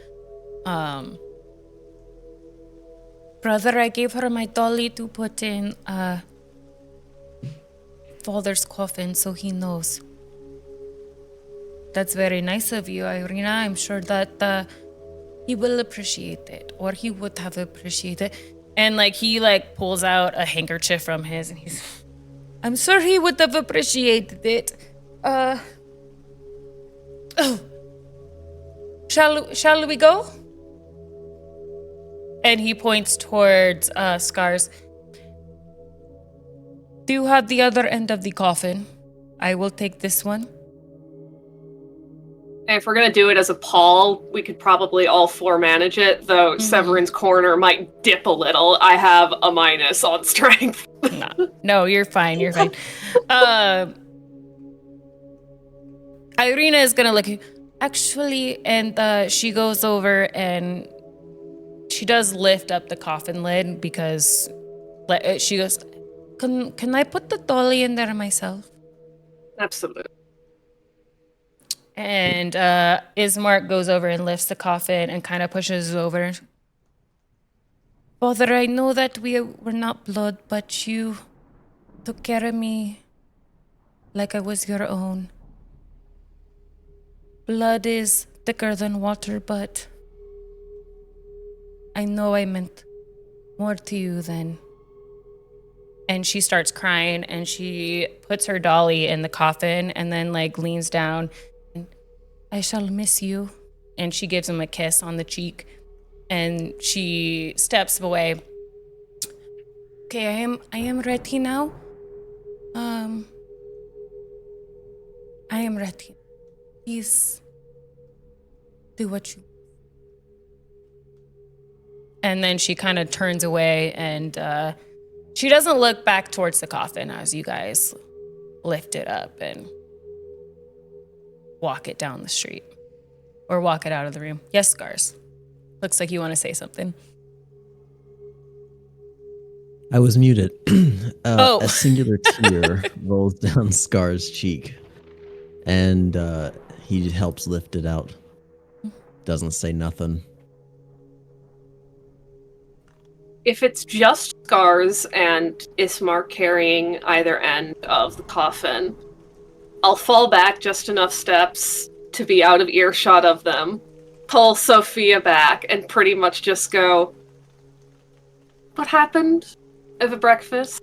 Brother, I gave her my dolly to put in father's coffin so he knows. That's very nice of you, Irina. I'm sure that he will appreciate it, or he would have appreciated it. And like he like pulls out a handkerchief from his, and I'm sure he would have appreciated it. Oh, shall we go? And he points towards Scars. Do you have the other end of the coffin? I will take this one. If we're gonna do it as a pall, we could probably all four manage it, though Severin's corner might dip a little. I have a -, on strength. No, you're fine. You're fine. Irina is gonna look. Actually, and she goes over and she does lift up the coffin lid because she goes, Can I put the dolly in there myself? Absolutely. And Ismark goes over and lifts the coffin and kind of pushes over. Father, I know that we were not blood, but you took care of me like I was your own. Blood is thicker than water, but I know I meant more to you than... And she starts crying and she puts her dolly in the coffin and then like leans down. I shall miss you. And she gives him a kiss on the cheek and she steps away. Okay, I am ready now. I am ready. Please do what you... And then she kind of turns away and she doesn't look back towards the coffin as you guys lift it up and walk it down the street. Or walk it out of the room. Yes, Scars. Looks like you want to say something. I was muted. Oh. A singular tear rolls down Scar's cheek. And he helps lift it out. Doesn't say nothing. If it's just Scars and Ismark carrying either end of the coffin, I'll fall back just enough steps to be out of earshot of them, pull Sophia back, and pretty much just go, what happened over breakfast?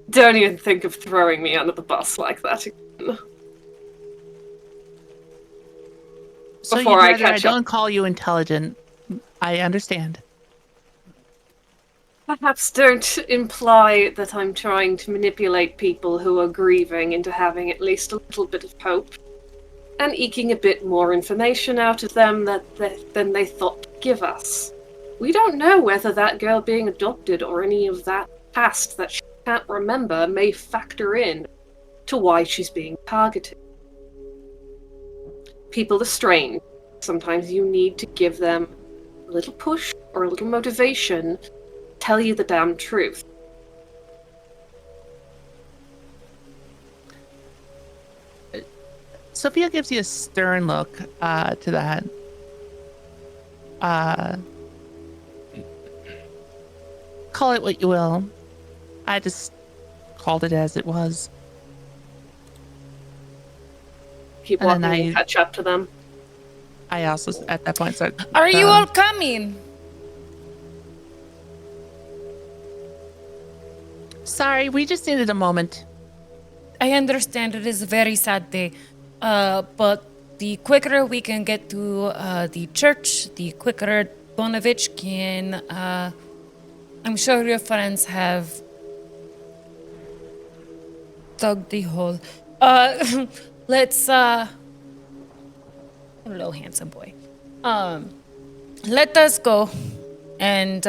Don't even think of throwing me under the bus like that again. So Before I you'd rather catch I up. don't call you intelligent. I understand. Perhaps don't imply that I'm trying to manipulate people who are grieving into having at least a little bit of hope, and eking a bit more information out of them than they thought to give us. We don't know whether that girl being adopted or any of that past that she can't remember may factor in to why she's being targeted. People are strange. Sometimes you need to give them a little push or a little motivation, tell you the damn truth. Sophia gives you a stern look to that. Call it what you will. I just called it as it was. Keep And walking then and catch up to them. I also, at that point, said, Are you all coming? sorry, we just needed a moment. I understand it is a very sad day, but the quicker we can get to the church, the quicker Donovich can... I'm sure your friends have dug the hole. Let's... Hello, handsome boy. Let us go. And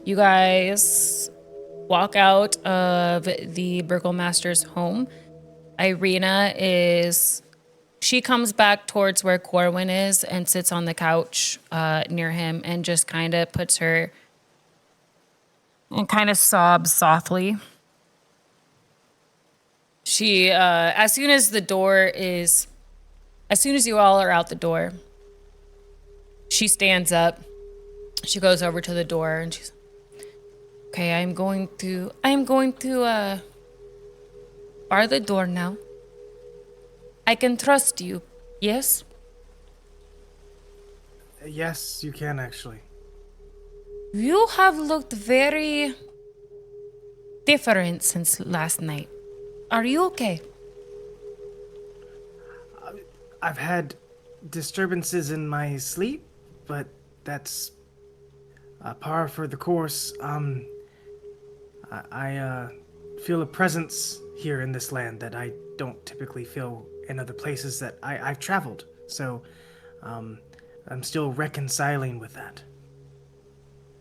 you guys walk out of the Burgomaster's home. She comes back towards where Corwin is and sits on the couch near him and just kind of puts her and kind of sobs softly. She, as soon as you all are out the door, she stands up. She goes over to the door and she's, okay, I'm going to bar the door now. I can trust you, yes? Yes, you can actually. You have looked very different since last night. Are you okay? I've had disturbances in my sleep, but that's par for the course. I feel a presence here in this land that I don't typically feel in other places that I've traveled. So I'm still reconciling with that.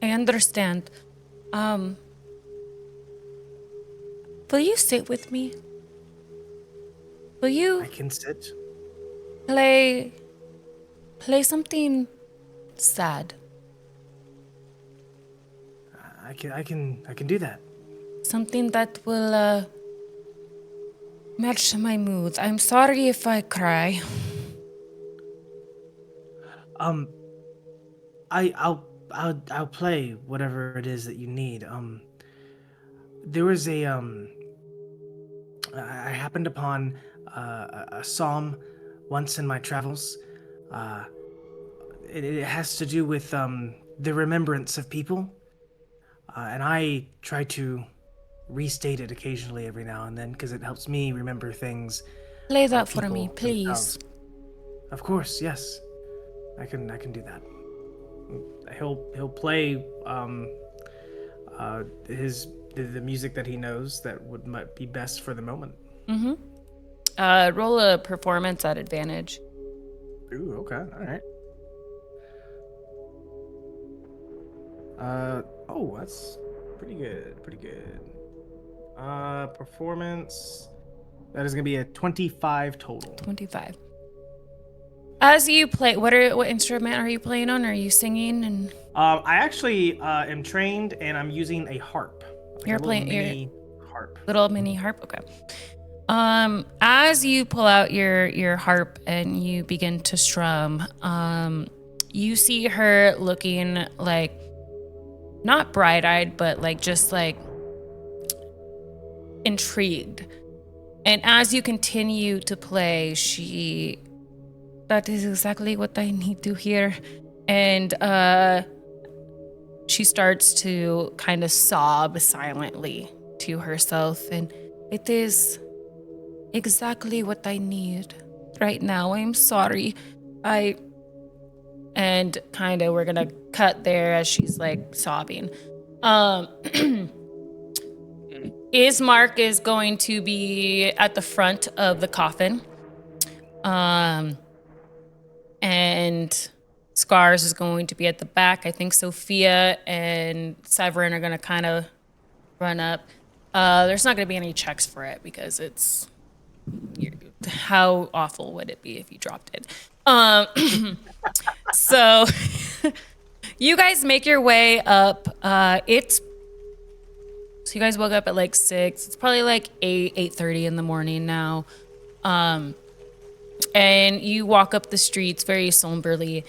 I understand. Will you sit with me? Will you I can sit. play something sad? I can do that. Something that will match my mood. I'm sorry if I cry. I'll play whatever it is that you need. There was I happened upon a psalm once in my travels. It has to do with the remembrance of people, and I try to restate it occasionally every now and then because it helps me remember things. Play that for me, please. Of course, yes. I can do that. He'll play the music that he knows that might be best for the moment. Mm-hmm. Roll a performance at advantage. Ooh, okay, all right. Oh, that's pretty good. Performance. That is gonna be a 25 total. 25. As you play, what instrument are you playing on? Are you singing? And I actually am trained, and I'm using a harp. You're playing mini harp. Little mini harp. Okay. As you pull out your harp and you begin to strum, you see her looking like not bright-eyed, but like just like intrigued. And as you continue to play, that is exactly what I need to hear. And she starts to kind of sob silently to herself. And it is exactly what I need right now. I'm sorry. And kind of we're going to cut there as she's like sobbing. Ismark is going to be at the front of the coffin. And Scars is going to be at the back. I think Sophia and Severin are going to kind of run up. There's not going to be any checks for it because it's... how awful would it be if you dropped it? So you guys make your way up. So you guys woke up at like 6. It's probably like 8:30 in the morning now. And you walk up the streets very somberly.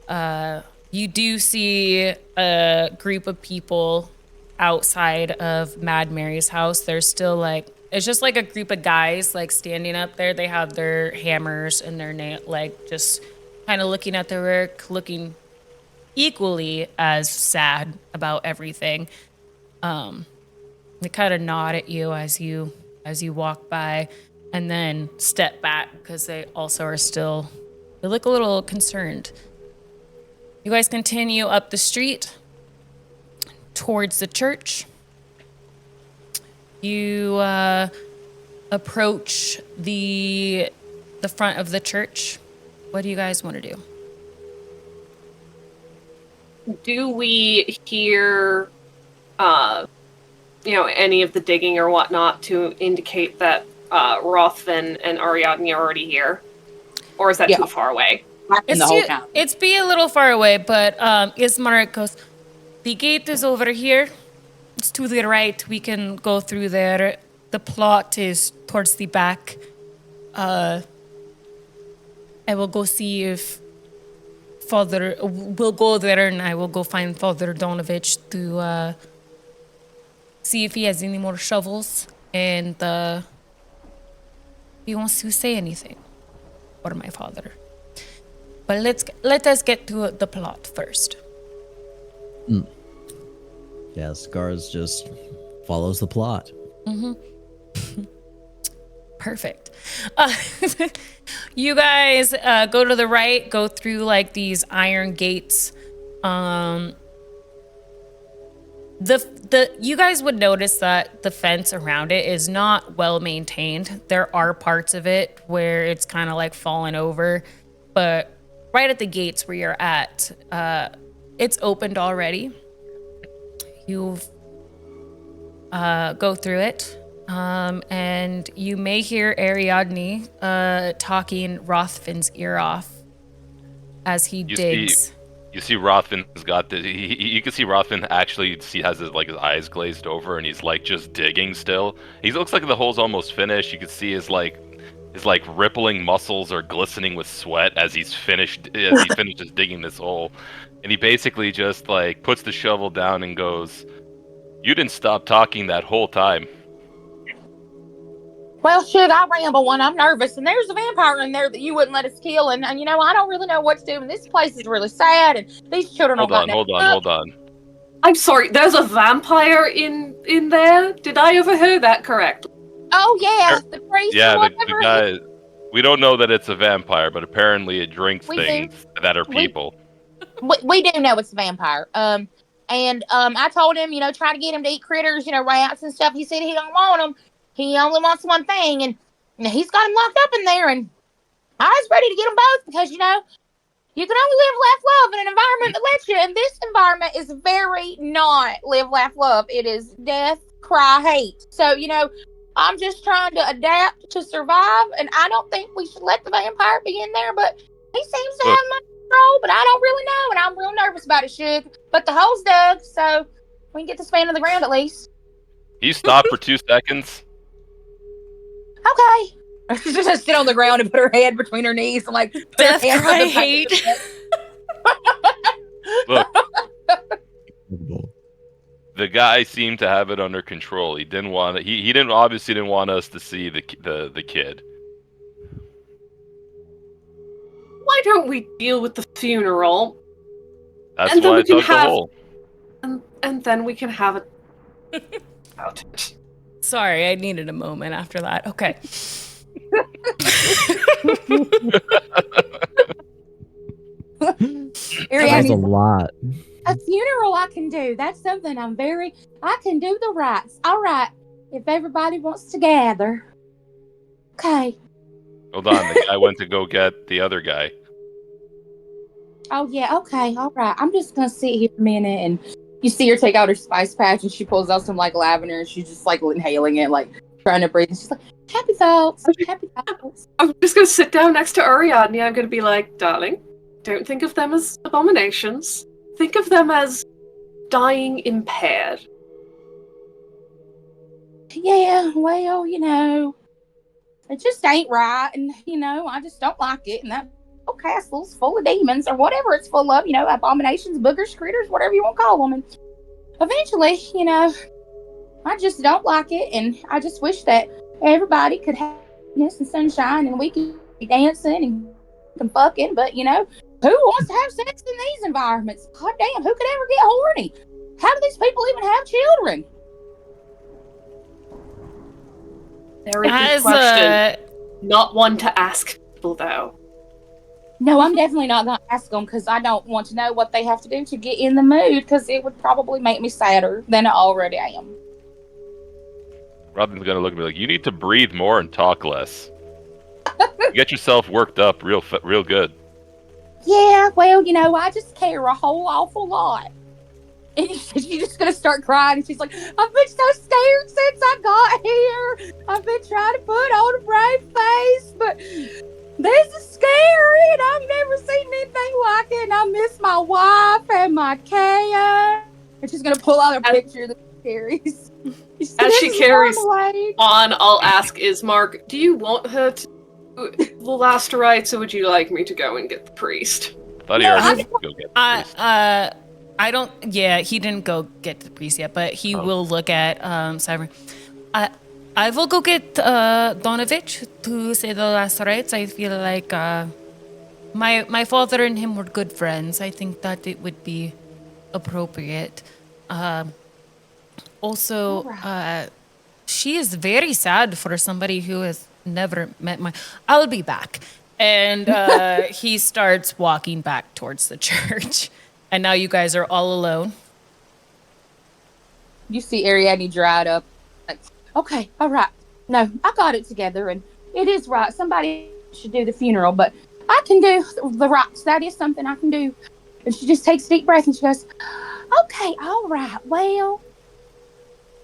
You do see a group of people outside of Mad Mary's house. There's still like, it's just like a group of guys like standing up there. They have their hammers and their like just kind of looking at their work, looking equally as sad about everything. They kind of nod at you as you walk by. And then step back because they also are still, they look a little concerned. You guys continue up the street towards the church. You approach the front of the church What do you guys want to do? Do we hear, any of the digging or whatnot to indicate that Rothvin and Ariandne are already here? Or is that too far away? It's be a little far away, but Ismark goes, the gate is over here. It's to the right. We can go through there. The plot is towards the back. I will go see if Father... We'll go there and I will go find Father Donovich to see if he has any more shovels and if he wants to say anything for my father. But let us get to the plot first. Yeah, Scars just follows the plot. Perfect. You guys go to the right, go through like these iron gates. You guys would notice that the fence around it is not well maintained. There are parts of it where it's kind of like fallen over, but right at the gates where you're at, it's opened already. You go through it. And you may hear Ariadne talking Rothvin's ear off as he digs. You see Rothvin's got the. You can see Rothvin actually has his eyes glazed over, and he's like just digging still. He looks like the hole's almost finished. You can see his rippling muscles are glistening with sweat as he finishes digging this hole, and he basically just puts the shovel down and goes, "You didn't stop talking that whole time." Well, shit, I ramble when I'm nervous, and there's a vampire in there that you wouldn't let us kill, and I don't really know what to do, and this place is really sad, and these children Hold on. I'm sorry, there's a vampire in there? Did I overhear that correctly? Oh, yeah, the priest or whatever. The guy, we don't know that it's a vampire, but apparently it drinks things that are people. We do know it's a vampire. And I told him, try to get him to eat critters, rats and stuff. He said he don't want them. He only wants one thing, and he's got him locked up in there, and I was ready to get them both because, you can only live, laugh, love in an environment that lets you, and this environment is very not live, laugh, love. It is death, cry, hate. So, I'm just trying to adapt to survive, and I don't think we should let the vampire be in there, but he seems to have my control, but I don't really know, and I'm real nervous about it, Shug. But the hole's dug, so we can get this man on the ground at least. You stop for 2 seconds. Okay. She's just gonna sit on the ground and put her head between her knees and put death, her hands cry, on the hate. Look, the guy seemed to have it under control. He didn't want it. He obviously didn't want us to see the kid. Why don't we deal with the funeral? That's and why I dug the hole. And then we can have it about it. Sorry, I needed a moment after that. Okay. That was a lot. A funeral I can do. That's something I can do the rites. All right. If everybody wants to gather. Okay. Hold on, the guy went to go get the other guy. Oh, yeah. Okay. All right. I'm just going to sit here a minute, and you see her take out her spice patch, and she pulls out some lavender, and she's just inhaling it, trying to breathe. And she's like, happy thoughts. Happy thoughts. I'm just going to sit down next to Ariadne. I'm going to be like, darling, don't think of them as abominations. Think of them as dying impaired. Yeah, well, it just ain't right, and, I just don't like it, and that castle's full of demons, or whatever it's full of, abominations, boogers, critters, whatever you want to call them, and eventually, I just don't like it, and I just wish that everybody could have happiness and sunshine, and we could be dancing and fucking, but, who wants to have sex in these environments? God damn, who could ever get horny? How do these people even have children? Very good question. Not one to ask people, though. No, I'm definitely not going to ask them because I don't want to know what they have to do to get in the mood because it would probably make me sadder than I already am. Robin's going to look at me like, you need to breathe more and talk less. Get yourself worked up real good. Yeah, well, I just care a whole awful lot. And she's just going to start crying. And she's like, I've been so scared since I got here. I've been trying to put on a brave face, but this is scary. And I've never seen anything like it. And I miss my wife and my cat. And she's going to pull out a picture that she carries. As she carries on, I'll ask Ismark, do you want her to do the last rites, or would you like me to go and get the priest? Thought he already went to go get the priest. I don't. Yeah, he didn't go get the priest yet, but he will look at Cyber. I will go get Donovich to say the last rites. I feel like my father and him were good friends. I think that it would be appropriate. Also, she is very sad for somebody who has never met my. I'll be back, and he starts walking back towards the church. And now you guys are all alone. You see Ariandne dried up. Like, okay, all right. No, I got it together, and it is right. Somebody should do the funeral, but I can do the rites. That is something I can do. And she just takes a deep breath, and she goes, okay, all right, well.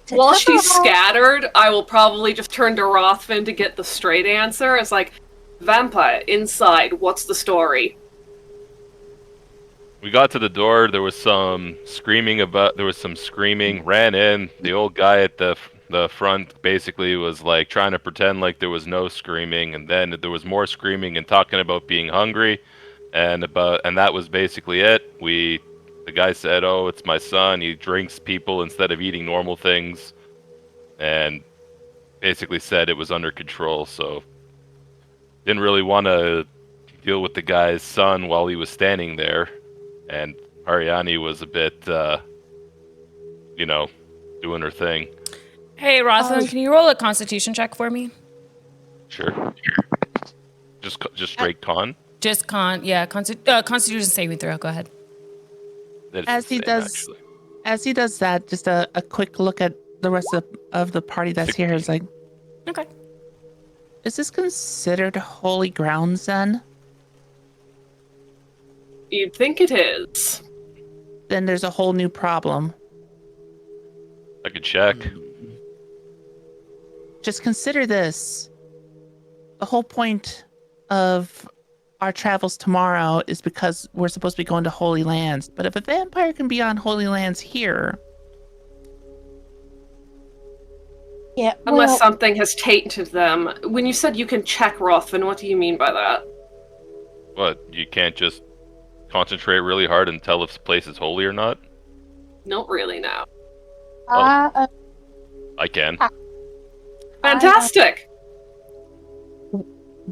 While she's scattered, I will probably just turn to Rothvin to get the straight answer. It's like, vampire, inside, what's the story? We got to the door. There was some screaming. Ran in. The old guy at the front basically was like trying to pretend like there was no screaming, and then there was more screaming and talking about being hungry, and that was basically it. The guy said, "Oh, it's my son. He drinks people instead of eating normal things," and basically said it was under control. So didn't really want to deal with the guy's son while he was standing there. And Ariandne was a bit, doing her thing. Hey, Rothvin, can you roll a Constitution check for me? Sure. Just straight con? Just Constitution saving throw. Go ahead. As he does that, just a quick look at the rest of the party that's here is like, okay. Is this considered holy grounds then? You'd think it is. Then there's a whole new problem. I could check. Just consider this. The whole point of our travels tomorrow is because we're supposed to be going to Holy Lands. But if a vampire can be on Holy Lands here... Yeah, unless something has tainted them. When you said you can check Rothvin, what do you mean by that? What, you can't just concentrate really hard and tell if the place is holy or not? Not really, now. I can. Fantastic!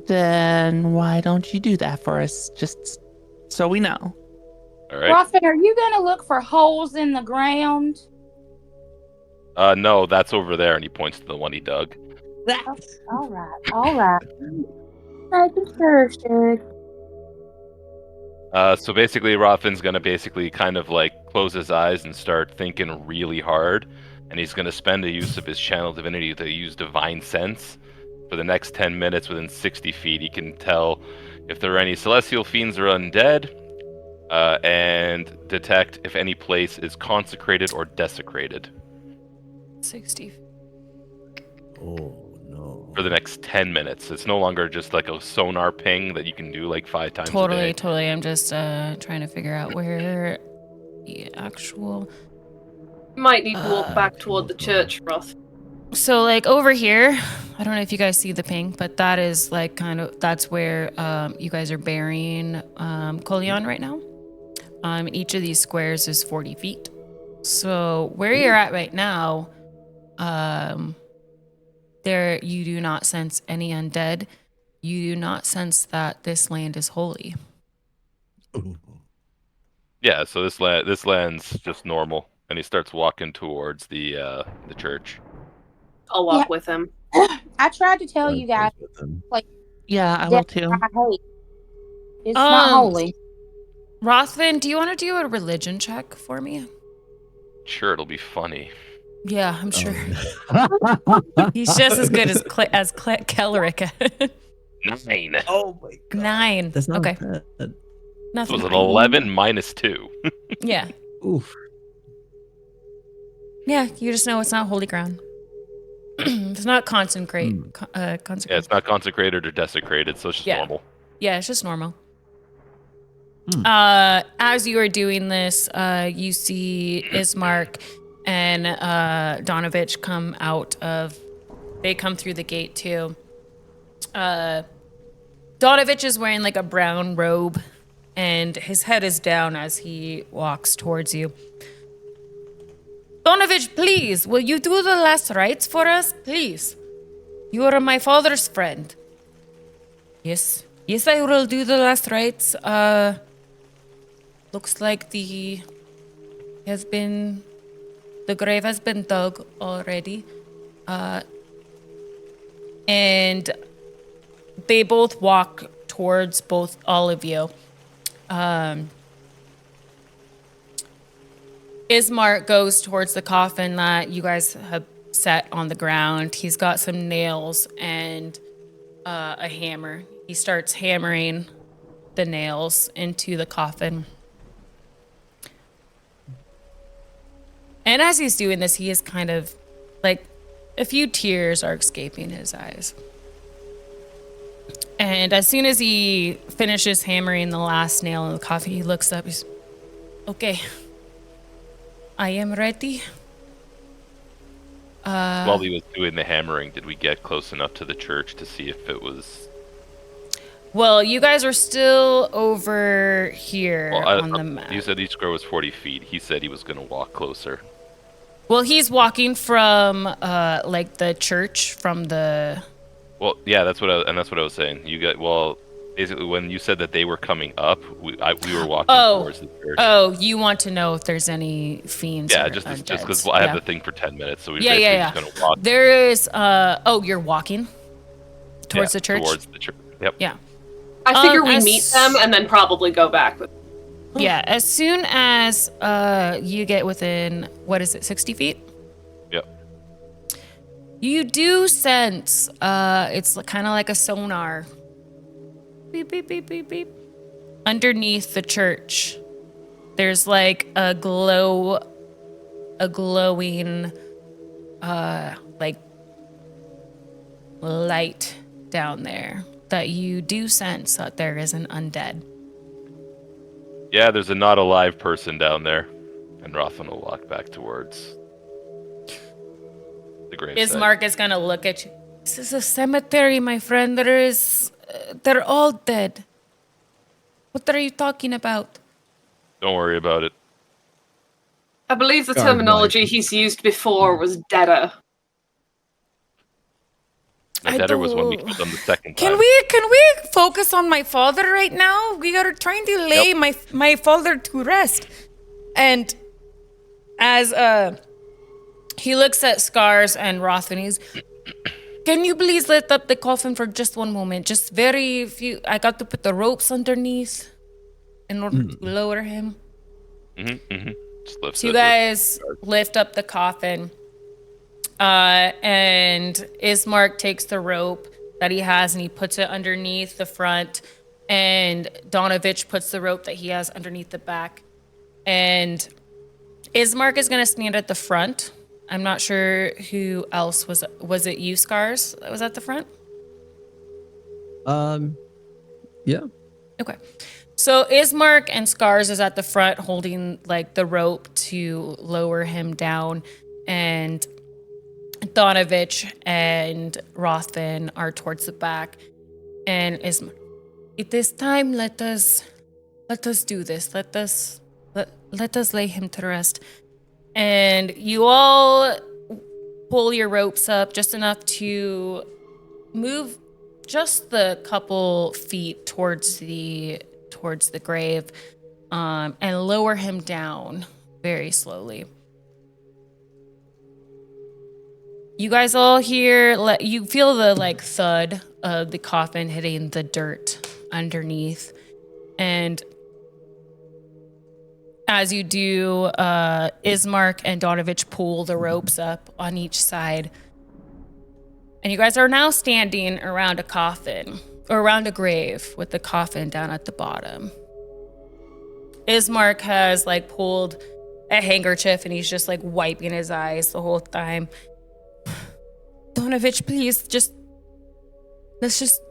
Then why don't you do that for us, just so we know? All right. Rothvin, are you going to look for holes in the ground? No, that's over there, and he points to the one he dug. All right. Making sure, Shig. So basically, Rothvin's gonna basically kind of like close his eyes and start thinking really hard, and he's gonna spend a use of his channel divinity to use divine sense. For the next 10 minutes within 60 feet, he can tell if there are any celestial fiends or undead, and detect if any place is consecrated or desecrated. 60. Oh no. For the next 10 minutes. It's no longer just like a sonar ping that you can do like 5 times a day. Totally. I'm just trying to figure out where the actual... Might need to walk back toward the church, Roth. So, like, over here, I don't know if you guys see the ping, but that is, like, that's where you guys are burying Kolyan right now. Each of these squares is 40 feet. So, where you're at right now, there you do not sense any undead. You do not sense that this land is holy. Yeah, so this land's just normal, and he starts walking towards the church. I'll walk with him. I tried to tell you guys, Yeah, I will too. I hate. It's not holy. Rothvin, do you want to do a religion check for me? Sure, it'll be funny. Yeah, I'm sure. He's just as good as Cleric. 9. Oh my god. 9. That's not okay. bad. It Nothing. was an 11 minus 2. Yeah. Oof. Yeah, you just know it's not holy ground. It's not consecrate. Yeah, Consecrate. it's not consecrated or desecrated, so it's just Yeah. normal. Yeah, it's just normal. Hmm. As you are doing this, you see Ismark and Donovich come out of. They come through the gate too. Donovich is wearing like a brown robe, and his head is down as he walks towards you. Donovich, please, will you do the last rites for us, please? You are my father's friend. Yes. Yes, I will do the last rites. Looks like the grave has been dug already. And they both walk towards all of you. Ismark goes towards the coffin that you guys have set on the ground. He's got some nails and a hammer. He starts hammering the nails into the coffin. And as he's doing this, he is kind of like a few tears are escaping his eyes. And as soon as he finishes hammering the last nail in the coffin, he looks up. He's, okay, I am ready. While he was doing the hammering, did we get close enough to the church to see if it was... Well, you guys are still over here on the map. You said each square was 40 feet. He said he was going to walk closer. Well, he's walking from like the church from the... Well, yeah, that's what I was saying. Basically when you said that they were coming up, we were walking towards the church. Oh, you want to know if there's any fiends? Yeah, or just undeads. because I have the thing for 10 minutes, so we Yeah. just going to walk. There is. You're walking towards the church. Towards the church. Yep. Yeah. I figure we meet them and then probably go back with. Yeah. As soon as you get within 60 feet. Yep. You do sense it's kind of like a sonar. Beep, beep, beep, beep, beep. Underneath the church, there's like a glowing, like light down there that you do sense that there is an undead. Yeah, there's a not alive person down there. And Rothvin will walk back towards the grave. Ismark is gonna look at you. This is a cemetery, my friend. They're all dead. What are you talking about? Don't worry about it. I believe the God, terminology Mike. he's used before was deader. The deader was when we killed them the second time. Can we focus on my father right now? We are trying to lay my father to rest. And as he looks at Scars and Rothvin, he's, can you please lift up the coffin for just one moment? Just very few. I got to put the ropes underneath in order to lower him. Just lift So you it. guys lift up the coffin. And Ismark takes the rope that he has and he puts it underneath the front. And Donovich puts the rope that he has underneath the back. And Ismark is going to stand at the front. I'm not sure who else was it you, Scars, that was at the front? Yeah. Okay. So Ismark and Scars is at the front holding like the rope to lower him down, and Donovich and Rothvin are towards the back. And Ismark, it is time, let us do this. Let us lay him to rest. And you all pull your ropes up just enough to move just the couple feet towards the grave, and lower him down very slowly. You guys all hear, you feel the like thud of the coffin hitting the dirt underneath. And as you do, Ismark and Donovich pull the ropes up on each side. And you guys are now standing around a coffin, or around a grave with the coffin down at the bottom. Ismark has like pulled a handkerchief and he's just like wiping his eyes the whole time. Donovich, please, let's just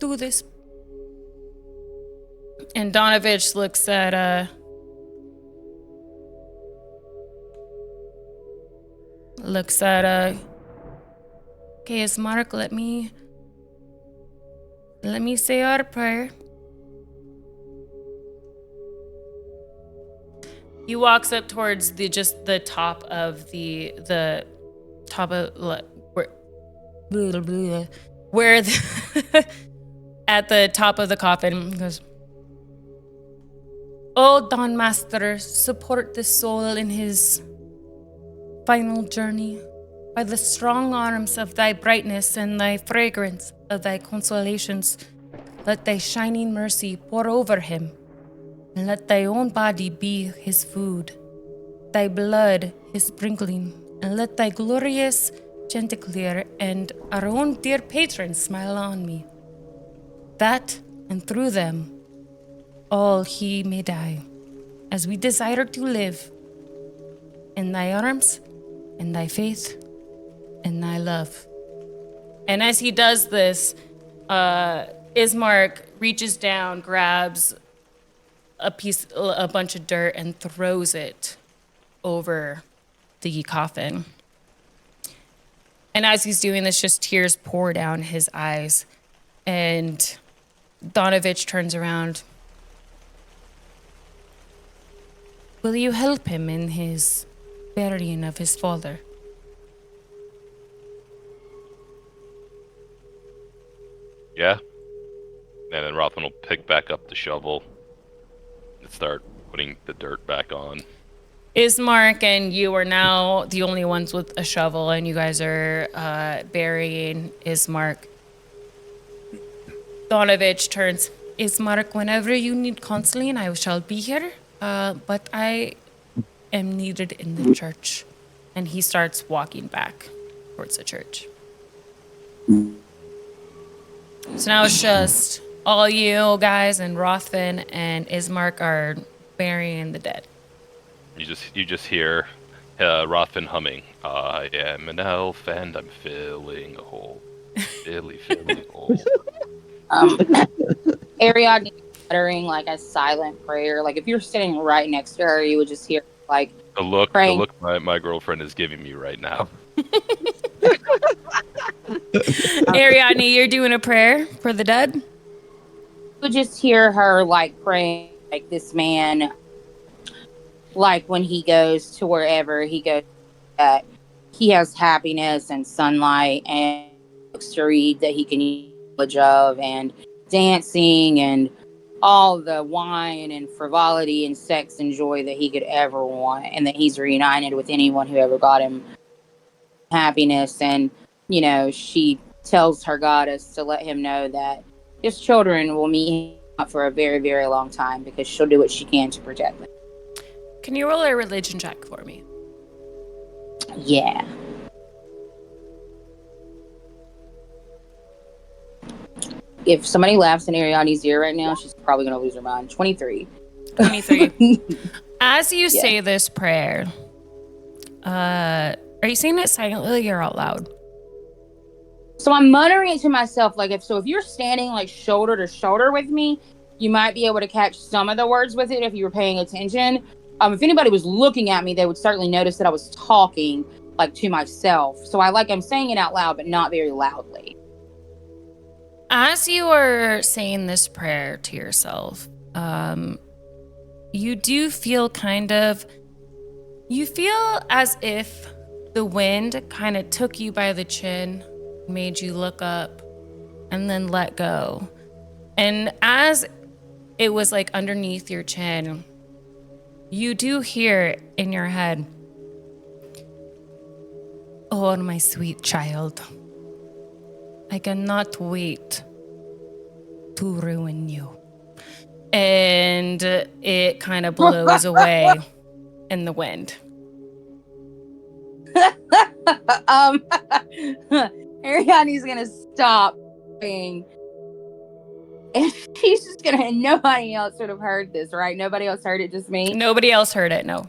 do this. And Donovich looks at okay, Ismark, let me say our prayer. He walks up towards the top of the top of where at the top of the coffin. He goes, "Oh, Dawn Master, support this soul in his final journey by the strong arms of thy brightness and thy fragrance of thy consolations. Let thy shining mercy pour over him, and let thy own body be his food, thy blood his sprinkling, and let thy glorious Chanticleer and our own dear patron smile on me, that, and through them, all he may die, as we desire to live, in thy arms, in thy faith, in thy love." And as he does this, Ismark reaches down, grabs a bunch of dirt, and throws it over the coffin. And as he's doing this, just tears pour down his eyes. And Donovich turns around. "Will you help him in his burying of his father?" Yeah. And then Rothvin will pick back up the shovel and start putting the dirt back on. Ismark and you are now the only ones with a shovel, and you guys are burying Ismark. Donovich turns, "Ismark, whenever you need counseling, I shall be here, but I am needed in the church." And he starts walking back towards the church. So now it's just all you guys and Rothvin and Ismark are burying the dead. You just hear Rothvin humming, "I am an elf and I'm filling a hole. Filling a hole." Ariadne uttering like a silent prayer. Like if you're sitting right next to her, you would just hear like The look praying. my girlfriend is giving me right now. Ariadne, you're doing a prayer for the dead? You would just hear her like praying like this man, like when he goes to wherever he goes, that he has happiness and sunlight and books to read that he can use knowledge of, and dancing and all the wine and frivolity and sex and joy that he could ever want, and that he's reunited with anyone who ever got him happiness. And she tells her goddess to let him know that his children will meet him for a very, very long time, because she'll do what she can to protect them. Can you roll a religion check for me? Yeah. If somebody laughs in Ariadne's ear right now, she's probably going to lose her mind. 23. 23. As you say this prayer, are you saying it silently or out loud? So I'm muttering it to myself, like if you're standing like shoulder to shoulder with me, you might be able to catch some of the words with it if you were paying attention. If anybody was looking at me, they would certainly notice that I was talking like to myself. So I'm saying it out loud, but not very loudly. As you are saying this prayer to yourself, you do feel you feel as if the wind kind of took you by the chin, made you look up, and then let go. And as it was like underneath your chin, you do hear in your head, "Oh, my sweet child, I cannot wait to ruin you." And it kind of blows away in the wind. Ariadne's gonna stop praying And she's just gonna, nobody else would have heard this, right? Nobody else heard it, just me? Nobody else heard it, no.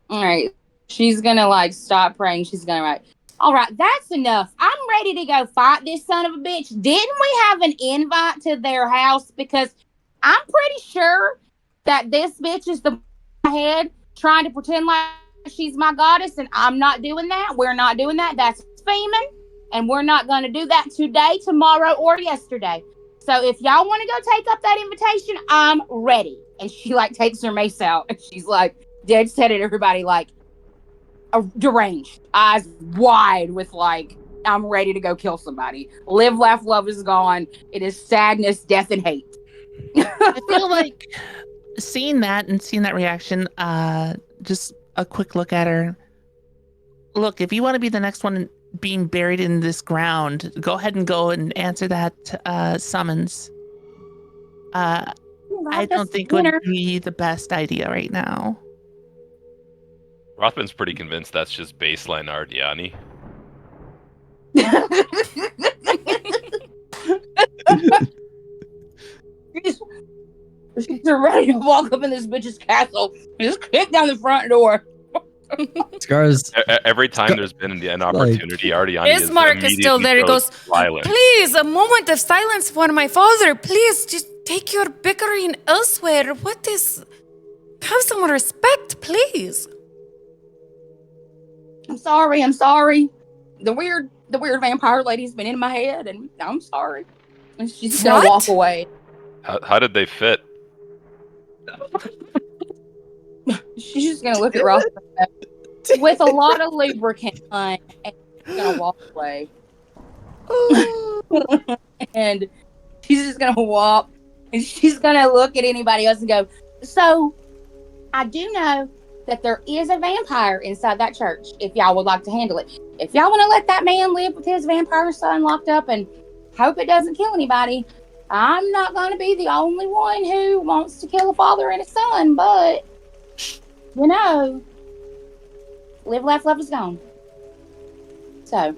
All right. She's gonna like stop praying. She's gonna write, all right, that's enough. I'm ready to go fight this son of a bitch. Didn't we have an invite to their house? Because I'm pretty sure that this bitch is the head trying to pretend like she's my goddess, and I'm not doing that. We're not doing that. That's blaspheming, and we're not going to do that today, tomorrow, or yesterday. So if y'all want to go take up that invitation, I'm ready. And she like takes her mace out, and she's like dead set at everybody, like deranged, eyes wide, with like, I'm ready to go kill somebody. Live, laugh, love is gone. It is sadness, death, and hate. I feel like seeing that reaction, just a quick look at her. Look, if you want to be the next one being buried in this ground, go ahead and go and answer that summons. I don't think it would be the best idea right now. Rothvin's pretty convinced that's just baseline Ariandne. She's ready to walk up in this bitch's castle and just kick down the front door. Scars. Every time there's been an opportunity, Ariandne Ismark is still there. He goes, silent. please, a moment of silence for my father. Please, just take your bickering elsewhere. What is... Have some respect, please. I'm sorry. The weird vampire lady's been in my head, and I'm sorry. And she's just gonna walk away. How did they fit? She's just gonna look at Ross with a lot of lubricant on, and she's gonna walk away. And she's just gonna walk, and she's gonna look at anybody else and go, so I do know that there is a vampire inside that church, if y'all would like to handle it. If y'all want to let that man live with his vampire son locked up and hope it doesn't kill anybody, I'm not going to be the only one who wants to kill a father and a son, but, you know, live, laugh, love is gone. So.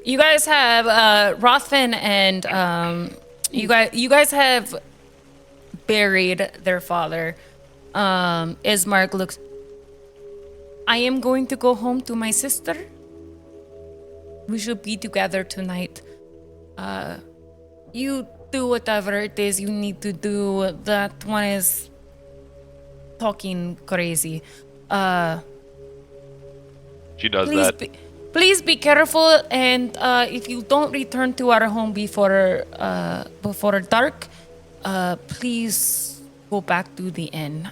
You guys have, Rothvin and, you guys have buried their father. Ismark looks, I am going to go home to my sister. We should be together tonight. You do whatever it is you need to do. That one is talking crazy. She does that. Please be careful, and if you don't return to our home before dark, please go back to the inn.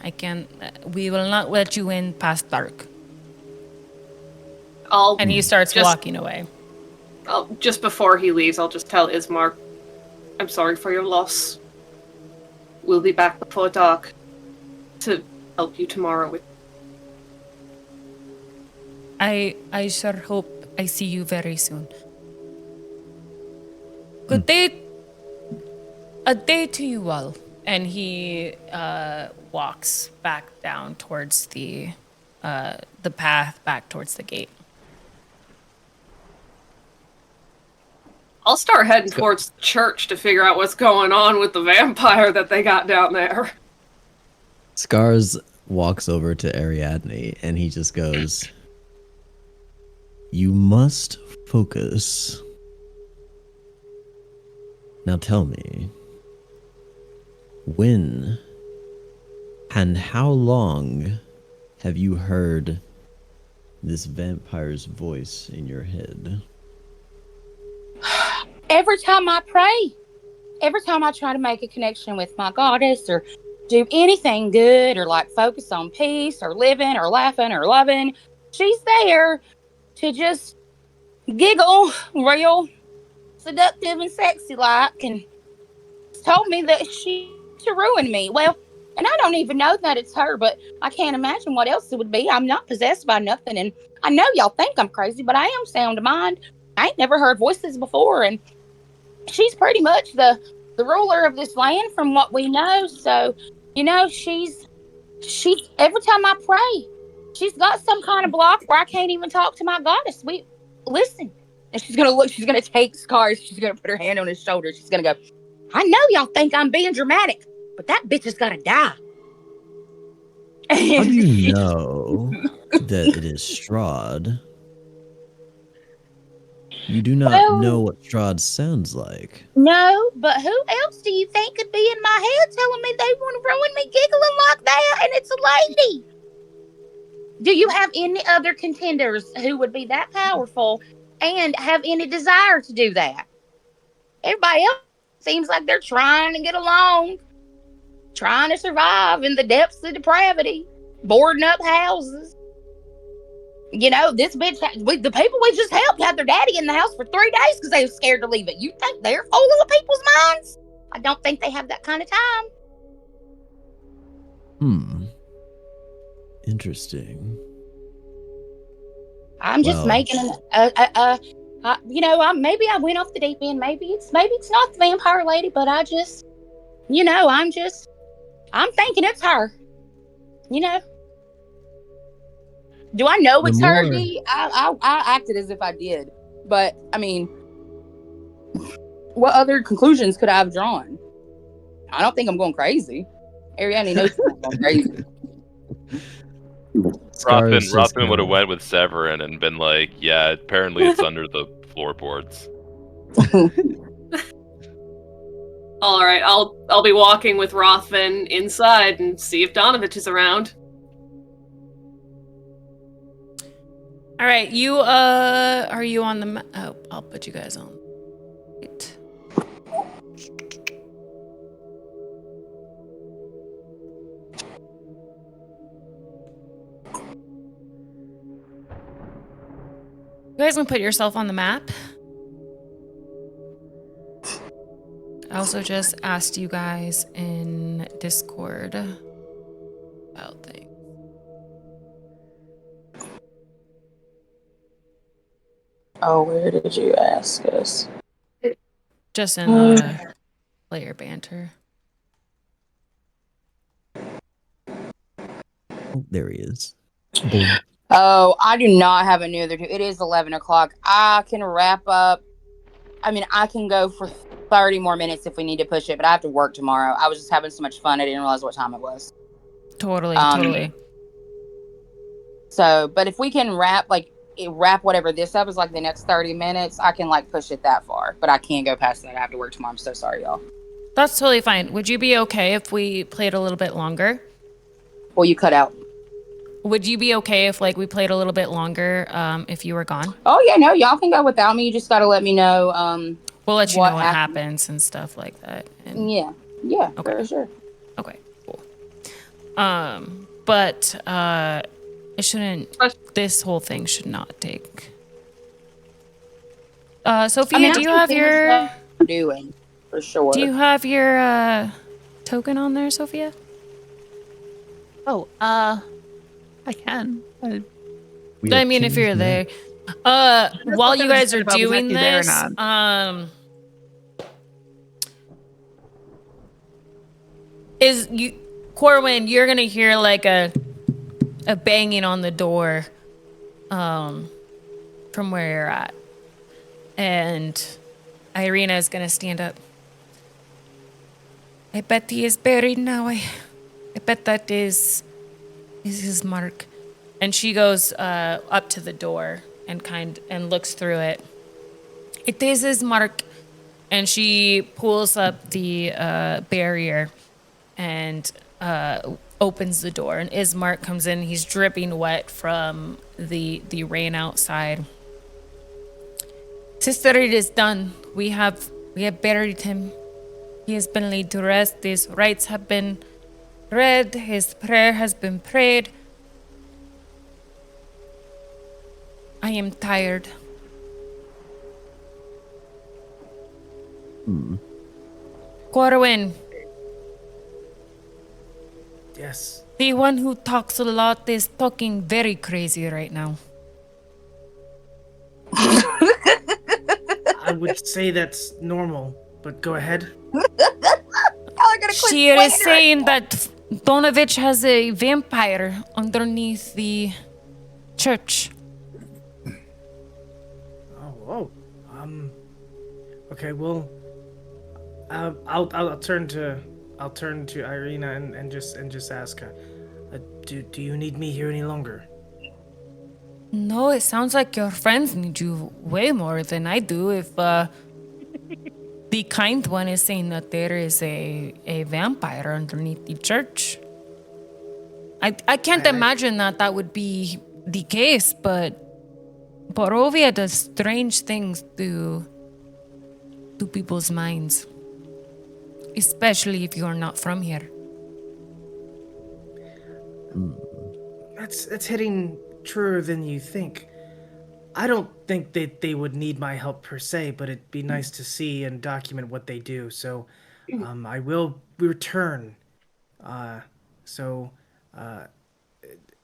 We will not let you in past dark. And he starts walking away. Just before he leaves, I'll just tell Ismark, I'm sorry for your loss. We'll be back before dark to help you tomorrow with. I sure hope I see you very soon. Good day. A day to you all. And he walks back down towards the path back towards the gate. I'll start heading towards the church to figure out what's going on with the vampire that they got down there. Scars walks over to Ariandne and he just goes, you must focus. Now tell me, when and how long have you heard this vampire's voice in your head? Every time I pray, every time I try to make a connection with my goddess or do anything good or like focus on peace or living or laughing or loving, she's there to just giggle real seductive and sexy like, and told me that she to ruin me. Well, and I don't even know that it's her, but I can't imagine what else it would be. I'm not possessed by nothing, and I know y'all think I'm crazy, but I am sound of mind. I ain't never heard voices before, and she's pretty much the ruler of this land from what we know. So, you know, she's every time I pray, she's got some kind of block where I can't even talk to my goddess. Listen, And she's gonna take Scar, she's gonna put her hand on his shoulder, she's gonna go, I know y'all think I'm being dramatic, but that bitch has gotta die. How do you know that it is Strahd? You do not know what Strahd sounds like. No, but who else do you think could be in my head telling me they want to ruin me giggling like that? And it's a lady. Do you have any other contenders who would be that powerful and have any desire to do that? Everybody else seems like they're trying to get along, trying to survive in the depths of depravity, boarding up houses. You know, this bitch, the people we just helped had their daddy in the house for 3 days because they were scared to leave it. You think they're fooling with people's minds? I don't think they have that kind of time. Interesting. I'm just making you know, maybe I went off the deep end. Maybe it's not the vampire lady, but I just, you know, I'm thinking it's her. You know. Do I know it's her? I acted as if I did, but I mean, what other conclusions could I have drawn? I don't think I'm going crazy. Ariandne knows I'm going crazy. Rothvin would have went with Severin and been like, "Yeah, apparently it's under the floorboards." All right, I'll be walking with Rothvin inside and see if Donovich is around. All right, you are you on the? Oh, I'll put you guys on. Wait. You guys can put yourself on the map. I also just asked you guys in Discord about things. Oh, where did you ask us? Just in player banter. Oh, there he is. Boom. Oh, I do not have a new other. It is 11 o'clock. I can wrap up. I mean, I can go for 30 more minutes if we need to push it, but I have to work tomorrow. I was just having so much fun. I didn't realize what time it was. Totally. So, but if we can wrap whatever this up is like the next 30 minutes, I can like push it that far, but I can't go past that. I have to work tomorrow. I'm so sorry, y'all. That's totally fine. Would you be okay if we played a little bit longer? Well, you cut out. Would you be okay if like we played a little bit longer if you were gone? Oh yeah, no, y'all can go without me. You just got to let me know. We'll let you know what happens and stuff like that. And yeah, okay, for sure. Okay, cool. But it shouldn't. This whole thing should not take. Sophia, do you have your? Doing for sure. Do you have your token on there, Sophia? Oh, I can. I mean, if you're there. While you guys are doing this, Corwin, you're gonna hear like a banging on the door, from where you're at, and Irina is gonna stand up. I bet he is buried now. I bet that is his mark. And she goes up to the door and looks through it. It is his mark. And she pulls up the barrier and opens the door. And Ismark comes in. He's dripping wet from the rain outside. Sister, it is done. We have buried him. He has been laid to rest. His rites have been read. His prayer has been prayed. I am tired. Corwin. Yes. The one who talks a lot is talking very crazy right now. I would say that's normal, but go ahead. She is saying that Donovich has a vampire underneath the church. Oh, Okay, well, I'll turn to Ariandne and just ask her. Do you need me here any longer? No, it sounds like your friends need you way more than I do. If the kind one is saying that there is a vampire underneath the church, I can't imagine that would be the case, but Barovia does strange things to people's minds, especially if you're not from here. That's hitting truer than you think. I don't think that they would need my help per se, but it'd be nice to see and document what they do. So, I will return.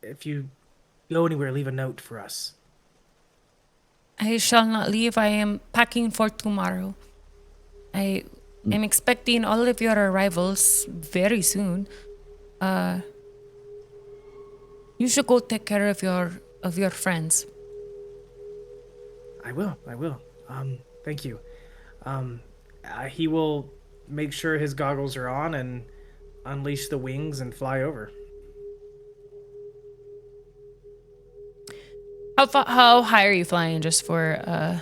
If you go anywhere, leave a note for us. I shall not leave. I am packing for tomorrow. I am expecting all of your arrivals very soon. You should go take care of your friends. I will. Thank you. He will make sure his goggles are on and unleash the wings and fly over. How high are you flying? Just for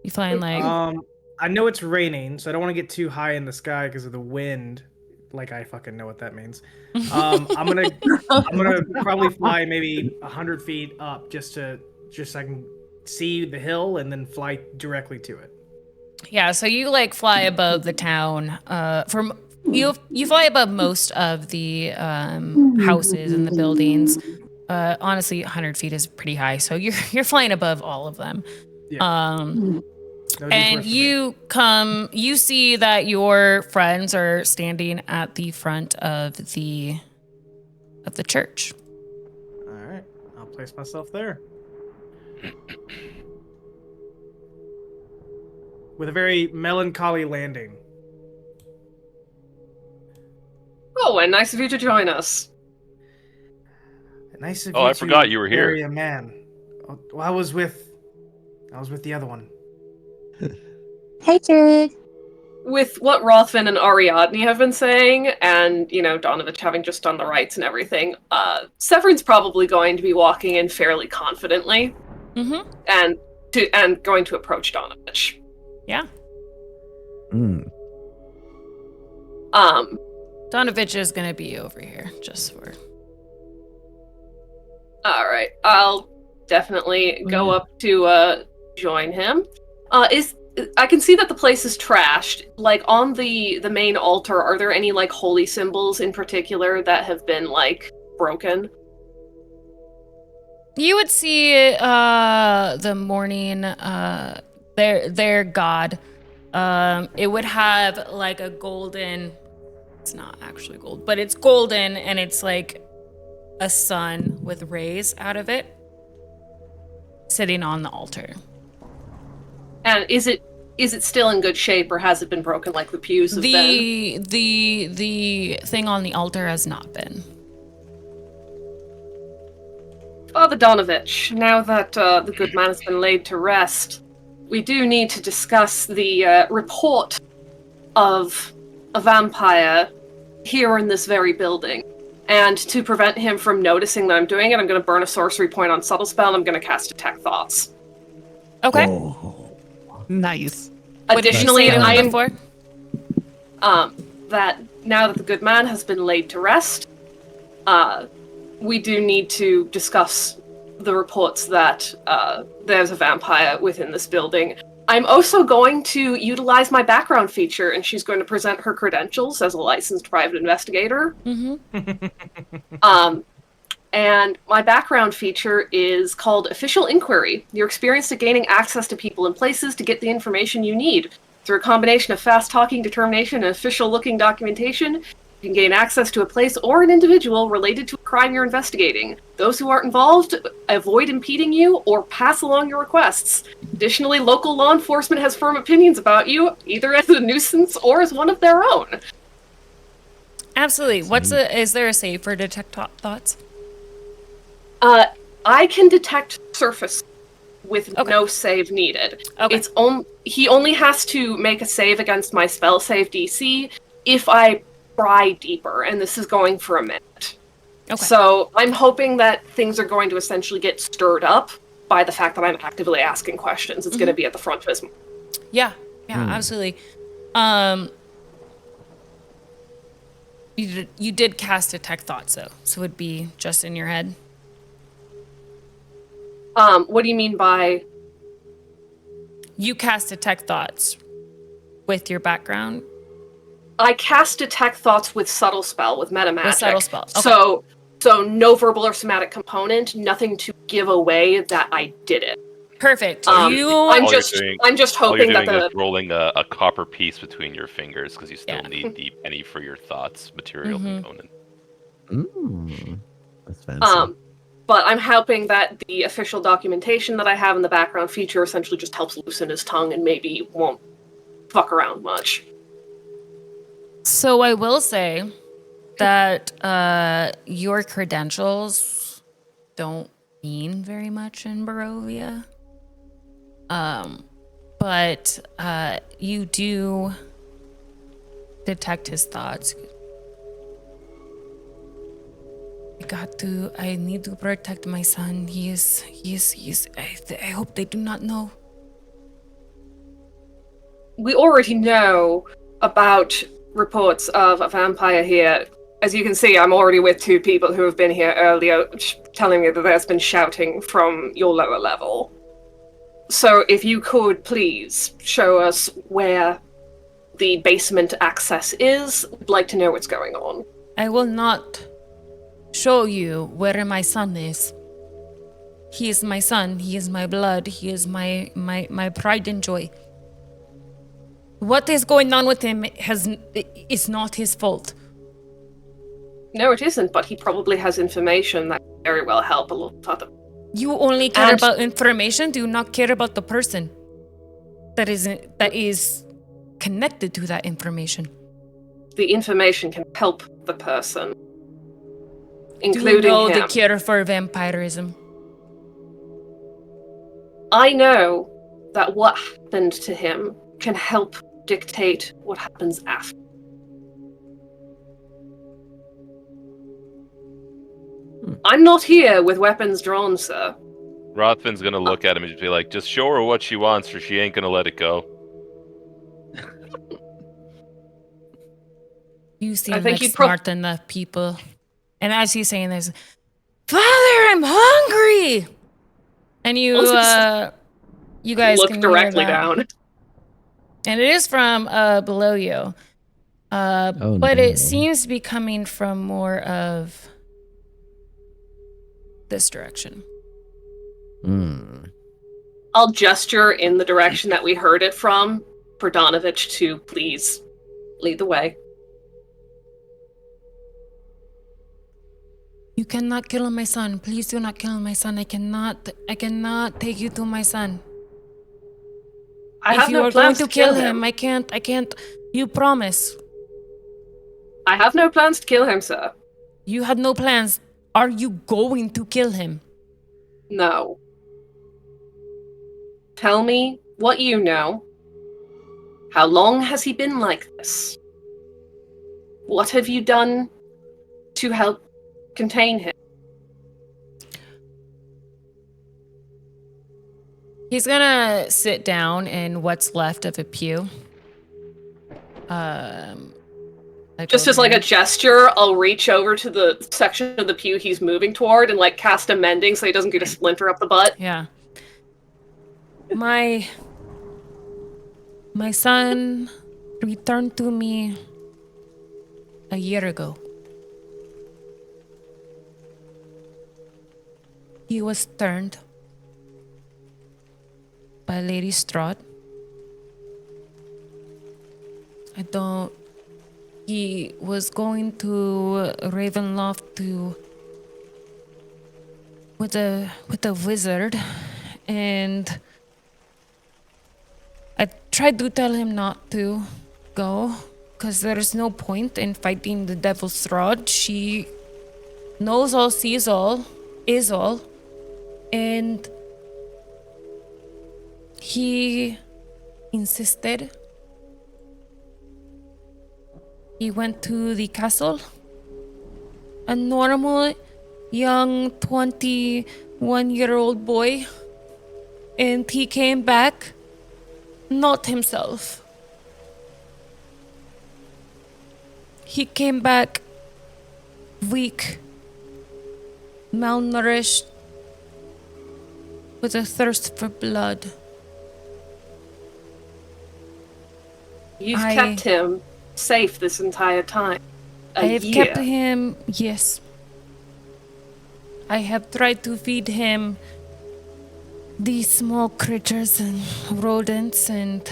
you flying like? I know it's raining, so I don't want to get too high in the sky because of the wind. Like I fucking know what that means. I'm gonna probably fly maybe 100 feet up just so I can see the hill and then fly directly to it. Yeah, so you like fly above the town. You fly above most of the houses and the buildings. Honestly, 100 feet is pretty high, so you're flying above all of them. Yeah. And you see that your friends are standing at the front of the church. All right, I'll place myself there. With a very melancholy landing. Oh, and nice of you to join us. Nice of you. Oh, I forgot you were here. Bury a man. Well, I was with the other one. Hey, Jared. With what Rothvin and Ariandne have been saying, and Donovich having just done the rites and everything, Severin's probably going to be walking in fairly confidently, and going to approach Donovich. Yeah. Donovich is gonna be over here just for. All right, I'll definitely go up to join him. I can see that the place is trashed. Like on the main altar, are there any like holy symbols in particular that have been like broken? You would see the morning their god. It would have like a golden. It's not actually gold, but it's golden, and it's like a sun with rays out of it, sitting on the altar. And is it still in good shape, or has it been broken like the pews have been? The thing on the altar has not been. Father Donovich, now that the good man has been laid to rest, we do need to discuss the report of a vampire here in this very building. And to prevent him from noticing that I'm doing it, I'm going to burn a sorcery point on Subtle Spell, and I'm going to cast Detect Thoughts. Okay. Oh. Nice. Additionally, I am for that now that the good man has been laid to rest, we do need to discuss the reports that there's a vampire within this building. I'm also going to utilize my background feature, and she's going to present her credentials as a licensed private investigator. And my background feature is called Official Inquiry. You're experienced at gaining access to people and places to get the information you need. Through a combination of fast-talking determination and official-looking documentation, you can gain access to a place or an individual related to a crime you're investigating. Those who aren't involved avoid impeding you or pass along your requests. Additionally, local law enforcement has firm opinions about you, either as a nuisance or as one of their own. Absolutely. Is there a save for Detect Thoughts? I can detect surface with Okay. no save needed. Okay. He only has to make a save against my spell save DC if I pry deeper, and this is going for a minute. Okay. So I'm hoping that things are going to essentially get stirred up by the fact that I'm actively asking questions. It's going to be at the front of his mind. Yeah, absolutely. You did cast Detect Thoughts, though, so it'd be just in your head. What do you mean by... You cast Detect Thoughts with your background. I cast Detect Thoughts with Subtle Spell, with Meta Magic. With Subtle Spell, okay. So no verbal or somatic component, nothing to give away that I did it. Perfect. I'm All just All you're hoping doing that is rolling a copper piece between your fingers because you still Yeah. need the penny for your thoughts material component. That's fancy. But I'm hoping that the official documentation that I have in the background feature essentially just helps loosen his tongue and maybe won't fuck around much. So I will say that your credentials don't mean very much in Barovia. But you do detect his thoughts. I need to protect my son. I hope they do not know. We already know about reports of a vampire here. As you can see, I'm already with 2 people who have been here earlier, telling me that there's been shouting from your lower level. So if you could please show us where the basement access is, we'd like to know what's going on. I will not show you where my son is. He is my son. He is my blood. He is my pride and joy. What is going on with him is not his fault. No, it isn't, but he probably has information that could very well help a lot of other. You only care about information. Do not care about the person that is connected to that information. The information can help the person, Do you including know him. the cure for vampirism? I know that what happened to him can help dictate what happens after. I'm not here with weapons drawn, sir. Rothvin's gonna look at him and just be like, just show her what she wants or she ain't gonna let it go. You seem I think like you'd smart enough people. And as he's saying this, Father, I'm hungry! And you guys Look can directly hear that. down. And it is from below you. But it seems to be coming from more of this direction. I'll gesture in the direction that we heard it from for Donovich to please lead the way. You cannot kill my son. Please do not kill my son. I cannot take you to my son. I If you are going to kill him, I can't. You promise. I have no plans to kill him, sir. You had no plans. Are you going to kill him? No. Tell me what you know. How long has he been like this? What have you done to help contain him? He's gonna sit down in what's left of a pew. Just as like a gesture, I'll reach over to the section of the pew he's moving toward and like cast a mending so he doesn't get a splinter up the butt. Yeah. My son returned to me a year ago. He was turned by Lady Strahd. He was going to Ravenloft with a wizard, and I tried to tell him not to go, because there's no point in fighting the Devil's Strahd. She knows all, sees all, is all, and He insisted. He went to the castle. A normal young 21-year-old boy. And he came back not himself. He came back weak, malnourished, with a thirst for blood. You've kept him safe this entire time. I have kept him, yes. I have tried to feed him these small creatures and rodents, and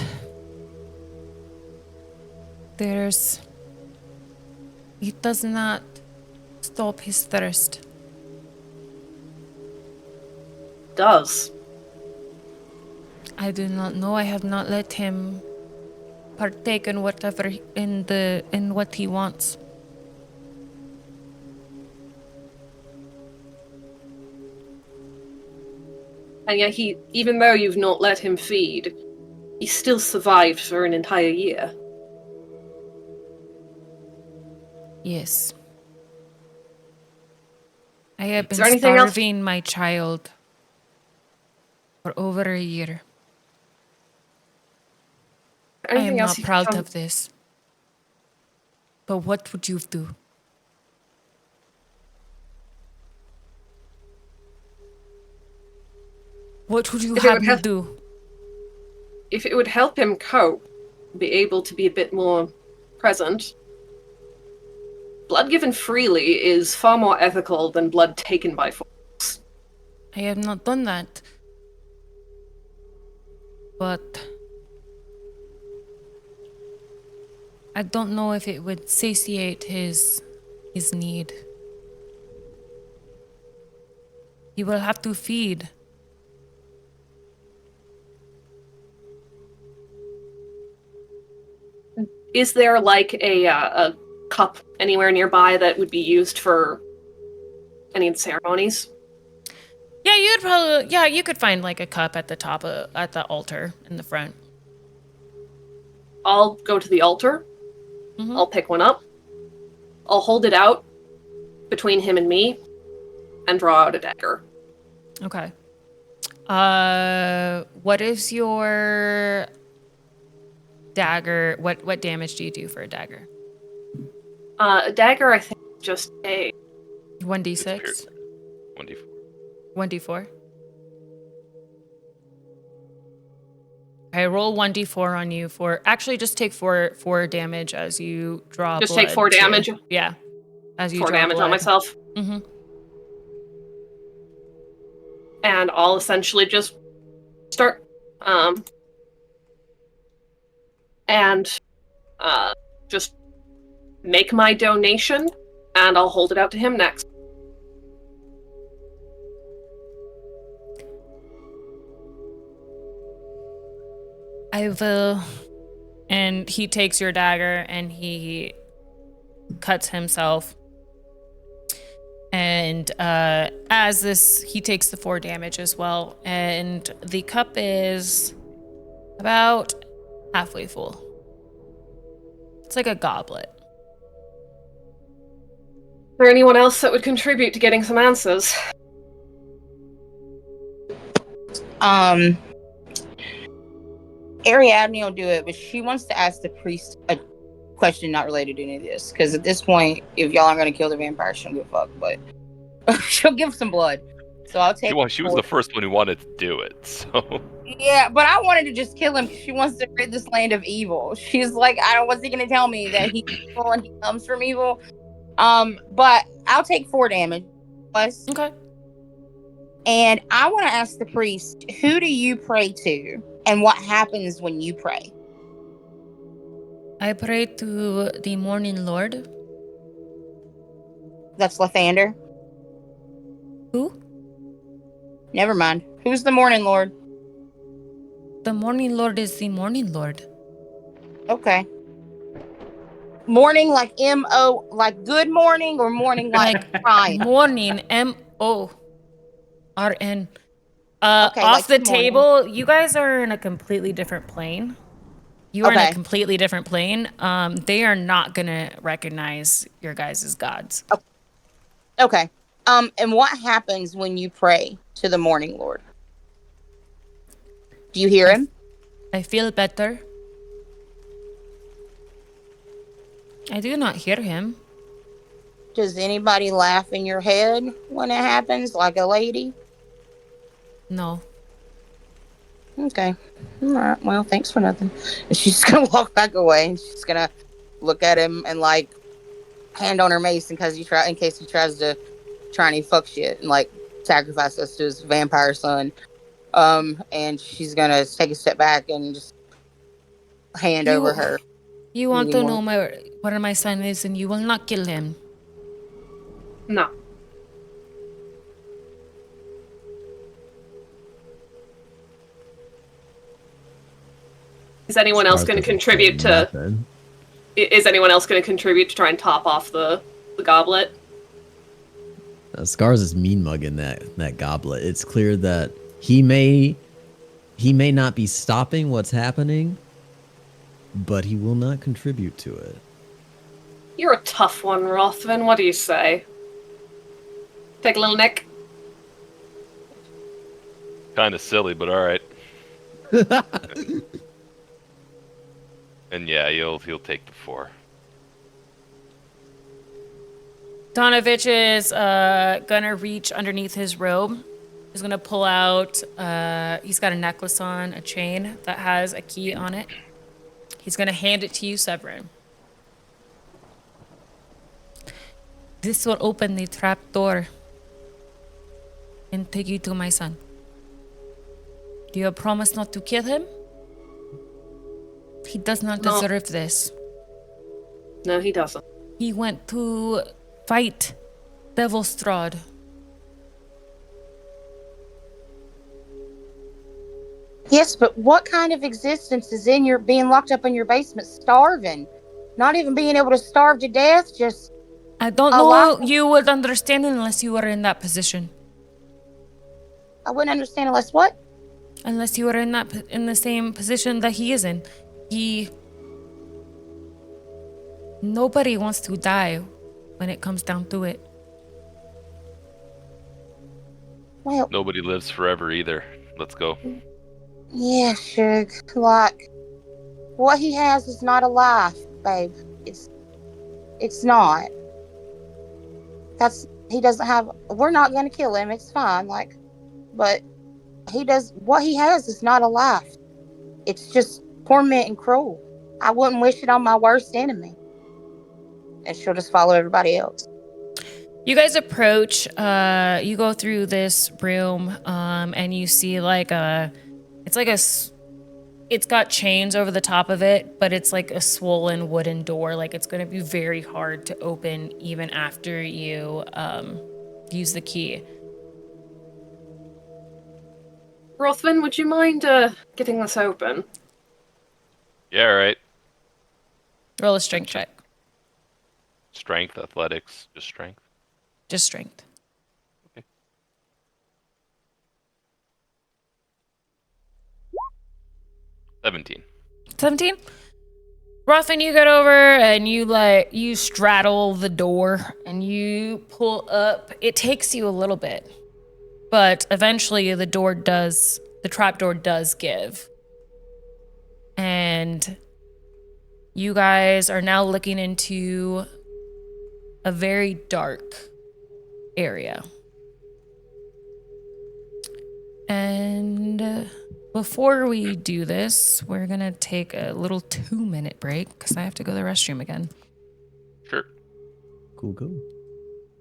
it does not stop his thirst. Does. I do not know. I have not let him partake in whatever in what he wants. And yet even though you've not let him feed, he still survived for an entire year. Yes. I have Is been there anything else? starving my child for over a year. I am Anything else not you can proud tell of this. But what would you do? What would you If it have would me help- do? If it would help him cope, be able to be a bit more present, blood given freely is far more ethical than blood taken by force. I have not done that. But I don't know if it would satiate his need. He will have to feed. Is there like a cup anywhere nearby that would be used for any of the ceremonies? Yeah, you could find like a cup at the top at the altar in the front. I'll go to the altar. Mhm. I'll pick one up. I'll hold it out between him and me and draw out a dagger. Okay. What is your dagger? What damage do you do for a dagger? A dagger, I think, is just a 1d6? 1d4. 1d4? Okay, roll 1d4 on you for... Actually, just take 4 damage as you draw Just blood. take 4 damage? Yeah. As you 4 draw damage blood. on myself. Mm-hmm. And I'll essentially just start and just make my donation, and I'll hold it out to him next. I will... And he takes your dagger and he cuts himself. And as this, he takes the 4 damage as well. And the cup is about halfway full. It's like a goblet. Is there anyone else that would contribute to getting some answers? Ariadne will do it, but she wants to ask the priest a question not related to any of this. Because at this point, if y'all aren't going to kill the vampire, she don't give a fuck. But she'll give some blood. So I'll take. She was the first one who wanted to do it, so. Yeah, but I wanted to just kill him because she wants to rid this land of evil. She's like, I don't. What's he going to tell me that he's evil and he comes from evil? But I'll take 4 damage. Plus. Okay. And I want to ask the priest, who do you pray to? And what happens when you pray? I pray to the Morning Lord. That's Lathander. Who? Never mind. Who's the Morning Lord? The Morning Lord is the Morning Lord. Okay. Morning like M-O, like good morning, or morning like crying? Morning, M-O-R-N. Okay, off like the good morning. table, you guys are in a completely different plane. You are in a Okay. completely different plane. They are not gonna recognize your guys as gods. Okay. And what happens when you pray to the Morning Lord? Do you hear him? I feel better. I do not hear him. Does anybody laugh in your head when it happens, like a lady? No. Okay. All right. Well, thanks for nothing. And she's just gonna walk back away, and she's gonna look at him and like hand on her mace in case he tries to try and fuck shit and like sacrifice us to his vampire son. And she's gonna take a step back and just hand over her. You want to Anymore. know where my son is, and you will not kill him. No. Is anyone else going to contribute to? Nothing. Is anyone else going to contribute to try and top off the goblet? Scars is mean mugging that goblet. It's clear that he may not be stopping what's happening, but he will not contribute to it. You're a tough one, Rothvin. What do you say? Take a little nick. Kind of silly, but all right. And yeah, he'll take the 4. Donovich is gonna reach underneath his robe. He's gonna pull out. He's got a necklace on, a chain that has a key on it. He's gonna hand it to you, Severin. This will open the trap door and take you to my son. Do you promise not to kill him? He does not No. deserve this. No, he doesn't. He went to fight Devil Strahd. Yes, but what kind of existence is in your being locked up in your basement, starving, not even being able to starve to death? Just I don't Oh, know wow. you would understand unless you were in that position. I wouldn't understand unless what? Unless you were in the same position that he is in. Nobody wants to die when it comes down to it. Well, Nobody lives forever either. Let's go. yeah, Shug. Like, what he has is not a life, babe. It's not. He doesn't have. We're not gonna kill him. It's fine. Like, but what he has is not a life. It's just torment and cruel. I wouldn't wish it on my worst enemy. And she'll just follow everybody else. You guys approach, you go through this room, and you see it's got chains over the top of it, but it's like a swollen wooden door. Like it's going to be very hard to open even after you, use the key. Rothvin, would you mind getting this open? Yeah, all right. Roll a strength check. Strength, athletics, just strength. Just strength. 17. 17? Rothvin, you get over and you straddle the door and you pull up. It takes you a little bit, but eventually the trap door does give. And you guys are now looking into a very dark area. And before we do this, we're gonna take a little 2-minute break because I have to go to the restroom again. Sure. Cool.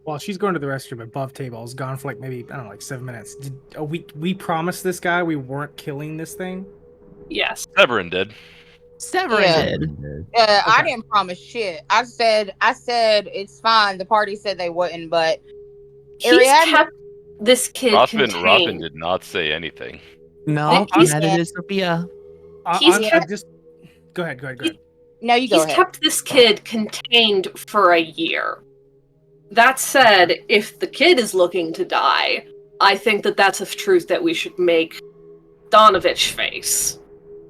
While she's going to the restroom, above table is gone for like maybe, I don't know, like 7 minutes. We promised this guy we weren't killing this thing? Yes. Severin did. Severin Yeah. did. I Okay. didn't promise shit. I said it's fine. The party said they wouldn't, but He's Ariadne- kept this kid Rothvin contained. did not say anything. No, He's- neither did Sophia. He's I kept- just go ahead. no, you go He's ahead. kept this kid contained for a year. That said, if the kid is looking to die, I think that that's a truth that we should make Donovich face.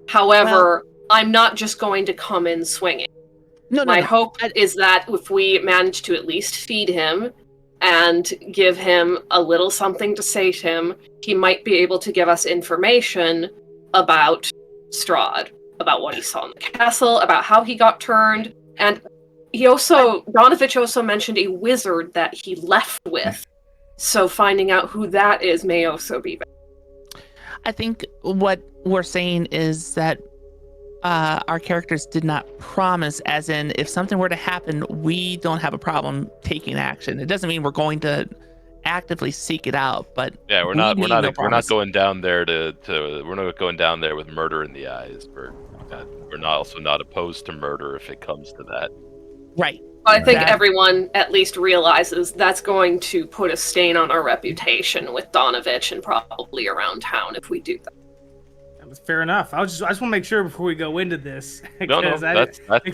However, I'm not just going to come in swinging. My hope is that if we manage to at least feed him and give him a little something to say to him, he might be able to give us information about Strahd, about what he saw in the castle, about how he got turned, and Donovich also mentioned a wizard that he left with, so finding out who that is may also be better. I think what we're saying is that our characters did not promise, as in, if something were to happen, we don't have a problem taking action. It doesn't mean we're going to actively seek it out, but yeah, we're not going down there we're not going down there with murder in the eyes. We're not opposed to murder if it comes to that. Right. I think everyone at least realizes that's going to put a stain on our reputation with Donovich and probably around town if we do that. Fair enough. I just want to make sure before we go into this. No, that's fair.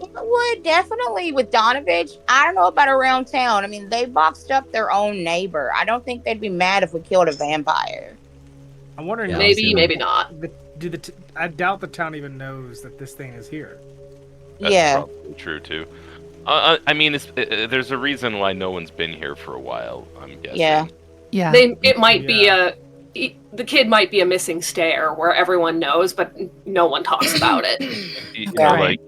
It would definitely with Donovich. I don't know about around town. I mean, they boxed up their own neighbor. I don't think they'd be mad if we killed a vampire. I'm wondering. Yeah, maybe not. I doubt the town even knows that this thing is here. That's probably true too. I mean, there's a reason why no one's been here for a while. I'm guessing. Yeah. It might be the kid might be a missing stair where everyone knows, but no one talks about it. You know, like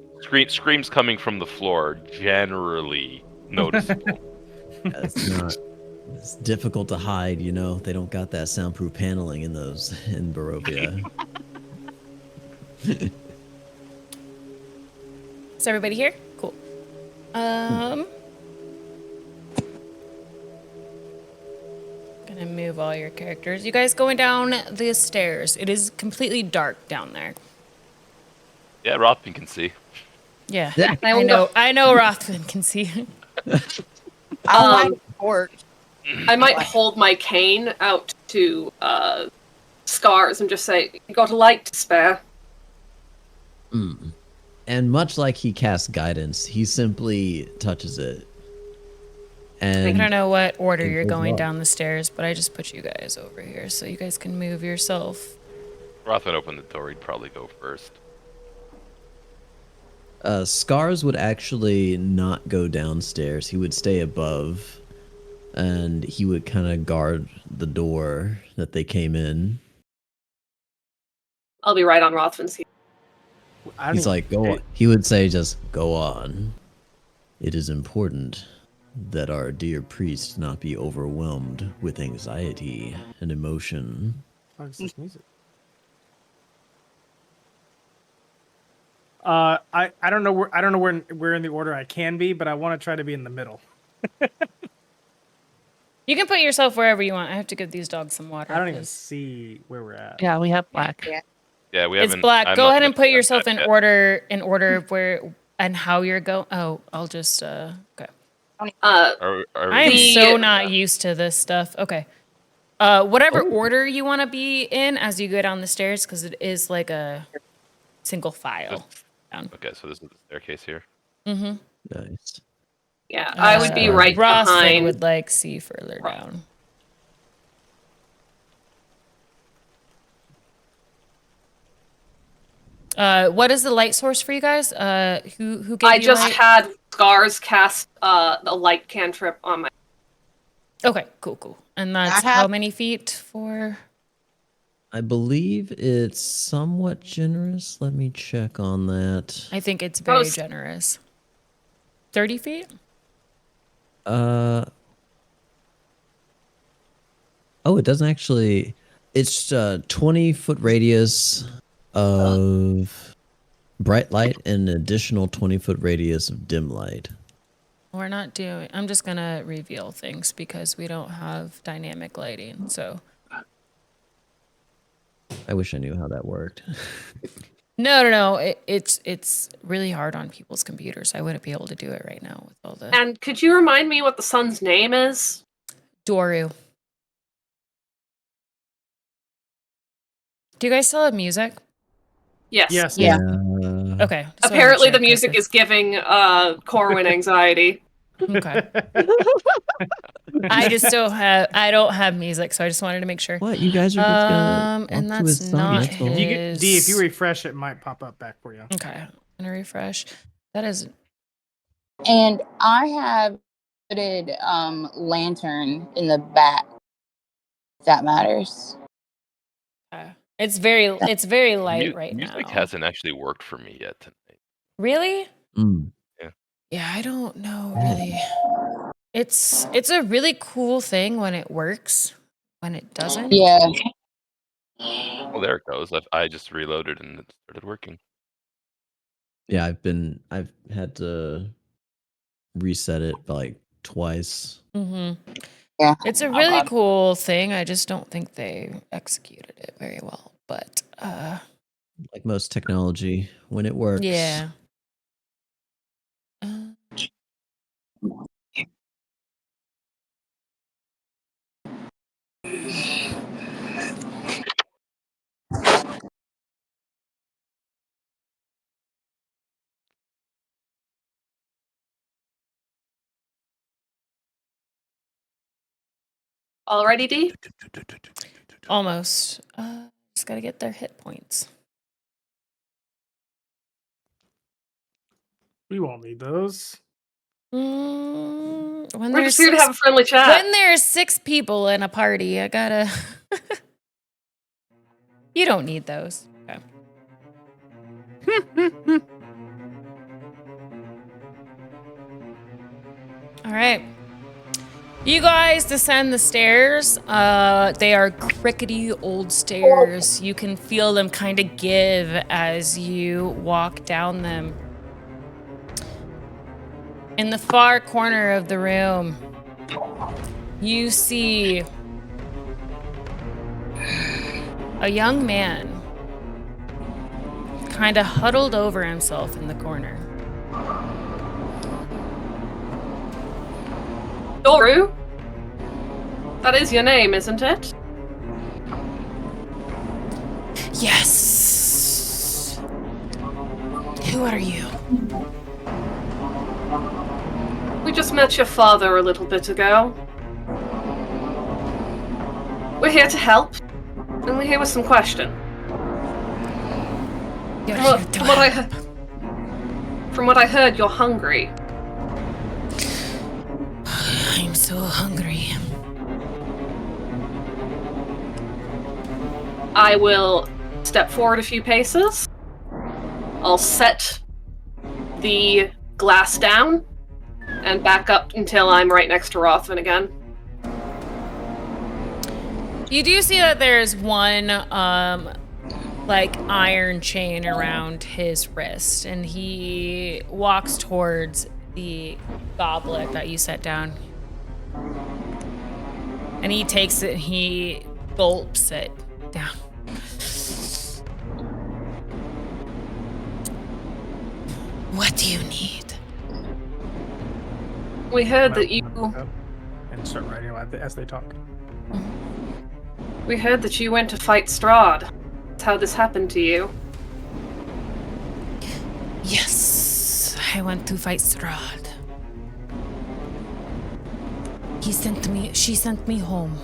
screams coming from the floor, generally noticeable. It's difficult to hide, you know. They don't got that soundproof paneling in Barovia. Is everybody here? Cool. Gonna move all your characters. You guys going down the stairs. It is completely dark down there. Yeah, Rothvin can see. Yeah, I know Rothvin can see. I like porch. I might hold my cane out to Scars and just say, "You got a light to spare." And much like he casts guidance, he simply touches it. And I don't know what order you're going down the stairs, but I just put you guys over here so you guys can move yourself. Rothvin opened the door. He'd probably go first. Scars would actually not go downstairs. He would stay above, and he would kind of guard the door that they came in. I'll be right on Rothvin's heel. He's like, go on. He would say, just go on. It is important that our dear priest not be overwhelmed with anxiety and emotion. What's this music? I don't know where in the order I can be, but I want to try to be in the middle. You can put yourself wherever you want. I have to give these dogs some water. I don't even see where we're at. Yeah, we have black. Yeah, we It's haven't. black. Go ahead and put yourself in order of where and how you're going. Oh, I'll just okay. I am so not used to this stuff. Okay. Whatever order you want to be in as you go down the stairs, because it is like a single file. Okay, so this is the staircase here. Mm-hmm. Nice. Yeah, I would be right Rothvin behind. would like see further down. What is the light source for you guys? Who gave I you just light? had Scars cast a light cantrip on my. Okay, cool. And that's how many feet for? I believe it's somewhat generous. Let me check on that. I think it's very generous. 30 feet? Oh, it doesn't actually. It's 20-foot radius of bright light and an additional 20-foot radius of dim light. We're not doing. I'm just gonna reveal things because we don't have dynamic lighting. So. I wish I knew how that worked. No. It's really hard on people's computers. I wouldn't be able to do it right now with all the. And could you remind me what the son's name is? Doru. Do you guys still have music? Yes. Yeah. Okay. so Apparently, the check music is giving Corwin anxiety. Okay. I just don't have music, so I just wanted to make sure. What? You guys are just gonna And walk to that's his side, not that's all? his. D, if you refresh, it might pop up back for you. Okay, I'm gonna refresh. That is And I have put lantern in the back. If that matters. it's very light right Music now. hasn't actually worked for me yet tonight. Really? Mm. Yeah, I don't know really. It's a really cool thing when it works. When it doesn't. Yeah. Well, there it goes. I just reloaded and it started working. Yeah, I've had to reset it like twice. Mm-hmm. Yeah. It's a really cool thing. I just don't think they executed it very well. But Like most technology, when it works. yeah. Already, D? Almost. Just gotta get their hit points. We won't need those. When We're there's just here to have a friendly chat. when there's 6 people in a party, I gotta. You don't need those. Okay. All right. You guys descend the stairs. They are crickety old stairs. You can feel them kind of give as you walk down them. In the far corner of the room, you see a young man kind of huddled over himself in the corner. Doru? That is your name, isn't it? Yes. Who are you? We just met your father a little bit ago. We're here to help, and we're here with some questions. You're From here to what I help. From what I heard, you're hungry. I'm so hungry. I will step forward a few paces. I'll set the glass down and back up until I'm right next to Rothvin again. You do see that there's one like iron chain around his wrist, and he walks towards the goblet that you set down. And he takes it and he gulps it down. What do you need? We heard that you And start writing as they talk. went to fight Strahd. That's how this happened to you. Yes, I went to fight Strahd. She sent me home.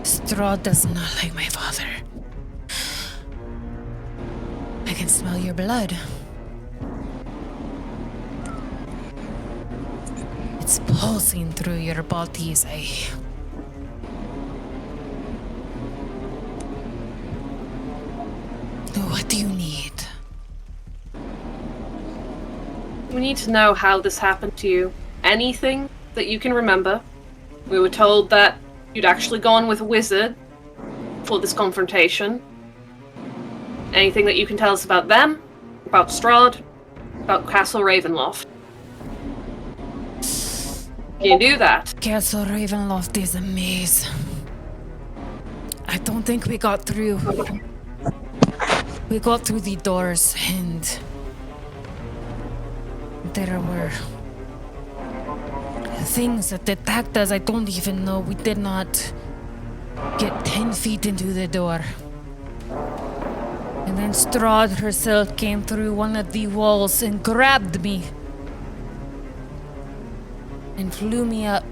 Strahd does not like my father. I can smell your blood. It's pulsing through your bodies. What do you need? We need to know how this happened to you. Anything that you can remember. We were told that you'd actually gone with a wizard for this confrontation. Anything that you can tell us about them, about Strahd, about Castle Ravenloft. Can you do that? Castle Ravenloft is a maze. I don't think we got through. We got through the doors and there were things that attacked us. I don't even know. We did not get 10 feet into the door. And then Strahd herself came through one of the walls and grabbed me. and flew me up.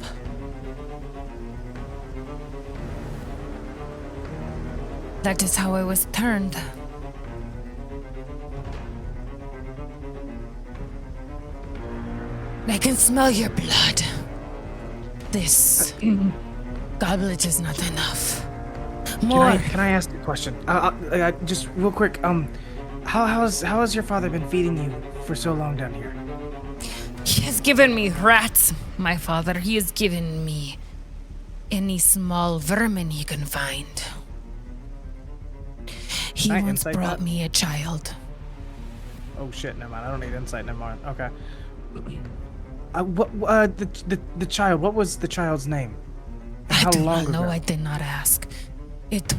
That is how I was turned. I can smell your blood. This goblet is not enough. More. Can I ask a question? Just real quick. How has your father been feeding you for so long down here? He has given me rats, my father. He has given me any small vermin he can find. He Can I once insight brought that? me a child. Oh shit! Never mind. I don't need insight. Never mind. Okay. The child. What was the child's name? I How do long not know. ago? I did not ask. It's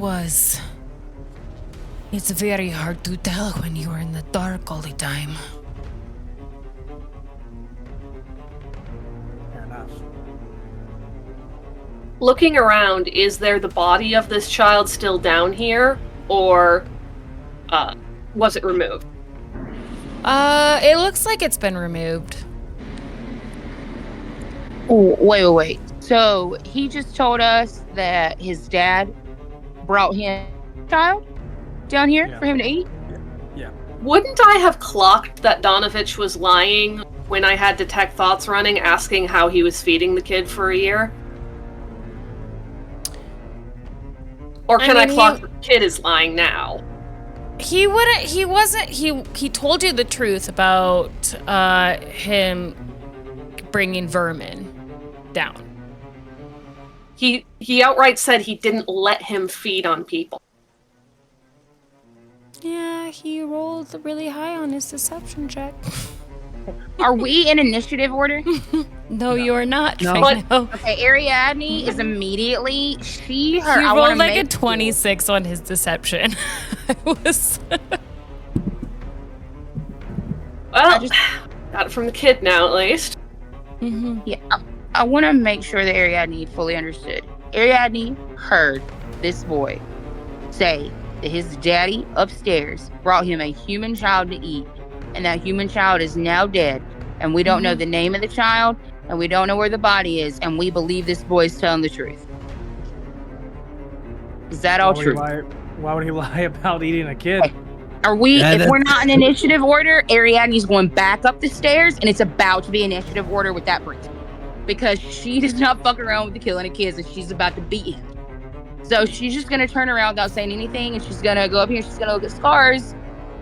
very hard to tell when you are in the dark all the time. Fair enough. Looking around, is there the body of this child still down here, or was it removed? It looks like it's been removed. Oh, wait. So he just told us that his dad brought him a child down here Yeah. for him to eat? Wouldn't I have clocked that Donovich was lying when I had detect thoughts running, asking how he was feeding the kid for a year? Or can I mean, clock the kid is lying now? He told you the truth about him bringing vermin down. He outright said he didn't let him feed on people. Yeah, he rolled really high on his deception check. Are we in initiative order? No, you are not. No. Right now. Okay, Ariadne is immediately He rolled like a 26 on his deception. I was. Well, just- got it from the kid now, at least. Mm-hmm. Yeah, I want to make sure that Ariadne fully understood. Ariadne heard this boy say that his daddy upstairs brought him a human child to eat, and that human child is now dead, and we don't know the name of the child, and we don't know where the body is, and we believe this boy's telling the truth. Is that all true? Why would he lie about eating a kid? Hey. Are we, Yeah, if we're not in initiative order, Ariadne's going back up the stairs, and it's about to be initiative order with that priest. Because she does not fuck around with the killing of kids, and she's about to beat him. So she's just gonna turn around without saying anything, and she's gonna go up here, she's gonna look at Scars,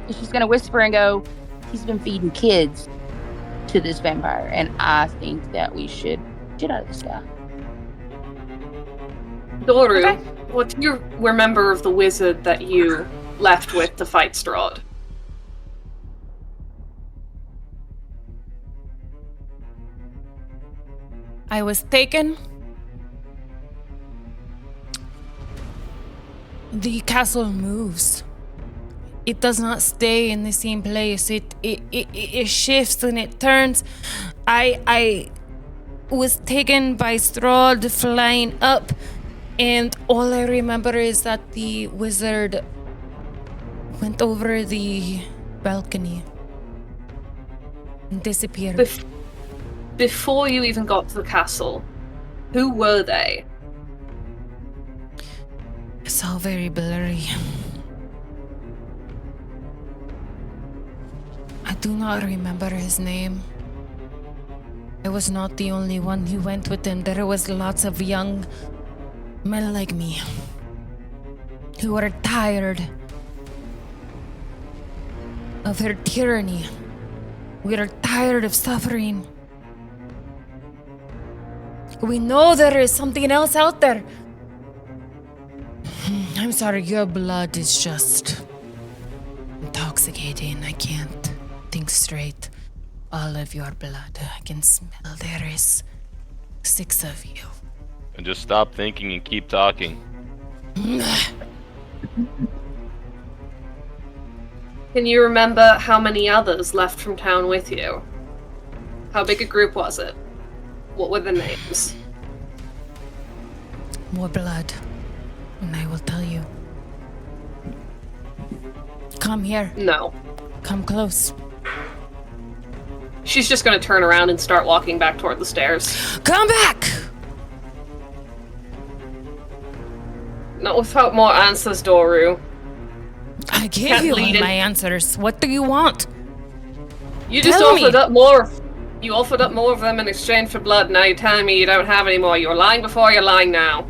and she's gonna whisper and go, he's been feeding kids to this vampire, and I think that we should get out of this guy. Doru, Okay. what do you remember of the wizard that you left with to fight Strahd? I was taken. The castle moves. It does not stay in the same place. It shifts and it turns. I was taken by Strahd flying up, and all I remember is that the wizard went over the balcony and disappeared. Before you even got to the castle, who were they? It's all very blurry. I do not remember his name. I was not the only one who went with him. There was lots of young men like me who were tired of her tyranny. We are tired of suffering. We know there is something else out there. I'm sorry, your blood is just intoxicating. I can't think straight. All of your blood. I can smell there is 6 of you. And just stop thinking and keep talking. Can you remember how many others left from town with you? How big a group was it? What were the names? More blood. And I will tell you. Come here. No. Come close. She's just gonna turn around and start walking back toward the stairs. Come back! Not without more answers, Doru. I gave Can't you lead all in- my answers. What do you want? You just Tell offered me. up more. You offered up more of them in exchange for blood. Now you're telling me you don't have any more. You were lying before, you're lying now.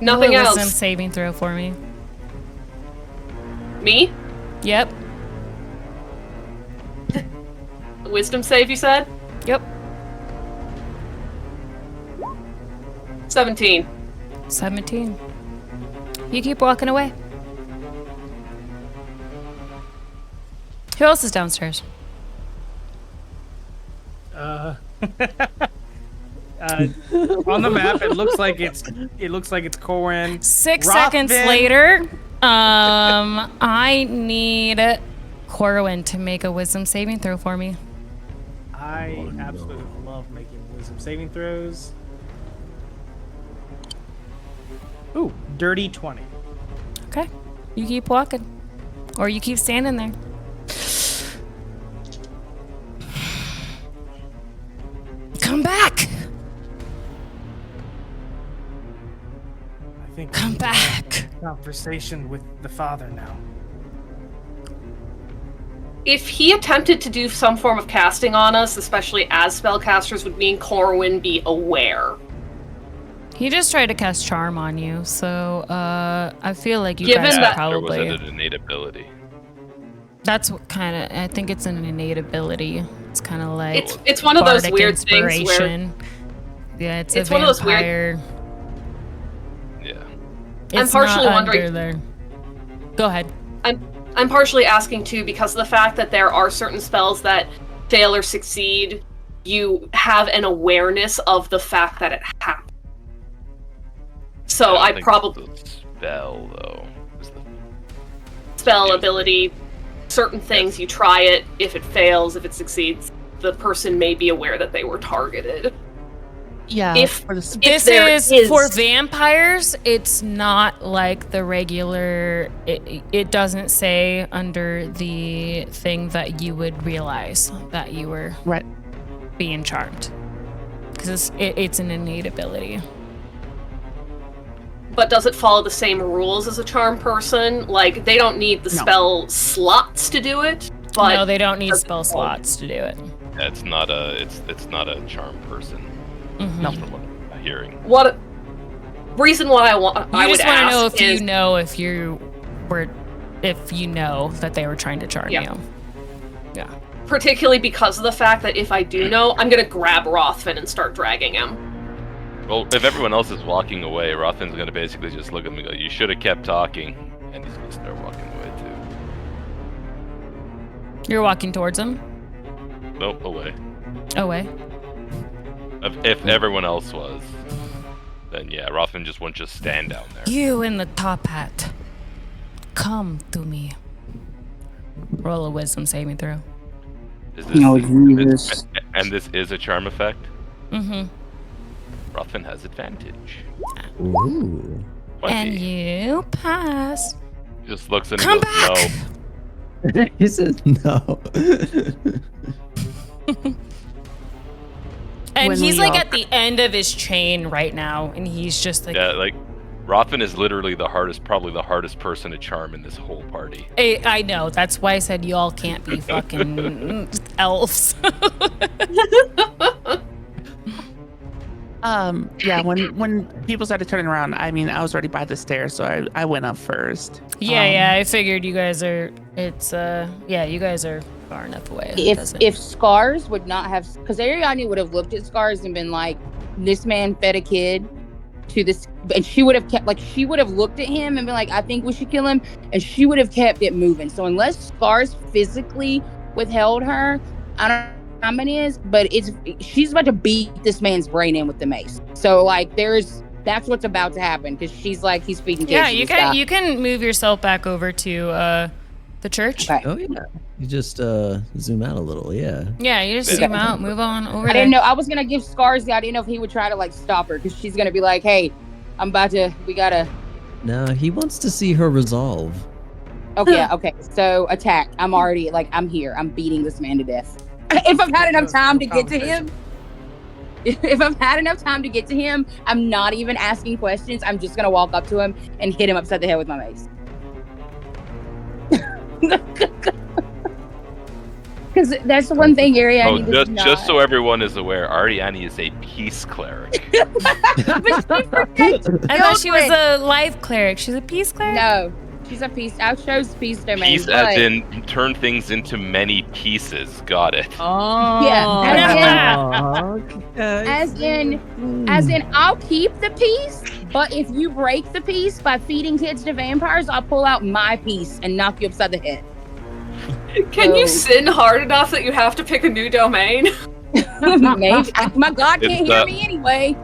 Nothing Roll a else. wisdom saving throw for me. Me? Yep. Wisdom save, you said? Yep. 17. 17. You keep walking away. Who else is downstairs? On the map, it looks like it's Corwin. 6 seconds Rothvin. later, I need Corwin to make a wisdom saving throw for me. I absolutely love making wisdom saving throws. Ooh, dirty 20. Okay. You keep walking. Or you keep standing there. Come back! I think Come back! conversation with the father now. If he attempted to do some form of casting on us, especially as spellcasters, would mean Corwin be aware. He just tried to cast charm on you, so I feel like you Given guys that- are There was probably. an innate ability. That's what kind of. I think it's an innate ability. It's kind of like It's one of those bardic weird things where inspiration. Yeah, it's It's a one of those vampire. Yeah. I'm It's partially not wondering- under there. Go ahead. I'm partially asking too because of the fact that there are certain spells that fail or succeed, you have an awareness of the fact that it happened. So don't I think probably it's the spell though. It's the- spell ability, certain things you try it, if it fails, if it succeeds, the person may be aware that they were targeted. Yeah. If- for the If This there is is- for vampires. It's not like the regular. It doesn't say under the thing that you would realize that you were right. being charmed, because it's an innate ability. But does it follow the same rules as a charm person? Like, they don't need the No. spell slots to do it, but No, they don't need spell slots to do it. Yeah, it's not a charm person. Mhm. No. From what I'm hearing. what reason why I want You I would just want to ask know if is, you know if you know that they were trying to charm Yeah. you. Yeah. particularly because of the fact that if I do know, I'm gonna grab Rothvin and start dragging him. Well, if everyone else is walking away, Rothvin's gonna basically just look at me and go, "You should have kept talking," and he's gonna start walking away too. You're walking towards him. Nope, away. Away. If everyone else was, then yeah, Rothvin just won't just stand down there. You in the top hat. Come to me. Roll a wisdom saving throw. Is this, Oh, Jesus. and this is a charm effect. Mm-hmm. Rothvin has advantage. Ooh. 20. And you pass. Just looks at him Come and goes, back! "No." He says no. And When he's we like all- at the end of his chain right now, and he's just like, Yeah, like Rothvin is literally probably the hardest person to charm in this whole party. I know. That's why I said y'all can't be fucking elves. Yeah, when people started turning around, I mean, I was already by the stairs, so I went up first. Yeah, I figured you guys are. You guys are far enough away. It doesn't- If Scars would not have, because Ariandne would have looked at Scars and been like, "This man fed a kid to this," and she would have kept, like, she would have looked at him and been like, "I think we should kill him," and she would have kept it moving. So unless Scars physically withheld her, I don't know how many is, but she's about to beat this man's brain in with the mace. So like, that's what's about to happen because she's like, he's feeding kids. yeah, to you this can guy. you can move yourself back over to the church. Okay. Oh yeah. You just zoom out a little, yeah. Yeah, you just Okay. zoom out, move on over I there. didn't know. I was gonna give Scars the. I didn't know if he would try to like stop her because she's gonna be like, "Hey, we gotta No, he wants to see her resolve. Okay, okay. So attack. I'm already I'm here. I'm beating this man to death. If I've had enough time to get to him, I'm not even asking questions. I'm just gonna walk up to him and hit him upside the head with my mace. Because that's the one thing Ariandne does not. Just so everyone is aware, Ariandne is a peace cleric. I thought she was a life cleric. She's a peace cleric? No, she's a peace. I chose peace domain. Peace as in turn things into many pieces. Got it. Oh. Yeah. As in, I'll keep the peace, but if you break the peace by feeding kids to vampires, I'll pull out my piece and knock you upside the head. Can you sin hard enough that you have to pick a new domain? Maybe. My god can't hear me anyway.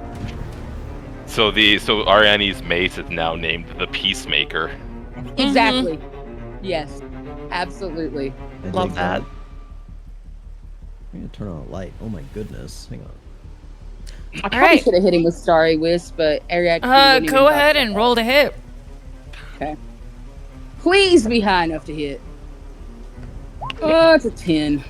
So Ariandne's mace is now named the Peacemaker. Exactly. Yes. Absolutely. Love that. I'm gonna turn on a light. Oh my goodness. Hang on. I probably should have hit him with Starry Wisp, but Ariandne. Go ahead and roll to hit. Okay. Please be high enough to hit. Oh, it's a 10.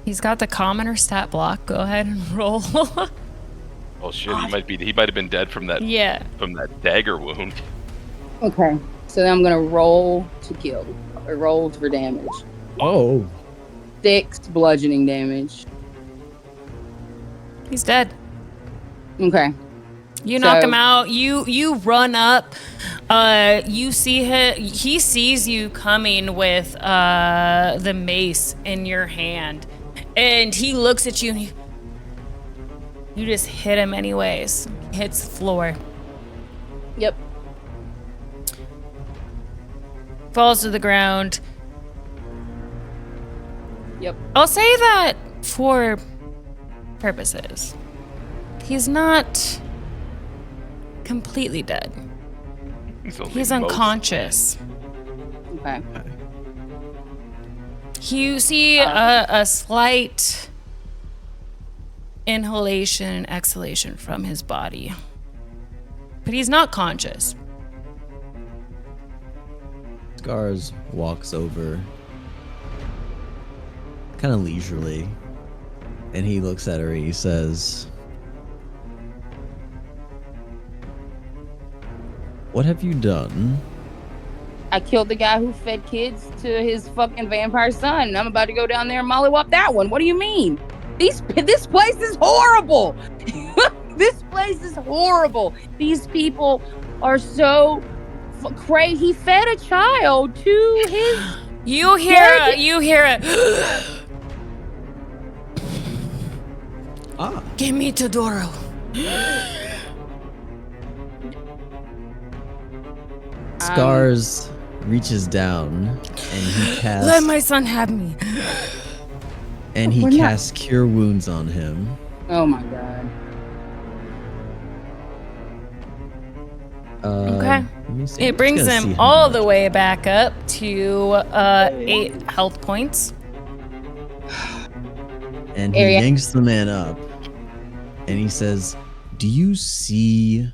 He's got the commoner stat block. Go ahead and roll. Oh shit, he might have been dead from that from that dagger wound. Okay. So then I'm gonna roll to kill. Or roll for damage. Oh. 6 bludgeoning damage. He's dead. Okay. You knock him out. You run up. You see him. He sees you coming with the mace in your hand, and he looks at you. And you just hit him anyways. Hits the floor. Yep. Falls to the ground. Yep. I'll say that for purposes, he's not completely dead. He's unconscious. Okay. You see a slight inhalation and exhalation from his body, but he's not conscious. Scars walks over, kind of leisurely, and he looks at her and he says, "What have you done?" I killed the guy who fed kids to his fucking vampire son, and I'm about to go down there and mollywop that one. What do you mean? This place is horrible. This place is horrible. These people are so crazy. He fed a child to his. You hear it. Give me Todoro. Scars reaches down and he casts. Let my son have me. And he casts Cure Wounds on him. Oh my god. Okay. Let me see. It brings him all the way back up to 8 health points. And he yanks the man up and he says, "Do you see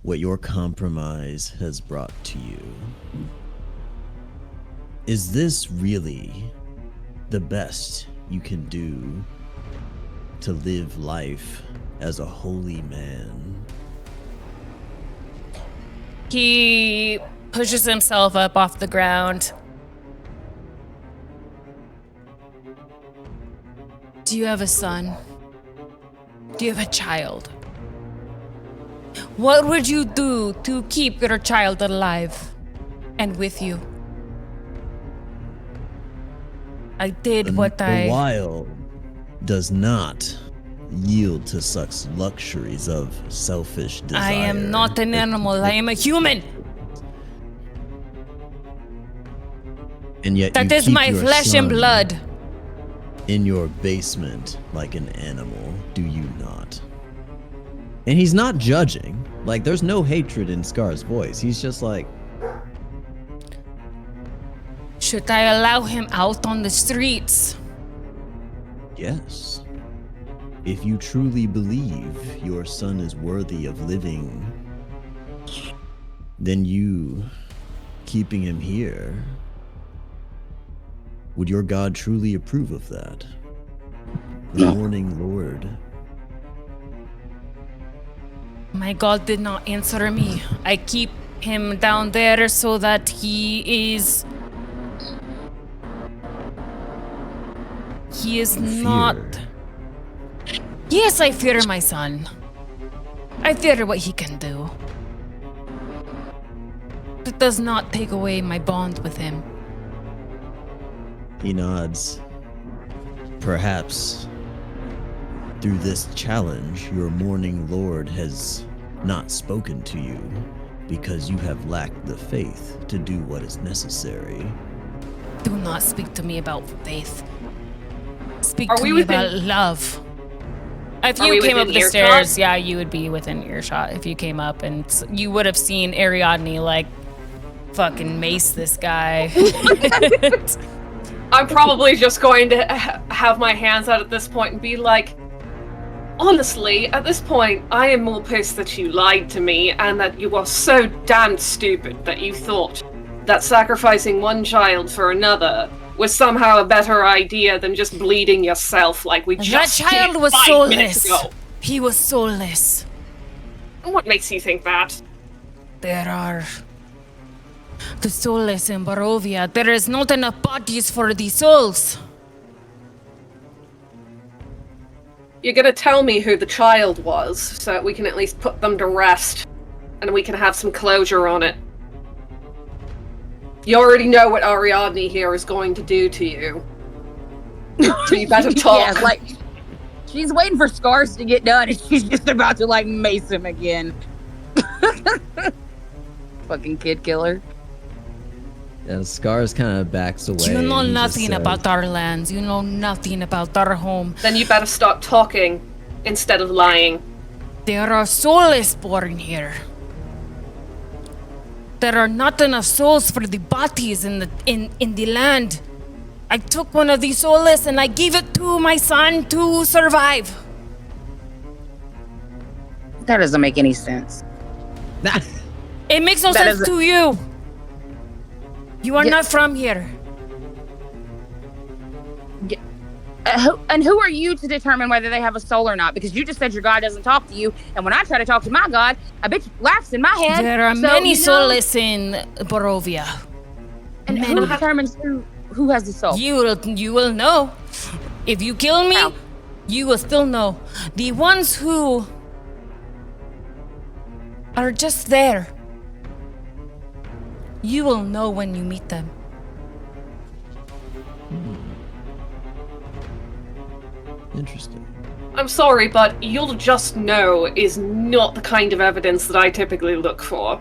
what your compromise has brought to you? Is this really the best you can do to live life as a holy man?" He pushes himself up off the ground. Do you have a son? Do you have a child? What would you do to keep your child alive and with you? I did what The wild does not yield to such luxuries of selfish desire. I am not an animal. I am a human. And yet That you is keep my your flesh and son blood. in your basement like an animal, do you not? And he's not judging. Like, there's no hatred in Scar's voice. He's just like, should I allow him out on the streets? yes. If you truly believe your son is worthy of living, then you keeping him here, would your God truly approve of that? The Morning Lord. My God did not answer me. I keep him down there so that he is not. Yes, I fear my son. I fear what he can do. It does not take away my bond with him. He nods. Perhaps through this challenge, your Morning Lord has not spoken to you because you have lacked the faith to do what is necessary. Do not speak to me about faith. Speak Are to we me within- about love. If Are you we came up within the earshot? stairs, yeah, you would be within earshot. If you came up, and you would have seen Ariandne like fucking mace this guy. I'm probably just going to have my hands out at this point and be like, honestly, at this point, I am more pissed that you lied to me and that you are so damn stupid that you thought that sacrificing one child for another was somehow a better idea than just bleeding yourself like we That just child did was 5 minutes soulless. ago. He was soulless. What makes you think that? There are the soulless in Barovia. There is not enough bodies for the souls. You're gonna tell me who the child was so that we can at least put them to rest and we can have some closure on it. You already know what Ariadne here is going to do to you. So you better talk. Yeah, like she's waiting for Scars to get done, and she's just about to like mace him again. Fucking kid killer. Yeah, Scars kind of backs away. You know and he just nothing says, about our lands. You know nothing about our home. Then you better start talking instead of lying. There are soulless born here. There are not enough souls for the bodies in the land. I took one of these soulless and I gave it to my son to survive. That doesn't make any sense. It makes no That sense is- to you. You are Yeah. not from here. Who are you to determine whether they have a soul or not? Because you just said your God doesn't talk to you, and when I try to talk to my God, a bitch laughs in my head. There are So, many you know, soulless in Barovia. And who many. determines who has the soul? You will know. If you kill me, How? you will still know. The ones who are just there, you will know when you meet them. Interesting. I'm sorry, but you'll just know is not the kind of evidence that I typically look for.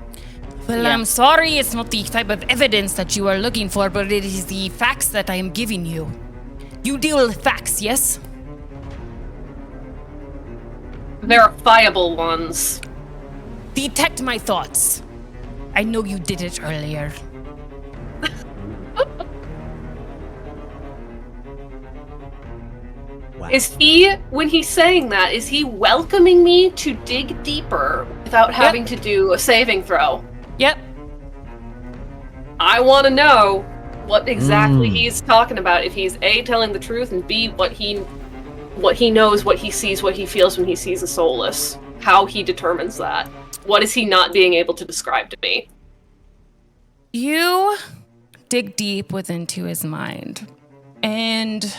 Well, Yeah. I'm sorry it's not the type of evidence that you are looking for, but it is the facts that I am giving you. You deal with facts, yes? Verifiable ones. Detect my thoughts. I know you did it earlier. Wow. Is he, when he's saying that, is he welcoming me to dig deeper without having to do a saving throw? Yep. I want to know what exactly Mm. he's talking about. If he's A, telling the truth, and B, what he knows, what he sees, what he feels when he sees a soulless. How he determines that. What is he not being able to describe to me? You dig deep within his mind, and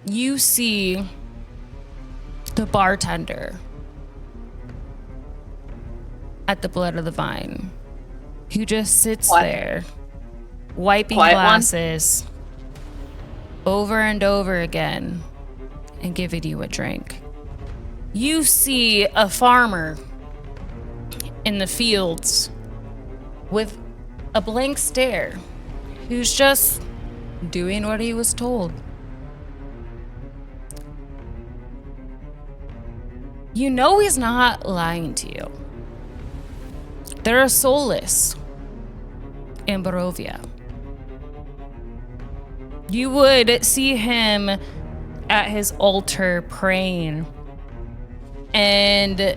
you see the bartender at the Blood of the Vine, who just sits What? there, wiping Quiet one? glasses over and over again and giving you a drink. You see a farmer in the fields with a blank stare, who's just doing what he was told. You know he's not lying to you. There are soulless in Barovia. You would see him at his altar praying and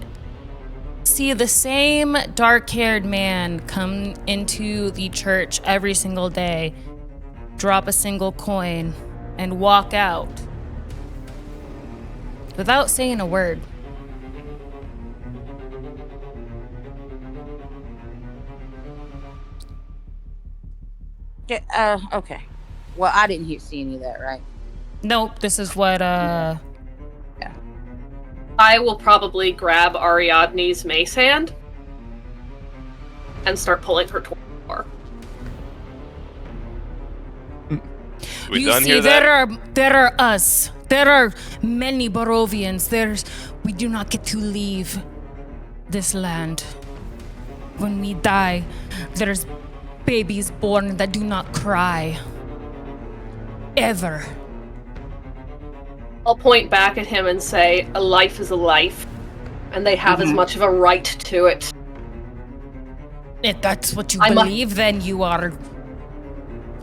see the same dark-haired man come into the church every single day, drop a single coin, and walk out without saying a word. Okay. Well, I didn't see any of that, right? Nope, this is what, I will probably grab Ariadne's mace hand and start pulling her toward the door. We you done see, hear that? there are us. There are many Barovians. We do not get to leave this land. When we die, there's babies born that do not cry. Ever. I'll point back at him and say, a life is a life, and they have as much of a right to it. If that's what you believe, then you are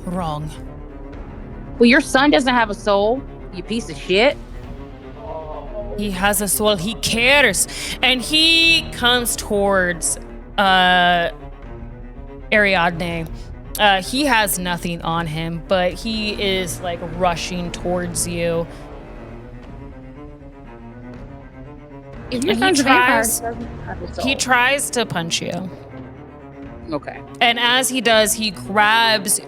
wrong. Well, your son doesn't have a soul, you piece of shit. He has a soul. He cares. And he comes towards Ariadne. He has nothing on him, but he is like rushing towards you. If your And son's he a vampire, tries- he doesn't have a soul. He tries to punch you. Okay. And as he does, he grabs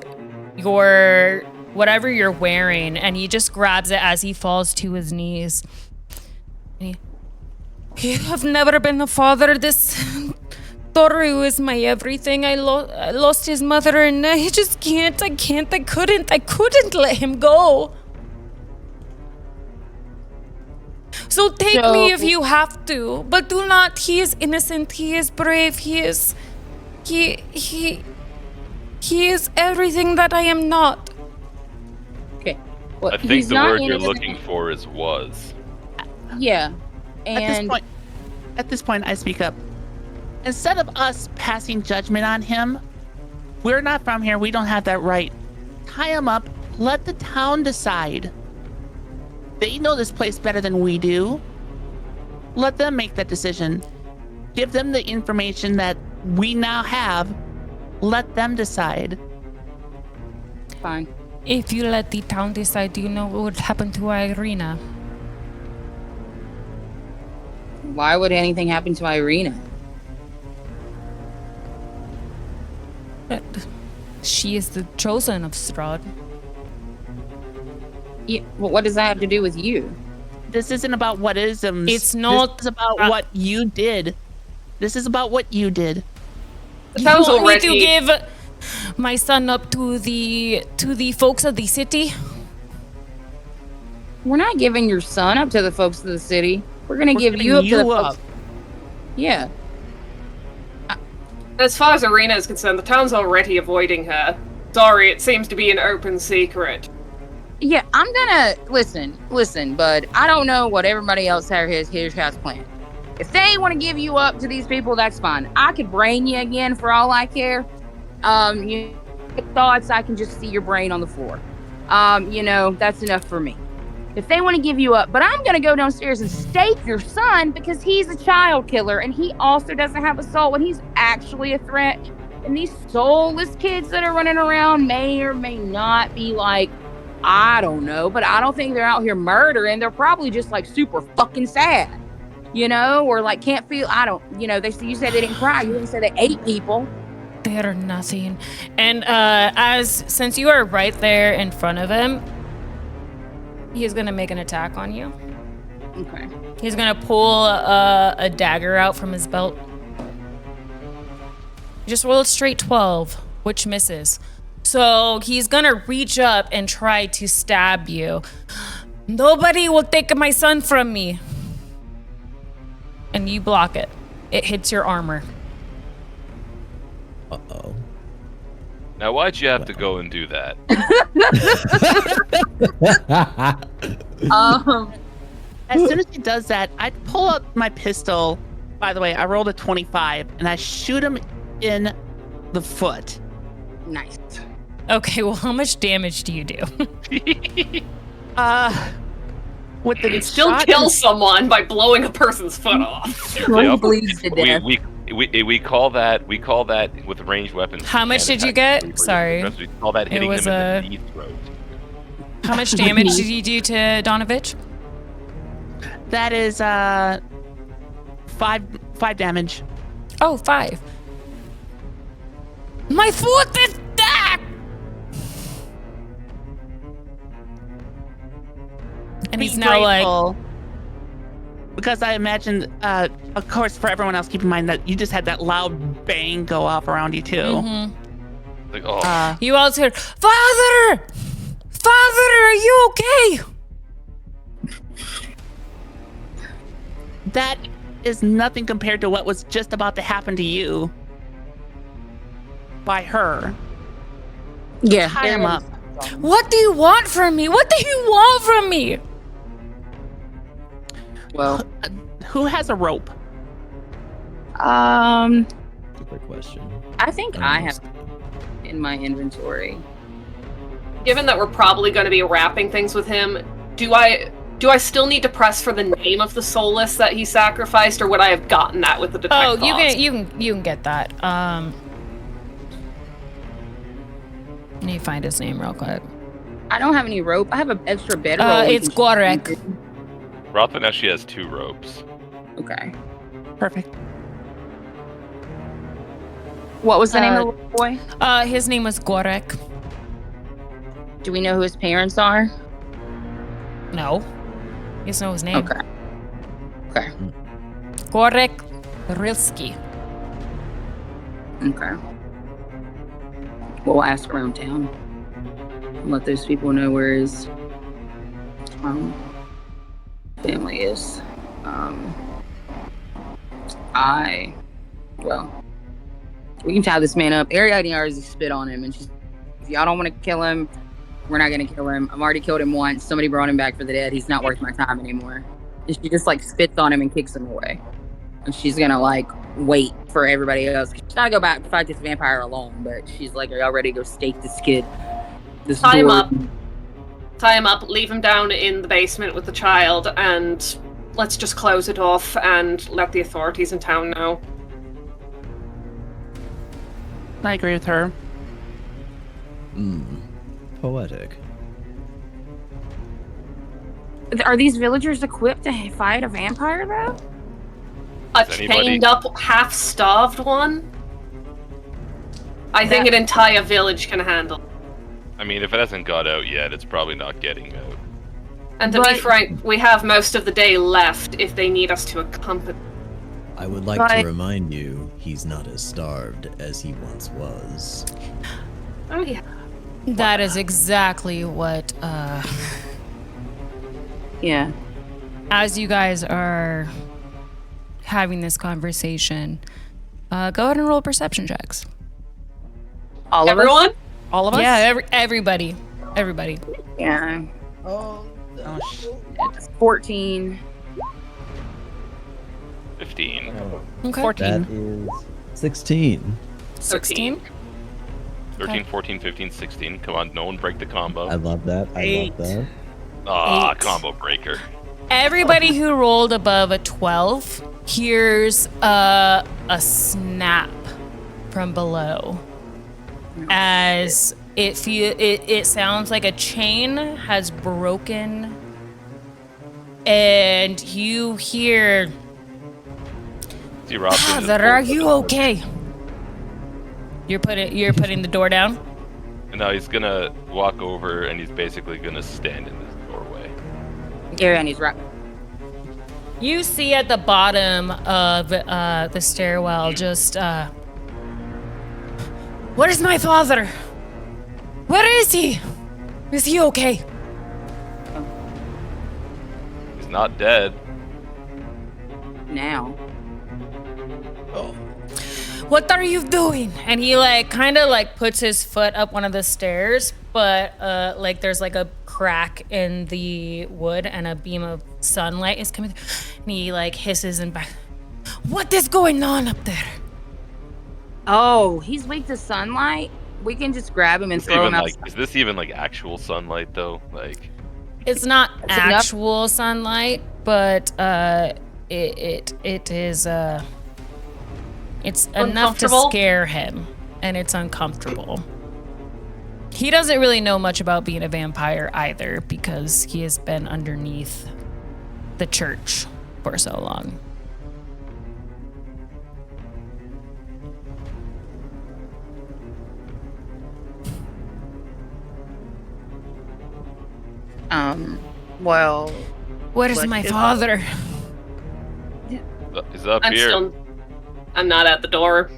your whatever you're wearing, and he just grabs it as he falls to his knees. And you have never been a father. This Toru is my everything. I lost his mother, and I just can't. I couldn't let him go. So take me if you have to, but do not. He is innocent. He is brave. He is everything that I am not. Okay. Well, I think he's the not word you're innocent. looking for is was. Yeah. And At this point, I speak up. Instead of us passing judgment on him, we're not from here. We don't have that right. Tie him up. Let the town decide. They know this place better than we do. Let them make that decision. Give them the information that we now have. Let them decide. fine. If you let the town decide, do you know what would happen to Irina? Why would anything happen to Irina? She is the chosen of Strahd. Yeah, well, what does that have to do with you? This isn't about what isms. It's not- This is about what you did. This is about what you did. The town's You want me to already- give my son up to the folks of the city? We're not giving your son up to the folks of the city. We're gonna give giving you up to the you folks. up. Yeah. As far as Irina is concerned, the town's already avoiding her. Sorry, it seems to be an open secret. Yeah, I'm gonna listen, bud. I don't know what everybody else has planned. If they want to give you up to these people, that's fine. I could brain you again for all I care. You thoughts, I can just see your brain on the floor. That's enough for me. If they want to give you up, but I'm gonna go downstairs and stake your son because he's a child killer and he also doesn't have a soul and he's actually a threat. And these soulless kids that are running around may or may not be like, I don't know, but I don't think they're out here murdering. They're probably just like super fucking sad, or like can't feel. I don't, you said they didn't cry. You didn't say they ate people. They're nothing. And since you are right there in front of him, he's gonna make an attack on you. Okay. He's gonna pull a dagger out from his belt. Just roll a straight 12, which misses. So he's gonna reach up and try to stab you. Nobody will take my son from me. And you block it. It hits your armor. Uh-oh. Now, why'd you have to go and do that? As soon as he does that, I pull out my pistol. By the way, I rolled a 25, and I shoot him in the foot. Nice. Okay, well, how much damage do you do? with the You'd still shot kill and- someone by blowing a person's foot off. Troy Yep. bleeds to death. We call that with ranged weapons. How you much can't did you attack get? somebody for Sorry. your We call that hitting was them in the knee throat. How much damage did you do to Donovich? That is 5 damage. Oh, 5. My foot is back! And he's Be now like, grateful. Because I imagine, of course, for everyone else, keep in mind that you just had that loud bang go off around you too. mhm. Like, oh, You all heard, Father! Father, are you okay? That is nothing compared to what was just about to happen to you by her. Yeah. Tie him up. What do you want from me? What do you want from me? Well, Who has a rope? Super question. I think I have in my inventory. Given that we're probably going to be wrapping things with him, do I still need to press for the name of the soulless that he sacrificed, or would I have gotten that with the detect Oh, clause? you can get that. Let me find his name real quick. I don't have any rope. I have an extra bedroll. It's Cleric. Rothvin actually has 2 ropes. Okay. Perfect. What was the name of the little boy? His name was Cleric. Do we know who his parents are? No. You just know his name. Okay. Okay. Cleric Rilski. Okay. We'll ask around town. Let those people know where his family is. We can tie this man up. Ariandne already spit on him, and she's, if y'all don't want to kill him, we're not gonna kill him. I've already killed him once. Somebody brought him back for the dead. He's not worth my time anymore. And she just like spits on him and kicks him away. And she's gonna like wait for everybody else. She's not gonna go back and fight this vampire alone, but she's like, are y'all ready to go stake this kid? This Tie him door? up. Tie him up, leave him down in the basement with the child, and let's just close it off and let the authorities in town know. I agree with her. Poetic. Are these villagers equipped to fight a vampire though? A Does anybody- chained up, half-starved one? I think an entire village can handle. I mean, if it hasn't got out yet, it's probably not getting out. And to be But- frank, we have most of the day left if they need us to accompany. I would like But- to remind you, he's not as starved as he once was. Oh yeah. That is exactly what, Yeah. as you guys are having this conversation, go ahead and roll perception checks. All of us? Everyone? All of us? Yeah, everybody. Yeah. Oh shit. 14. 15. Okay. 14. That is 16. 16. 13, 14, 15, 16. Come on, no one break the combo. I love that. I 8. love that. Ah, 8. combo breaker. Everybody who rolled above a 12 hears a snap from below as it sounds like a chain has broken, and you hear, See Rothvin just Father, are pulls the you door. okay? You're putting the door down. And now he's gonna walk over and he's basically gonna stand in this doorway. Ariandne's right. You see at the bottom of the stairwell just, where's my father? Where is he? Is he okay? He's not dead. Now. What are you doing? And he kind of puts his foot up one of the stairs, but there's a crack in the wood and a beam of sunlight is coming through. And he hisses and back. What is going on up there? Oh, he's weak to sunlight? We can just grab him and throw him out. Is this even actual sunlight though? It's not That's enough. actual sunlight, but it is it's enough to Uncomfortable? scare him, and it's uncomfortable. He doesn't really know much about being a vampire either, because he has been underneath the church for so long. Well, Where is What my is- father? He's up I'm here. still. I'm not at the door.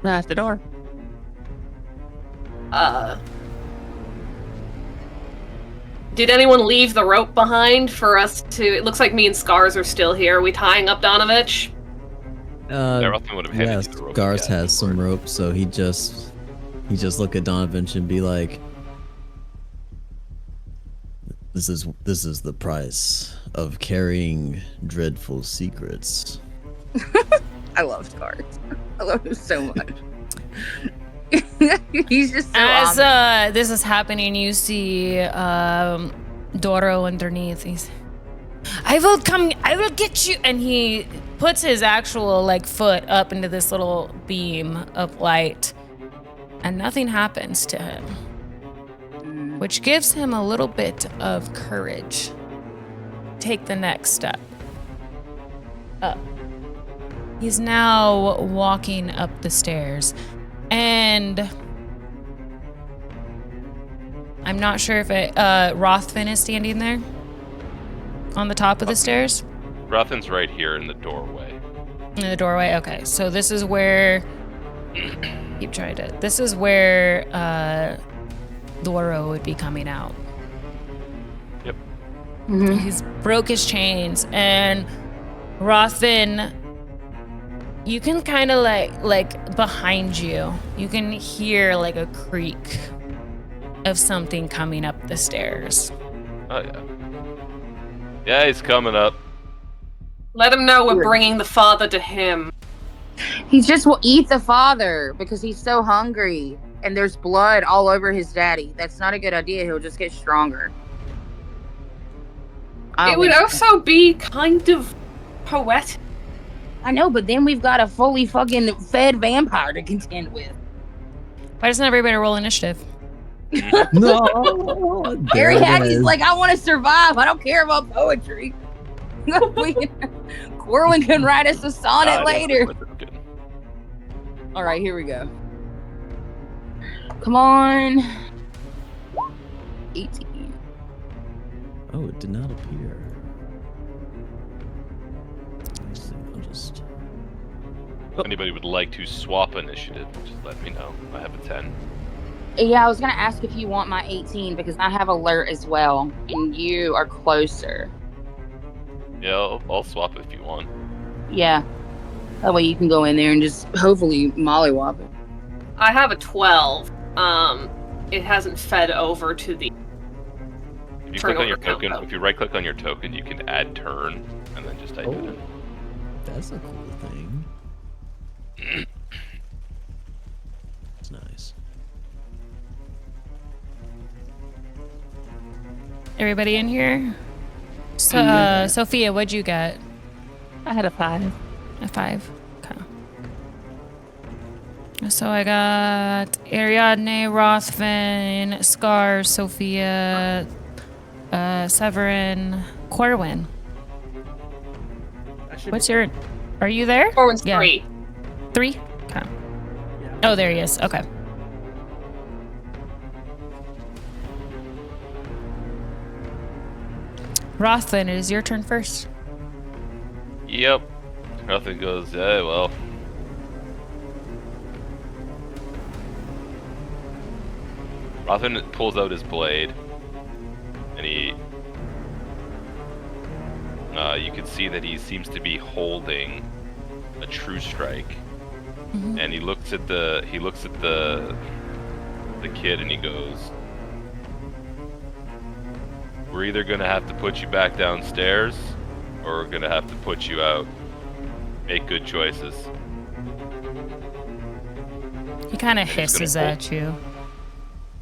At the door. Did anyone leave the rope behind for us to? It looks like me and Scars are still here. Are we tying up Donovich? Rothvin would have handed Yes, you the rope. Garth yeah, has some rope, so he just look at Donovich and be like, This is the price of carrying dreadful secrets. I love Scars. I love him so much. He's just so As this is happening, you see Doro underneath. I will get you, and he puts his actual foot up into this little beam of light, and nothing happens to him, which gives him a little bit of courage. Take the next step up. He's now walking up the stairs, and I'm not sure if Rothvin is standing there on the top of the stairs. Rothvin's right here in the doorway. In the doorway. Okay, so this is where. Keep trying to. This is where Doro would be coming out. Yep. He's broke his chains, and Rothvin, you can kind of like behind you, you can hear a creak of something coming up the stairs. Oh yeah. Yeah, he's coming up. Let him know we're bringing the father to him. He just will eat the father because he's so hungry, and there's blood all over his daddy. That's not a good idea. He'll just get stronger. It would also be kind of poetic. I know, but then we've got a fully fucking fed vampire to contend with. Why doesn't everybody roll initiative? No. Ariandne's like, I want to survive. I don't care about poetry. Corwin can write us a sonnet later. All right, here we go. Come on. 18. Oh, it did not appear. Let's see, I'll just. If anybody would like to swap initiative, just let me know. I have a 10. Yeah, I was gonna ask if you want my 18 because I have alert as well, and you are closer. Yeah, I'll swap if you want. Yeah, that way you can go in there and just hopefully mollywop it. I have a 12. It hasn't fed over to the. If you Turn click on your over count, token, though. if you right click on your token, you can add turn and then just type it in. That's a cool thing. It's nice. Everybody in here? So, Sophia, what'd you get? I had a 5. A 5. Okay. So I got Ariadne, Rothvin, Scar, Sophia, Severin, Corwin. What's your? Are you there? Corwin's Yeah. 3. 3? Okay. Oh, there he is. Okay. Rothvin, it is your turn first. Yep. Nothing goes, yeah, well. Rothvin pulls out his blade, and he, you can see that he seems to be holding a true strike, and he looks at the kid, and he goes, "We're either gonna have to put you back downstairs, or we're gonna have to put you out. Make good choices." He kind of And he's gonna hisses pull- at you.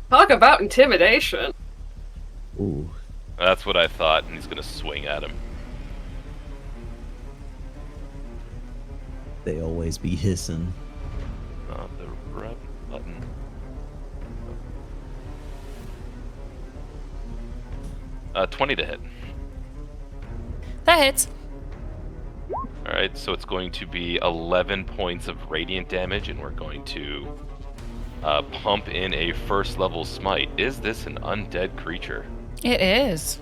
Talk about intimidation. Ooh. That's what I thought, and he's gonna swing at him. They always be hissing. Not the right button. Uh, 20 to hit. That hits. Alright, so it's going to be 11 points of radiant damage, and we're going to pump in a first level smite. Is this an undead creature? It is.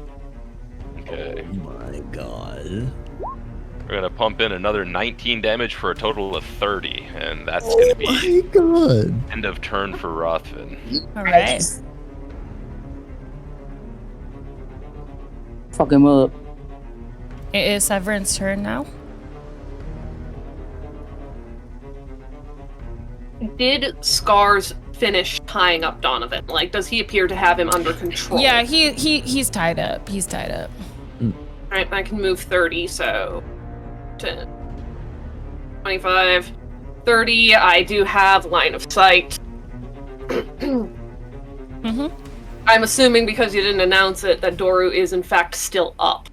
Okay. Oh my god. We're gonna pump in another 19 damage for a total of 30, and that's gonna be my god. end of turn for Rothvin. All right. Fuck him up. It is Severin's turn now. Did Scars finish tying up Donovan? Like, does he appear to have him under control? Yeah, he's tied up. He's tied up. Alright, I can move 30, so 10, 25, 30. I do have line of sight. Mm-hmm. I'm assuming because you didn't announce it that Doru is in fact still up.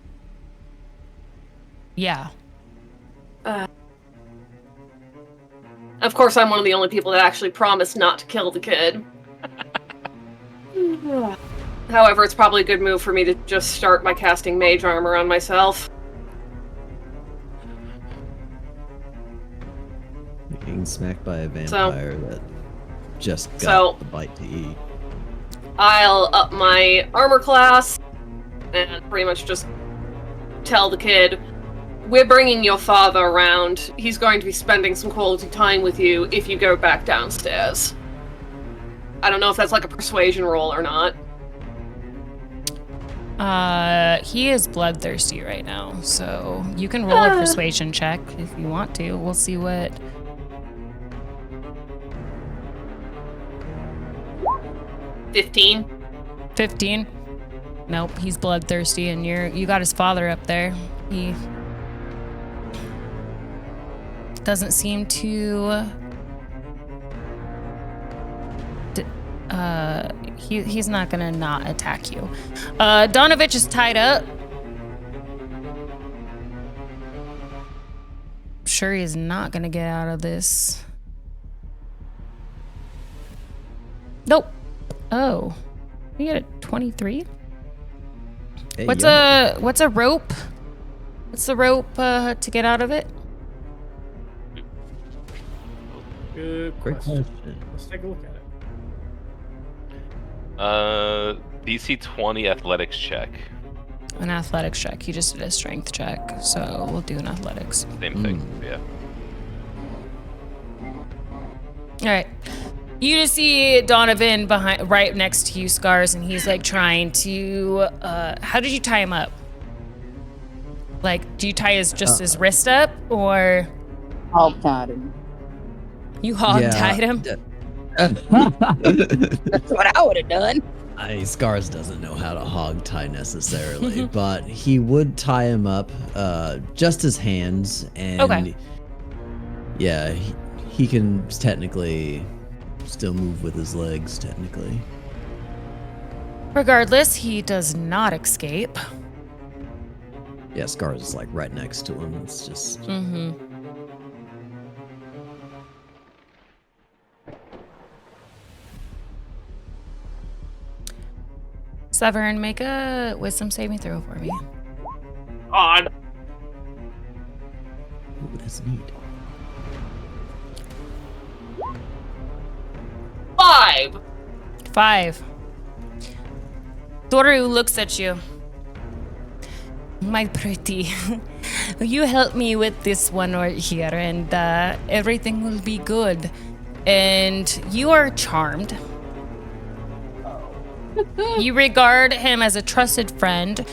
Yeah. Of course, I'm one of the only people that actually promised not to kill the kid. However, it's probably a good move for me to just start by casting mage armor on myself. You're getting smacked by a vampire that just got So- the bite to eat. I'll up my armor class and pretty much just tell the kid, we're bringing your father around. He's going to be spending some quality time with you if you go back downstairs. I don't know if that's like a persuasion roll or not. He is bloodthirsty right now, so you can roll a persuasion check if you want to. We'll see what. 15. 15. Nope, he's bloodthirsty, and you got his father up there. He doesn't seem to. He's not gonna not attack you. Donovich is tied up. Sure, he's not gonna get out of this. Nope. Oh, you get a 23. Hey, What's yo. a rope? What's the rope to get out of it? Good Great question. question. Let's take a look at it. DC 20 athletics check. An athletics check. He just did a strength check, so we'll do an athletics. Same thing, yeah. All right. You just see Donovan right next to you, Scars, and he's like trying to. How did you tie him up? Like, do you tie his wrist up, or Hog tied him. you hog tied him? That's what I would have done. Scars doesn't know how to hog tie necessarily, but he would tie him up, just his hands, and Okay. yeah, he can technically still move with his legs, technically. Regardless, he does not escape. Yeah, Scars is like right next to him. It's just Mm-hmm. Severin, make a wisdom saving throw for me. Odd. ooh, that's neat. 5. 5. Doru looks at you. My pretty, you help me with this one right here, and everything will be good. And you are charmed. You regard him as a trusted friend,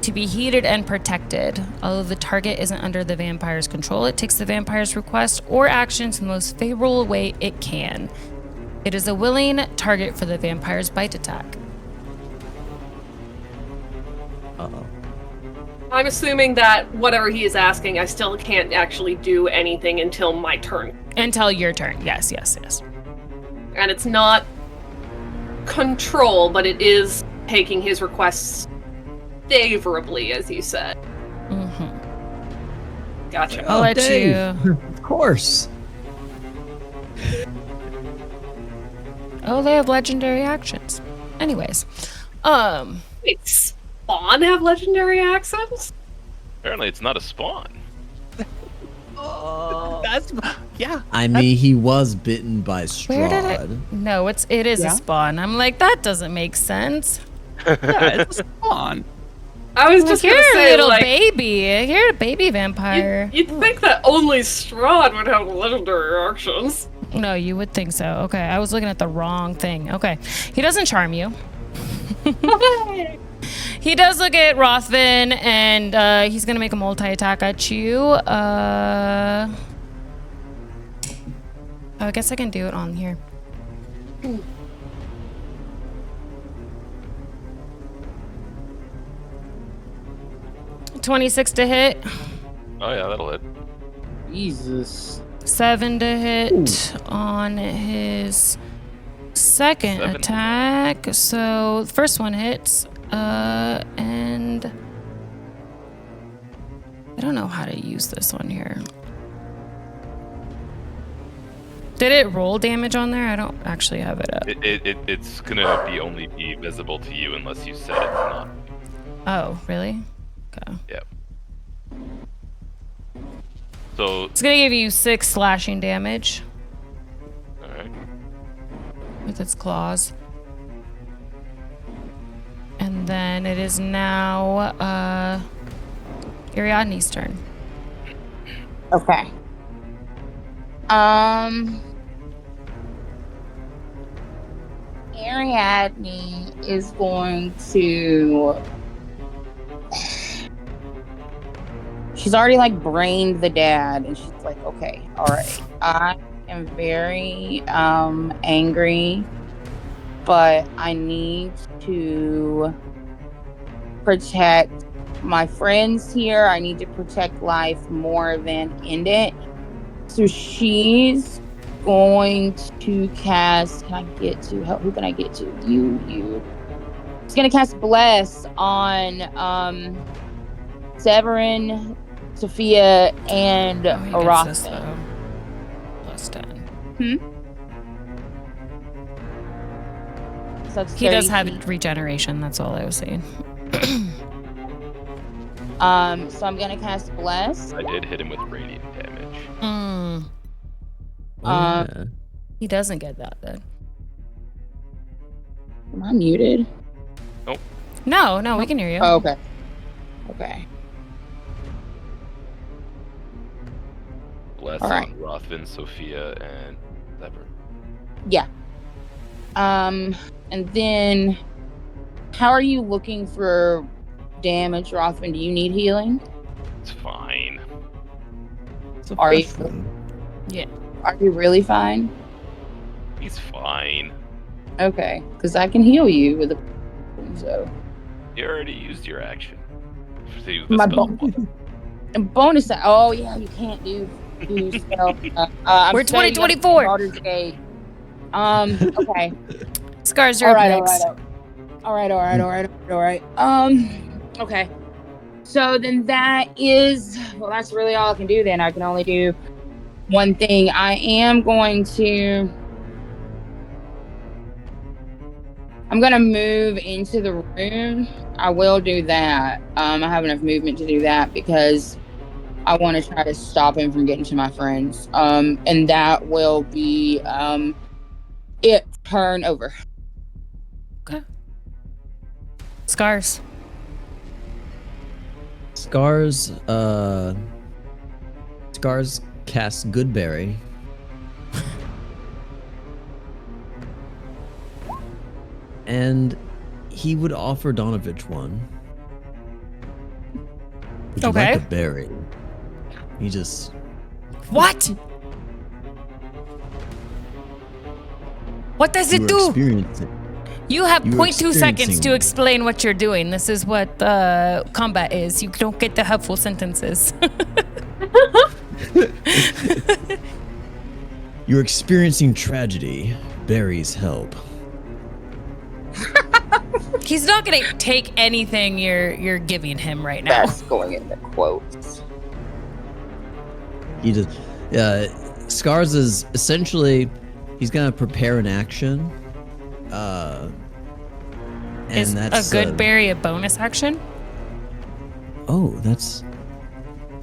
to be heeded and protected. Although the target isn't under the vampire's control, it takes the vampire's request or actions in the most favorable way it can. It is a willing target for the vampire's bite attack. Uh-oh. I'm assuming that whatever he is asking, I still can't actually do anything until my turn. Until your turn. Yes. And it's not control, but it is taking his requests favorably, as you said. Mm-hmm. Gotcha. I'll let Dave. you. Of course. Oh, they have legendary actions. Anyways, Wait, Spawn have legendary accents? Apparently, it's not a spawn. That's yeah. I mean, he was bitten by where did it? Strahd. No, it is Yeah? a spawn. I'm like, that doesn't make sense. Yeah, it's a spawn. I was just You're gonna a say, little like, baby. You're a baby vampire. you'd think that only Strahd would have legendary actions. No, you would think so. Okay, I was looking at the wrong thing. Okay, he doesn't charm you. He does look at Rothvin, and he's gonna make a multi-attack at you. Oh, I guess I can do it on here. 26 to hit, Oh yeah, that'll hit. Jesus. 7 to hit on his second 7. attack. So the first one hits, and I don't know how to use this one here. Did it roll damage on there? I don't actually have it up. It's gonna only be visible to you unless you set it to not. Oh, really? Okay. Yep. So, It's gonna give you 6 slashing damage alright. with its claws. And then it is now Ariadne's turn. Okay. Ariadne is going to. She's already like brained the dad, and she's like, okay, all right. I am very angry, but I need to protect my friends here. I need to protect life more than end it. So she's going to cast. Can I get to? Who can I get to? You. She's gonna cast Bless on Severin, Sophia, and Oh, he gets this, Rothvin. though. Plus 10. So that's He does 30 have feet. regeneration, that's all I was saying. So I'm gonna cast Bless. I did hit him with radiant damage. Mm, Yeah. he doesn't get that then. Am I muted? No, we can hear you. Oh, okay. Okay. Bless All right. on Rothvin, Sophia, and Sever. Yeah. And then how are you looking for damage, Rothvin? Do you need healing? It's fine. It's a Are you- freshman. Are you really fine? He's fine. Okay, because I can heal you with a so You already used your action. See the my spell. and bonus. Oh yeah, you can't do spell. I'm We're studying 2024. Baldur's Gate. Okay. Scars, you're up next. All right. Okay. So then that's really all I can do then. I can only do one thing. I'm gonna move into the room. I will do that. I have enough movement to do that because I want to try to stop him from getting to my friends. And that will be it. Turn over. Scars. Scars casts Goodberry. And he would offer Donovich one. Would you Okay. like a berry? He just What? What does you it were do? experiencing. You have You were 0.2 seconds experiencing- to explain what you're doing. This is what combat is. You don't get the helpful sentences. You're experiencing tragedy. Berries help. He's not gonna take anything you're giving him right now. That's going into quotes. He just, Scars is essentially, he's gonna prepare an action. And Is that's a good berry a bonus action? Oh, that's.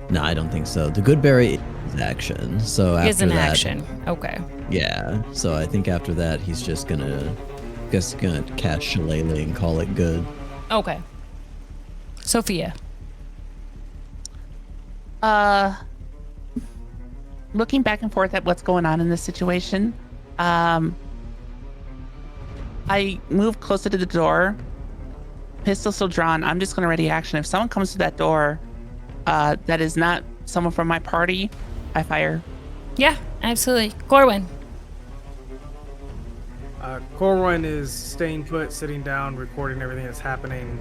No, I don't think so. The good berry is action. So after Is an that, action. Okay. yeah. So I think after that, he's just gonna cast Shillelagh and call it good. Okay. Sophia. Looking back and forth at what's going on in this situation, I move closer to the door, pistol still drawn. I'm just going to ready action. If someone comes to that door that is not someone from my party, I fire. Yeah, absolutely. Corwin. Corwin is staying put, sitting down, recording everything that's happening,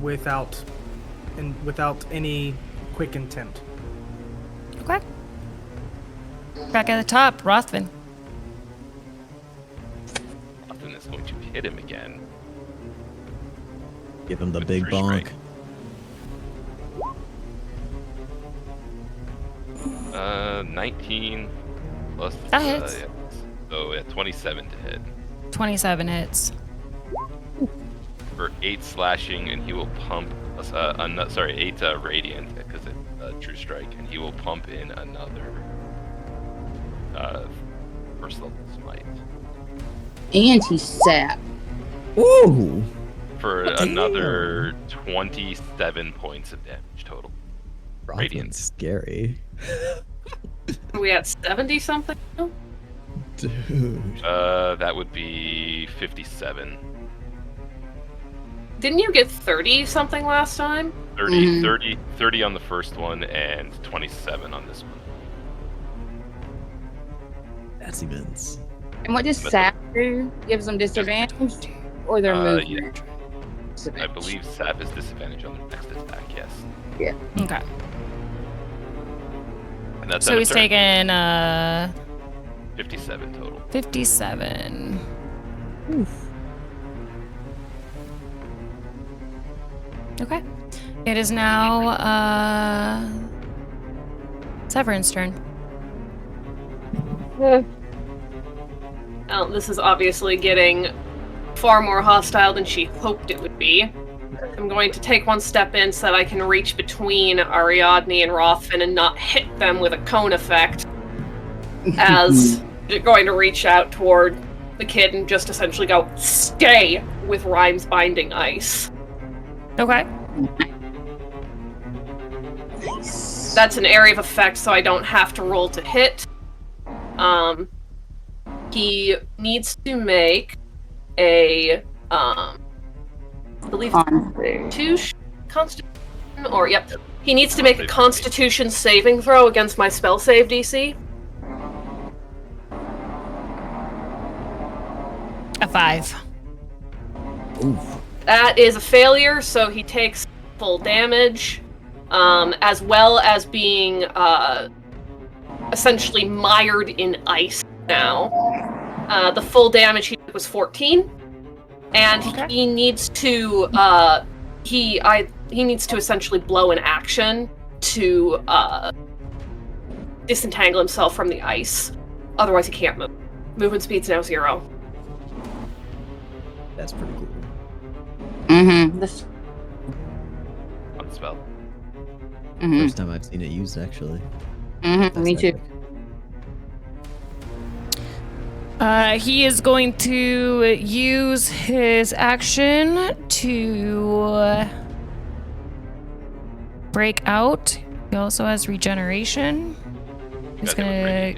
without any quick intent. Okay. Back at the top, Rothvin. Rothvin is going to hit him again. Give him the With big first bonk. strike. 19 plus. That hits. Yeah. So yeah, 27 to hit 27 hits. for 8 slashing, and he will pump. 8 radiant because it's a true strike, and he will pump in another first level smite Anti-sap. Ooh. for Damn. another 27 points of damage total. Radiant. Rothvin's scary. Are we at 70 something? now? Dude. That would be 57. Didn't you get 30 something last time? 30 on the first one, and 27 on this one. That's immense. And what does sap do? Gives them disadvantage? Or their movement? I Disadvantage. believe Sap is disadvantage on their next attack, yes. Okay. And that's So on a he's turn. taking 57 total. 57. Okay. It is now Severin's turn. Oh, this is obviously getting far more hostile than she hoped it would be. I'm going to take one step in so that I can reach between Ariandne and Rothvin and not hit them with a cone effect. As going to reach out toward the kid and just essentially go, "Stay!" with Rhymes binding ice. Okay. That's an area of effect, so I don't have to roll to hit. He needs to make a, I believe Constitution, or yep. He needs to make a Constitution saving throw against my spell save DC. A 5. Oof. That is a failure, so he takes full damage, as well as being essentially mired in ice now. The full damage he took was 14, and he needs to he needs to essentially blow an action to disentangle himself from the ice. Otherwise, he can't move. Movement speed's now 0. That's pretty cool. Mm-hmm. On spell. First time I've seen it used, actually. Mm-hmm. Me too. He is going to use his action to break out. He also has regeneration. He's gonna.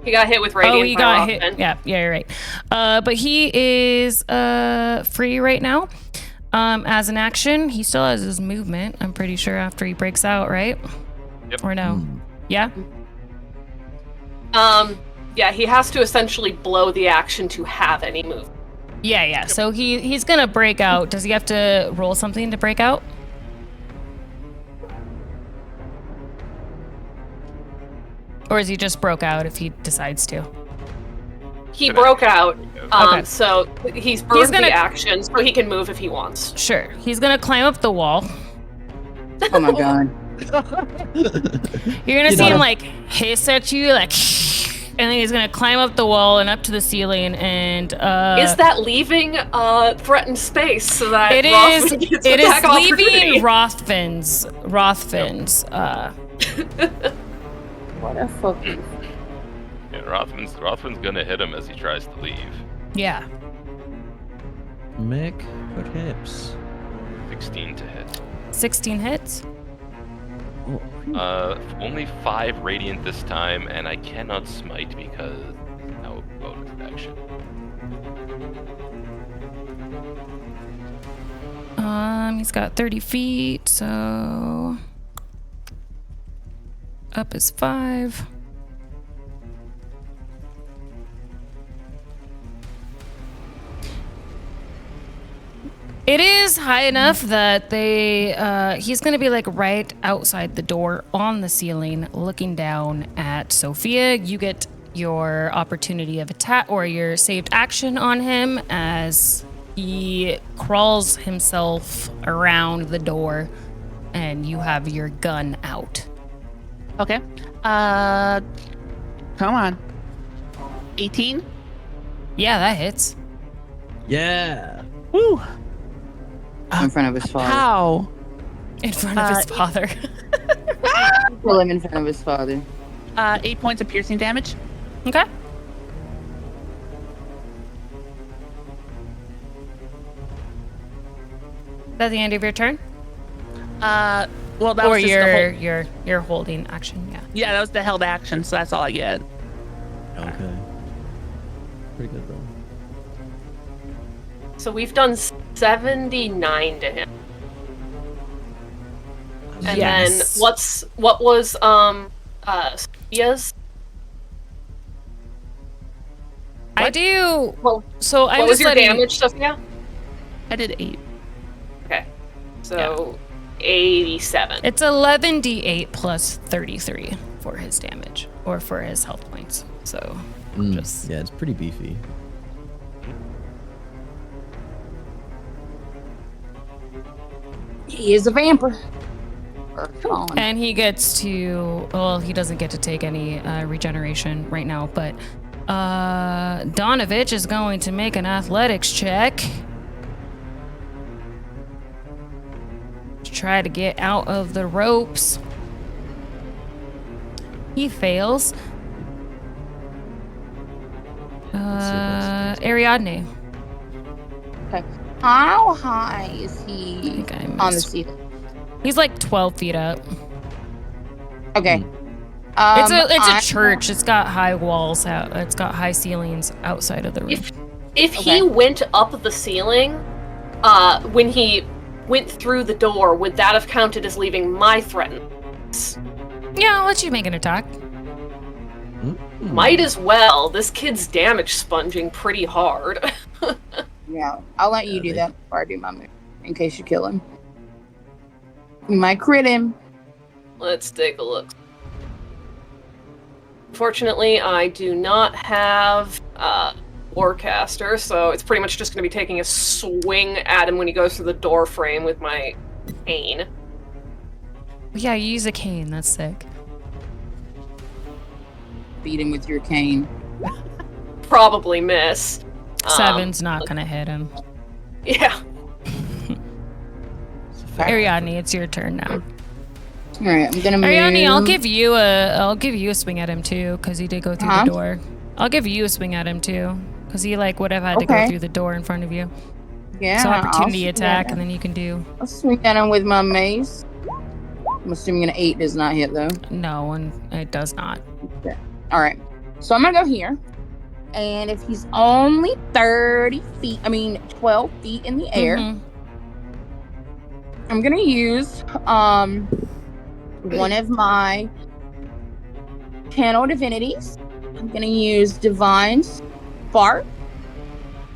He got hit with radiant. Oh, he got hit. Yeah, you're right. But he is free right now. As an action, he still has his movement. I'm pretty sure after he breaks out, right? Yep. Or no? Yeah. Yeah, he has to essentially blow the action to have any move. Yeah. So he's gonna break out. Does he have to roll something to break out? Or is he just broke out if he decides to? He broke out, Okay. so he's burned gonna- the action, so he can move if he wants. Sure. He's gonna climb up the wall. Oh my god. You're gonna see him like hiss at you, like, and then he's gonna climb up the wall and up to the ceiling. And Is that leaving threatened space so that it Rothvin is? gets It attack is of leaving opportunity? Rothvin's. What a fucking. Yeah, Rothvin's gonna hit him as he tries to leave. Yeah. Mick, what hips? 16 to hit. 16 hits. Only 5 radiant this time, and I cannot smite because no bonus action. He's got 30 feet, so up is 5. It is high enough that he's gonna be like right outside the door on the ceiling looking down at Sophia. You get your opportunity of attack or your saved action on him as he crawls himself around the door and you have your gun out. Okay. Come on. 18? Yeah, that hits. Yeah. Woo. In front of his father. How? In front of his father. Kill him in front of his father. 8 points of piercing damage. Okay. Is that the end of your turn? Well, that Or was just the whole, your holding action, yeah. yeah, that was the held action, so that's all I get. Okay. Pretty good though. So we've done 79 to him. And Yes. then what was Sophia's? I do. Well, So I'm what was just your letting. damage, Sophia? I did 8. Okay. So 87. It's 11d8 plus 33 for his damage or for his health points. So just Yeah, it's pretty beefy. He is a vampire. Or Colin. and he gets to. Well, he doesn't get to take any regeneration right now, but Donovich is going to make an athletics check to try to get out of the ropes. He fails. Ariadne. Okay. How high is I he think I on the missed. ceiling? He's like 12 feet up. Okay. It's a I- church. It's got high walls out. It's got high ceilings outside of the room. If Okay. he went up the ceiling, when he went through the door, would that have counted as leaving my threatened? Yeah, I'll let you make an attack. Might as well. This kid's damage sponging pretty hard. Yeah, I'll let you Yeah, do they- that before I do my move, in case you kill him. You might crit him. Let's take a look. Fortunately, I do not have Warcaster, so it's pretty much just going to be taking a swing at him when he goes through the door frame with my cane. Yeah, you use a cane. That's sick. Beat him with your cane. Probably miss. 7's not gonna hit him. Yeah. Ariadne, it's your turn now. All right, I'm gonna move. Ariadne, I'll give you a swing at him too, because he did go through Huh? the door. I'll give you a swing at him too, because he would have had to go Okay. through the door in front of you. Yeah, So I'll opportunity swing attack, at and him. then you can do I'll swing at him with my mace. I'm assuming an 8 does not hit though. no, and it does not. All right, so I'm gonna go here, and if he's only 12 feet in the air, Mhm. I'm gonna use one of my channel divinities. I'm gonna use Divine Spark.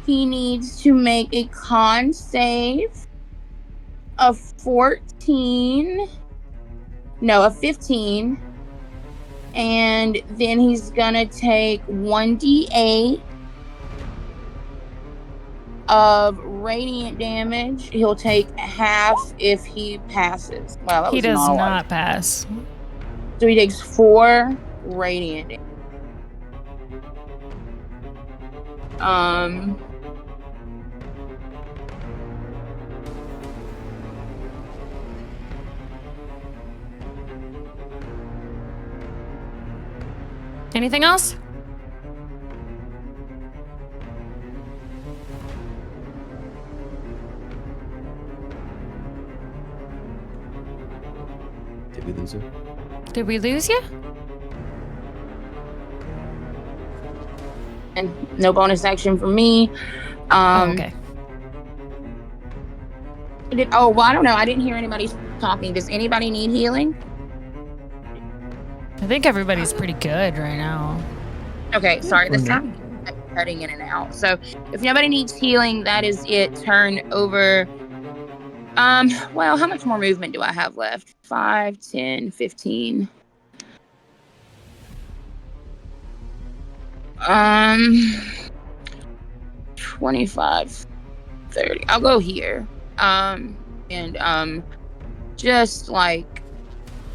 He needs to make a con save of 15, and then he's gonna take 1d8 of radiant damage. He'll take half if he passes. Wow, that He was does not not pass. So he takes 4 radiant damage. Anything else? Did we lose her? Did we lose you? And no bonus action for me. Oh, okay. Well, I don't know. I didn't hear anybody talking. Does anybody need healing? I think everybody's pretty good right now. Okay, sorry. The sound is cutting in and out. So if nobody needs healing, that is it. Turn over. Well, how much more movement do I have left? 5, 10, 15. 25, 30. I'll go here. Just like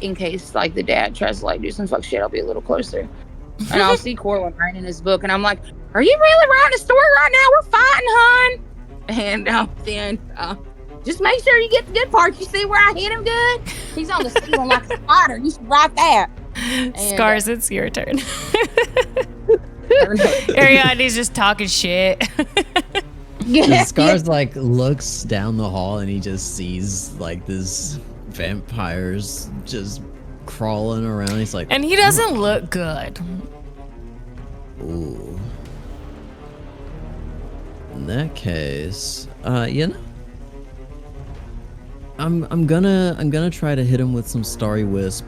in case like the dad tries to like do some fuck shit, I'll be a little closer. And I'll see Corwin writing in his book, and I'm like, "Are you really writing a story right now? We're fighting, hon." And then just make sure you get the good parts. You see where I hit him good? He's on the ceiling like a spider. You should write that. And, Scars, it's your turn. Ariandne's just talking shit. And Scars like looks down the hall and he just sees like this vampires just crawling around. He's like, and he doesn't look good. ooh. In that case, you know, I'm gonna try to hit him with some Starry Wisp.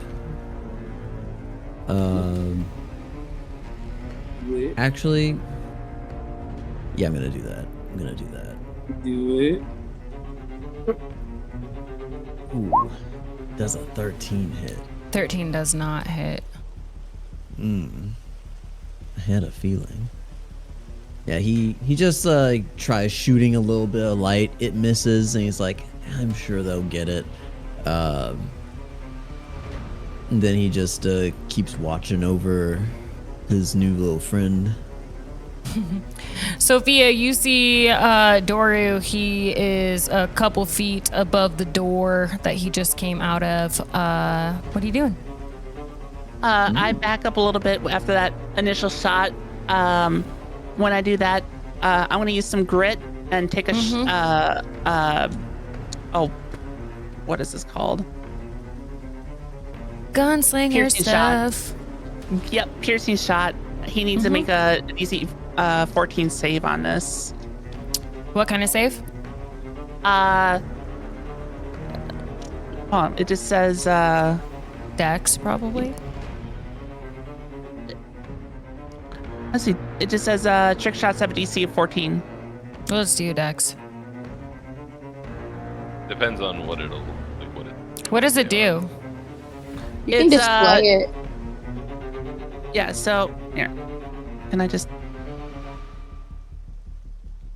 Actually, yeah, I'm gonna do that. Do it. Ooh, does a 13 hit? 13 does not hit. I had a feeling. Yeah, he just tries shooting a little bit of light. It misses, and he's like, I'm sure they'll get it. And then he just keeps watching over his new little friend. Sophia, you see Doru. He is a couple feet above the door that he just came out of. What are you doing? I back up a little bit after that initial shot. When I do that, I want to use some grit and take a what is this called? Gunslinger Piercing stuff. Yep, piercing shot. He needs to make a DC 14 save on this. What kind of save? It just says Dex, probably. let's see. It just says trick shots have a DC of 14. Let's do Dex. Depends on what it'll What does it do? You can display it. Yeah, so here. Can I just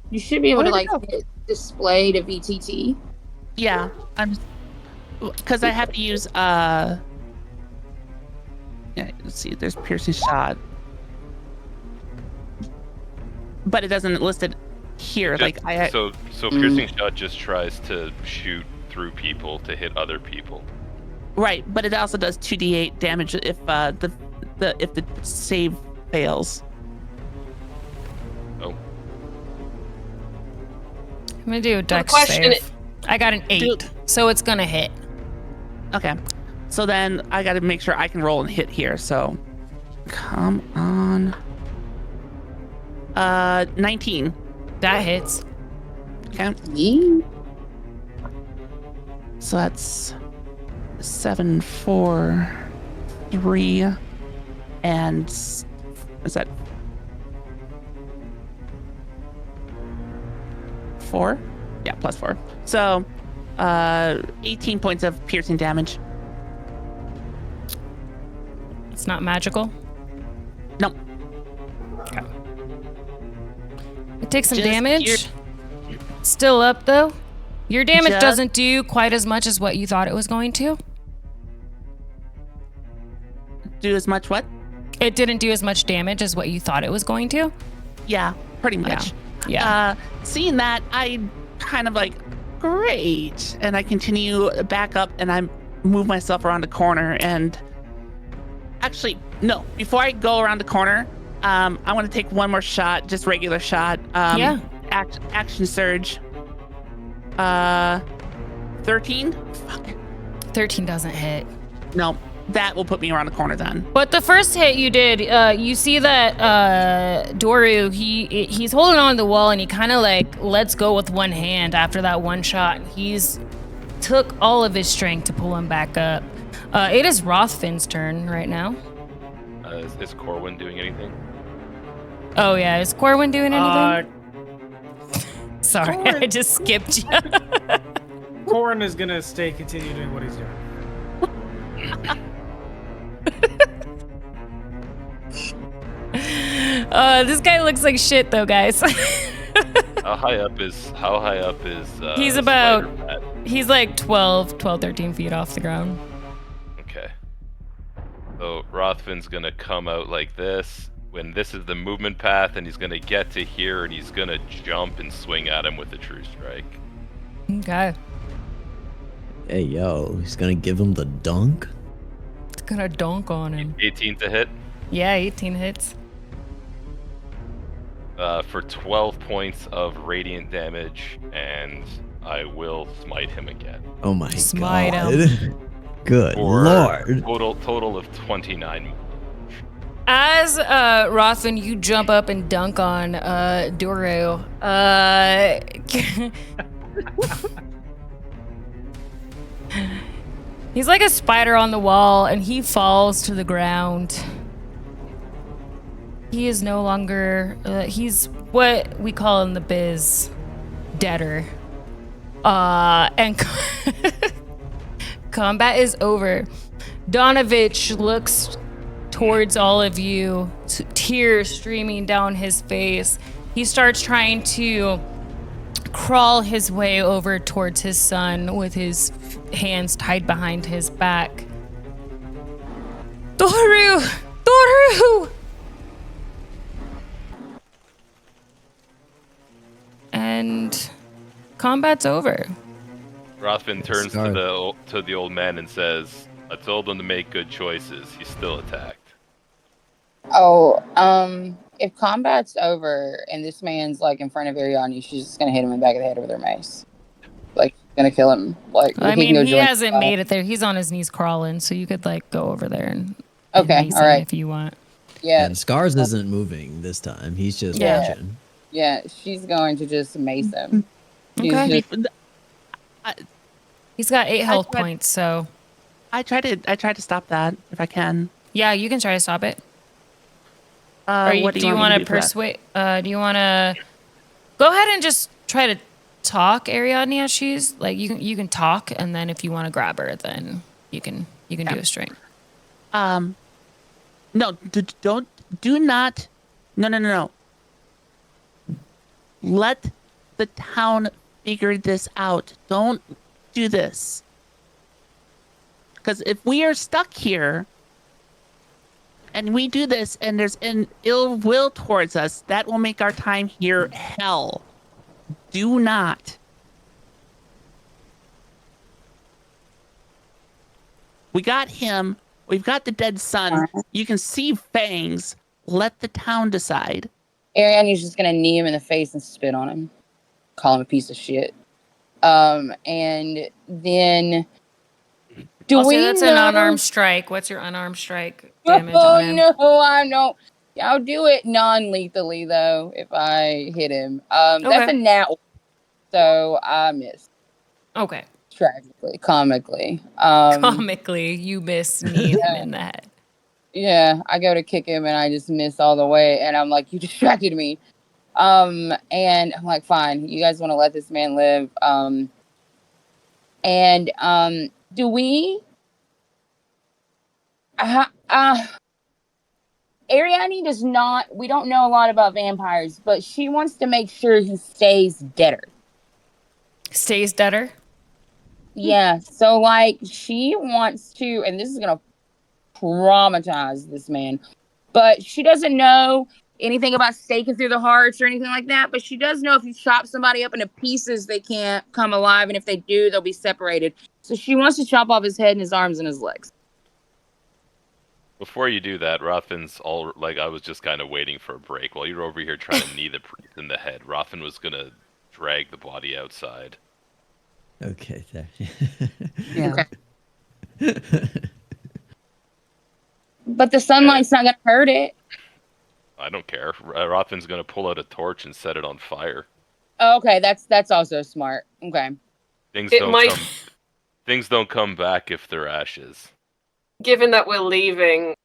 You should be able to Where'd like it hit display to VTT. Yeah, I'm because I have to use yeah, let's see, there's piercing shot. But it doesn't list it here. So piercing shot just tries to shoot through people to hit other people. Right, but it also does 2d8 damage if the save fails. Oh. I'm gonna do a Dex question save. I got an 8, so it's gonna hit. Okay. So then I got to make sure I can roll and hit here. So come on. 19. That hits. Okay. Yeah. So that's 7, 4, 3, and is that 4? Yeah, plus 4. So 18 points of piercing damage. It's not magical. No. Okay. It takes some Just damage. Still up, though? Your damage Just- doesn't do quite as much as what you thought it was going to. Do as much what? It didn't do as much damage as what you thought it was going to. Yeah, pretty much. Yeah. Seeing that, I kind of like, great. And I continue back up and I move myself around the corner. And actually, no, before I go around the corner, I want to take one more shot, just regular shot. Yeah. Action surge. 13? Fuck. 13 doesn't hit. No, that will put me around the corner then. But the first hit you did, you see that Doru, he's holding on to the wall and he kind of like lets go with one hand after that one shot. He's took all of his strength to pull him back up. It is Rothvin's turn right now. Is Corwin doing anything? Oh yeah, is Corwin doing anything? Sorry, Corwin- I just skipped you. Corwin is gonna continue doing what he's doing. This guy looks like shit though, guys. How high up is He's about, he's like 12, 13 feet off the ground. Okay. So Rothvin's gonna come out like this. When this is the movement path, and he's gonna get to here, and he's gonna jump and swing at him with the true strike. Okay. Hey, yo, he's gonna give him the dunk? It's gonna dunk on him. 18 to hit. Yeah, 18 hits. For 12 points of radiant damage, and I will smite him again. Oh my Smite god. Good For lord. total of 29. As Rothvin, you jump up and dunk on Doru. He's like a spider on the wall, and he falls to the ground. He is no longer. He's what we call in the biz, deader. And combat is over. Donovich looks towards all of you, tears streaming down his face. He starts trying to crawl his way over towards his son with his hands tied behind his back. Doru! Doru! And combat's over. Rothvin turns Scarred. to the old man and says, "I told him to make good choices. He's still attacked." Oh, if combat's over and this man's like in front of Ariandne, she's just gonna hit him in the back of the head with her mace. Like, gonna kill him. Like, I he can mean, go he join hasn't the- made it there. He's on his knees crawling, so you could like go over there and Okay, mace all him right. if you want. Yeah, And Scars isn't moving this time. He's just Yeah. watching. yeah, she's going to just mace him. She's Okay. just- He's got 8 health tried- points, so I try to stop that if I can. yeah, you can try to stop it. What Do you want to persuade? Do you want to go ahead and just try to talk Ariandne as she's like you can talk, and then if you want to grab her, then you can do a strength. No, do not. No. Let the town figure this out. Don't do this. Because if we are stuck here and we do this and there's an ill will towards us, that will make our time here hell. Do not. We got him. We've got the dead son. You can see fangs. Let the town decide. Ariandne's just gonna knee him in the face and spit on him, call him a piece of shit. And then That's an unarmed strike. What's your unarmed strike damage Oh on him? no, I don't. I'll do it non-lethally though if I hit him. That's Okay. a nat, so I miss Okay. tragically, comically. Comically, you miss knee him in the head. Yeah, I go to kick him and I just miss all the way, and I'm like, you distracted me. And I'm like, fine, you guys want to let this man live. Do we? Ariandne does not. We don't know a lot about vampires, but she wants to make sure he stays deader. Stays deader. Yeah, so like she wants to, and this is gonna traumatize this man, but she doesn't know anything about staking through the hearts or anything like that. But she does know if you chop somebody up into pieces, they can't come alive, and if they do, they'll be separated. So she wants to chop off his head and his arms and his legs. Before you do that, Rothvin's all like, I was just kind of waiting for a break while you're over here trying to knee the priest in the head. Rothvin was gonna drag the body outside. Okay, there. Yeah. Okay. But the sunlight's not gonna hurt it. I don't care. Rothvin's gonna pull out a torch and set it on fire. Okay, that's also smart. Okay. Things It don't might- come. Things don't come back if they're ashes. Given that we're leaving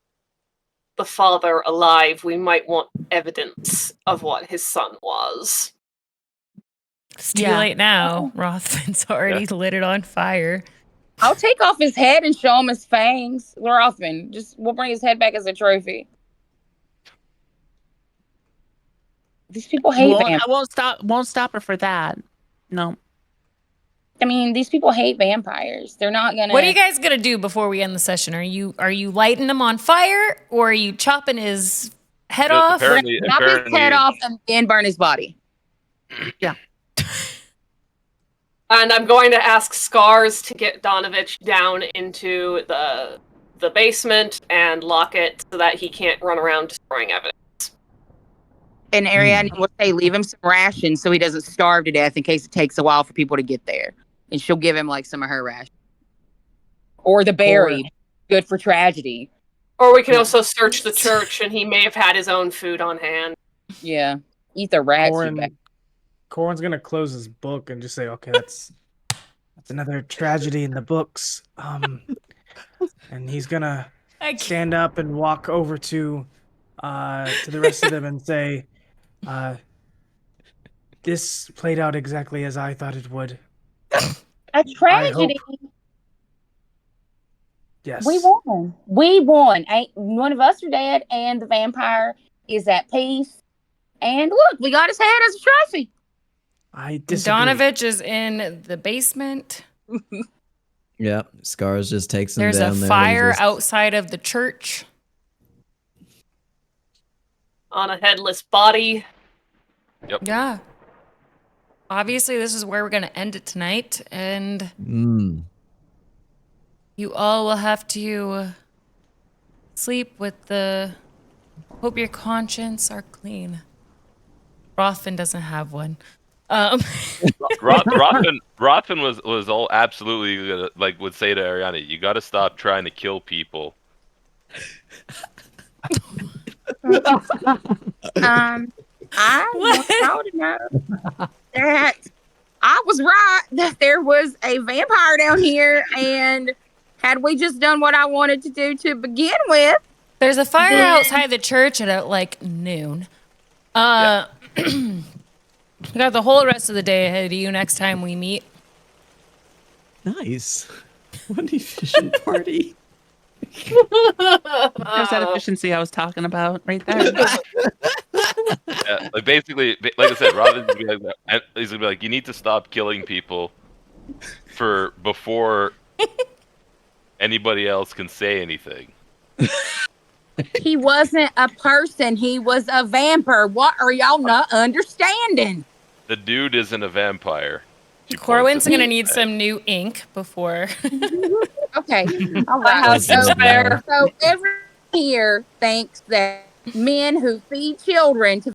the father alive, we might want evidence of what his son was. It's too late now. Rothvin's already lit it on fire. I'll take off his head and show him his fangs. Rothvin, we'll bring his head back as a trophy. These people hate vampires. I won't stop her for that. No. I mean, these people hate vampires. They're not gonna. What are you guys gonna do before we end the session? Are you lighting him on fire, or are you chopping his head off? Apparently, Chop his head off and then burn his body. Yeah. And I'm going to ask Scars to get Donovich down into the basement and lock it so that he can't run around destroying evidence. And Ariandne will say, leave him some rations so he doesn't starve to death in case it takes a while for people to get there. And she'll give him like some of her rations. Or the berry. Good for tragedy. Or we can also search the church and he may have had his own food on hand. Yeah. Eat the rats. you bet. Corwin's gonna close his book and just say, okay, that's another tragedy in the books. And he's gonna stand up and walk over to the rest of them and say, this played out exactly as I thought it would. A tragedy. Yes. We won. We won. One of us are dead, and the vampire is at peace. And look, we got his head as a trophy. I disagree. Donovich is in the basement. Yep, Scars just takes him There's down a there. fire outside of the church. On a headless body. Yep. Yeah. Obviously, this is where we're going to end it tonight. And you all will have to sleep with the... Hope your conscience are clean. Rothvin doesn't have one. Rothvin was all absolutely like would say to Ariandne, you got to stop trying to kill people. I want y'all to know that I was right, that there was a vampire down here, and had we just done what I wanted to do to begin with. There's a fire outside the church at like noon. We got the whole rest of the day ahead of you next time we meet. Nice. What an efficient party. There's that efficiency I was talking about right there. Yeah, like basically, like I said, Robin's gonna be like that. He's gonna be like, you need to stop killing people before anybody else can say anything. He wasn't a person. He was a vampire. What are y'all not understanding? The dude isn't a vampire. Corwin's gonna need some new ink before. Okay. All right. So everyone here thinks that men who feed children to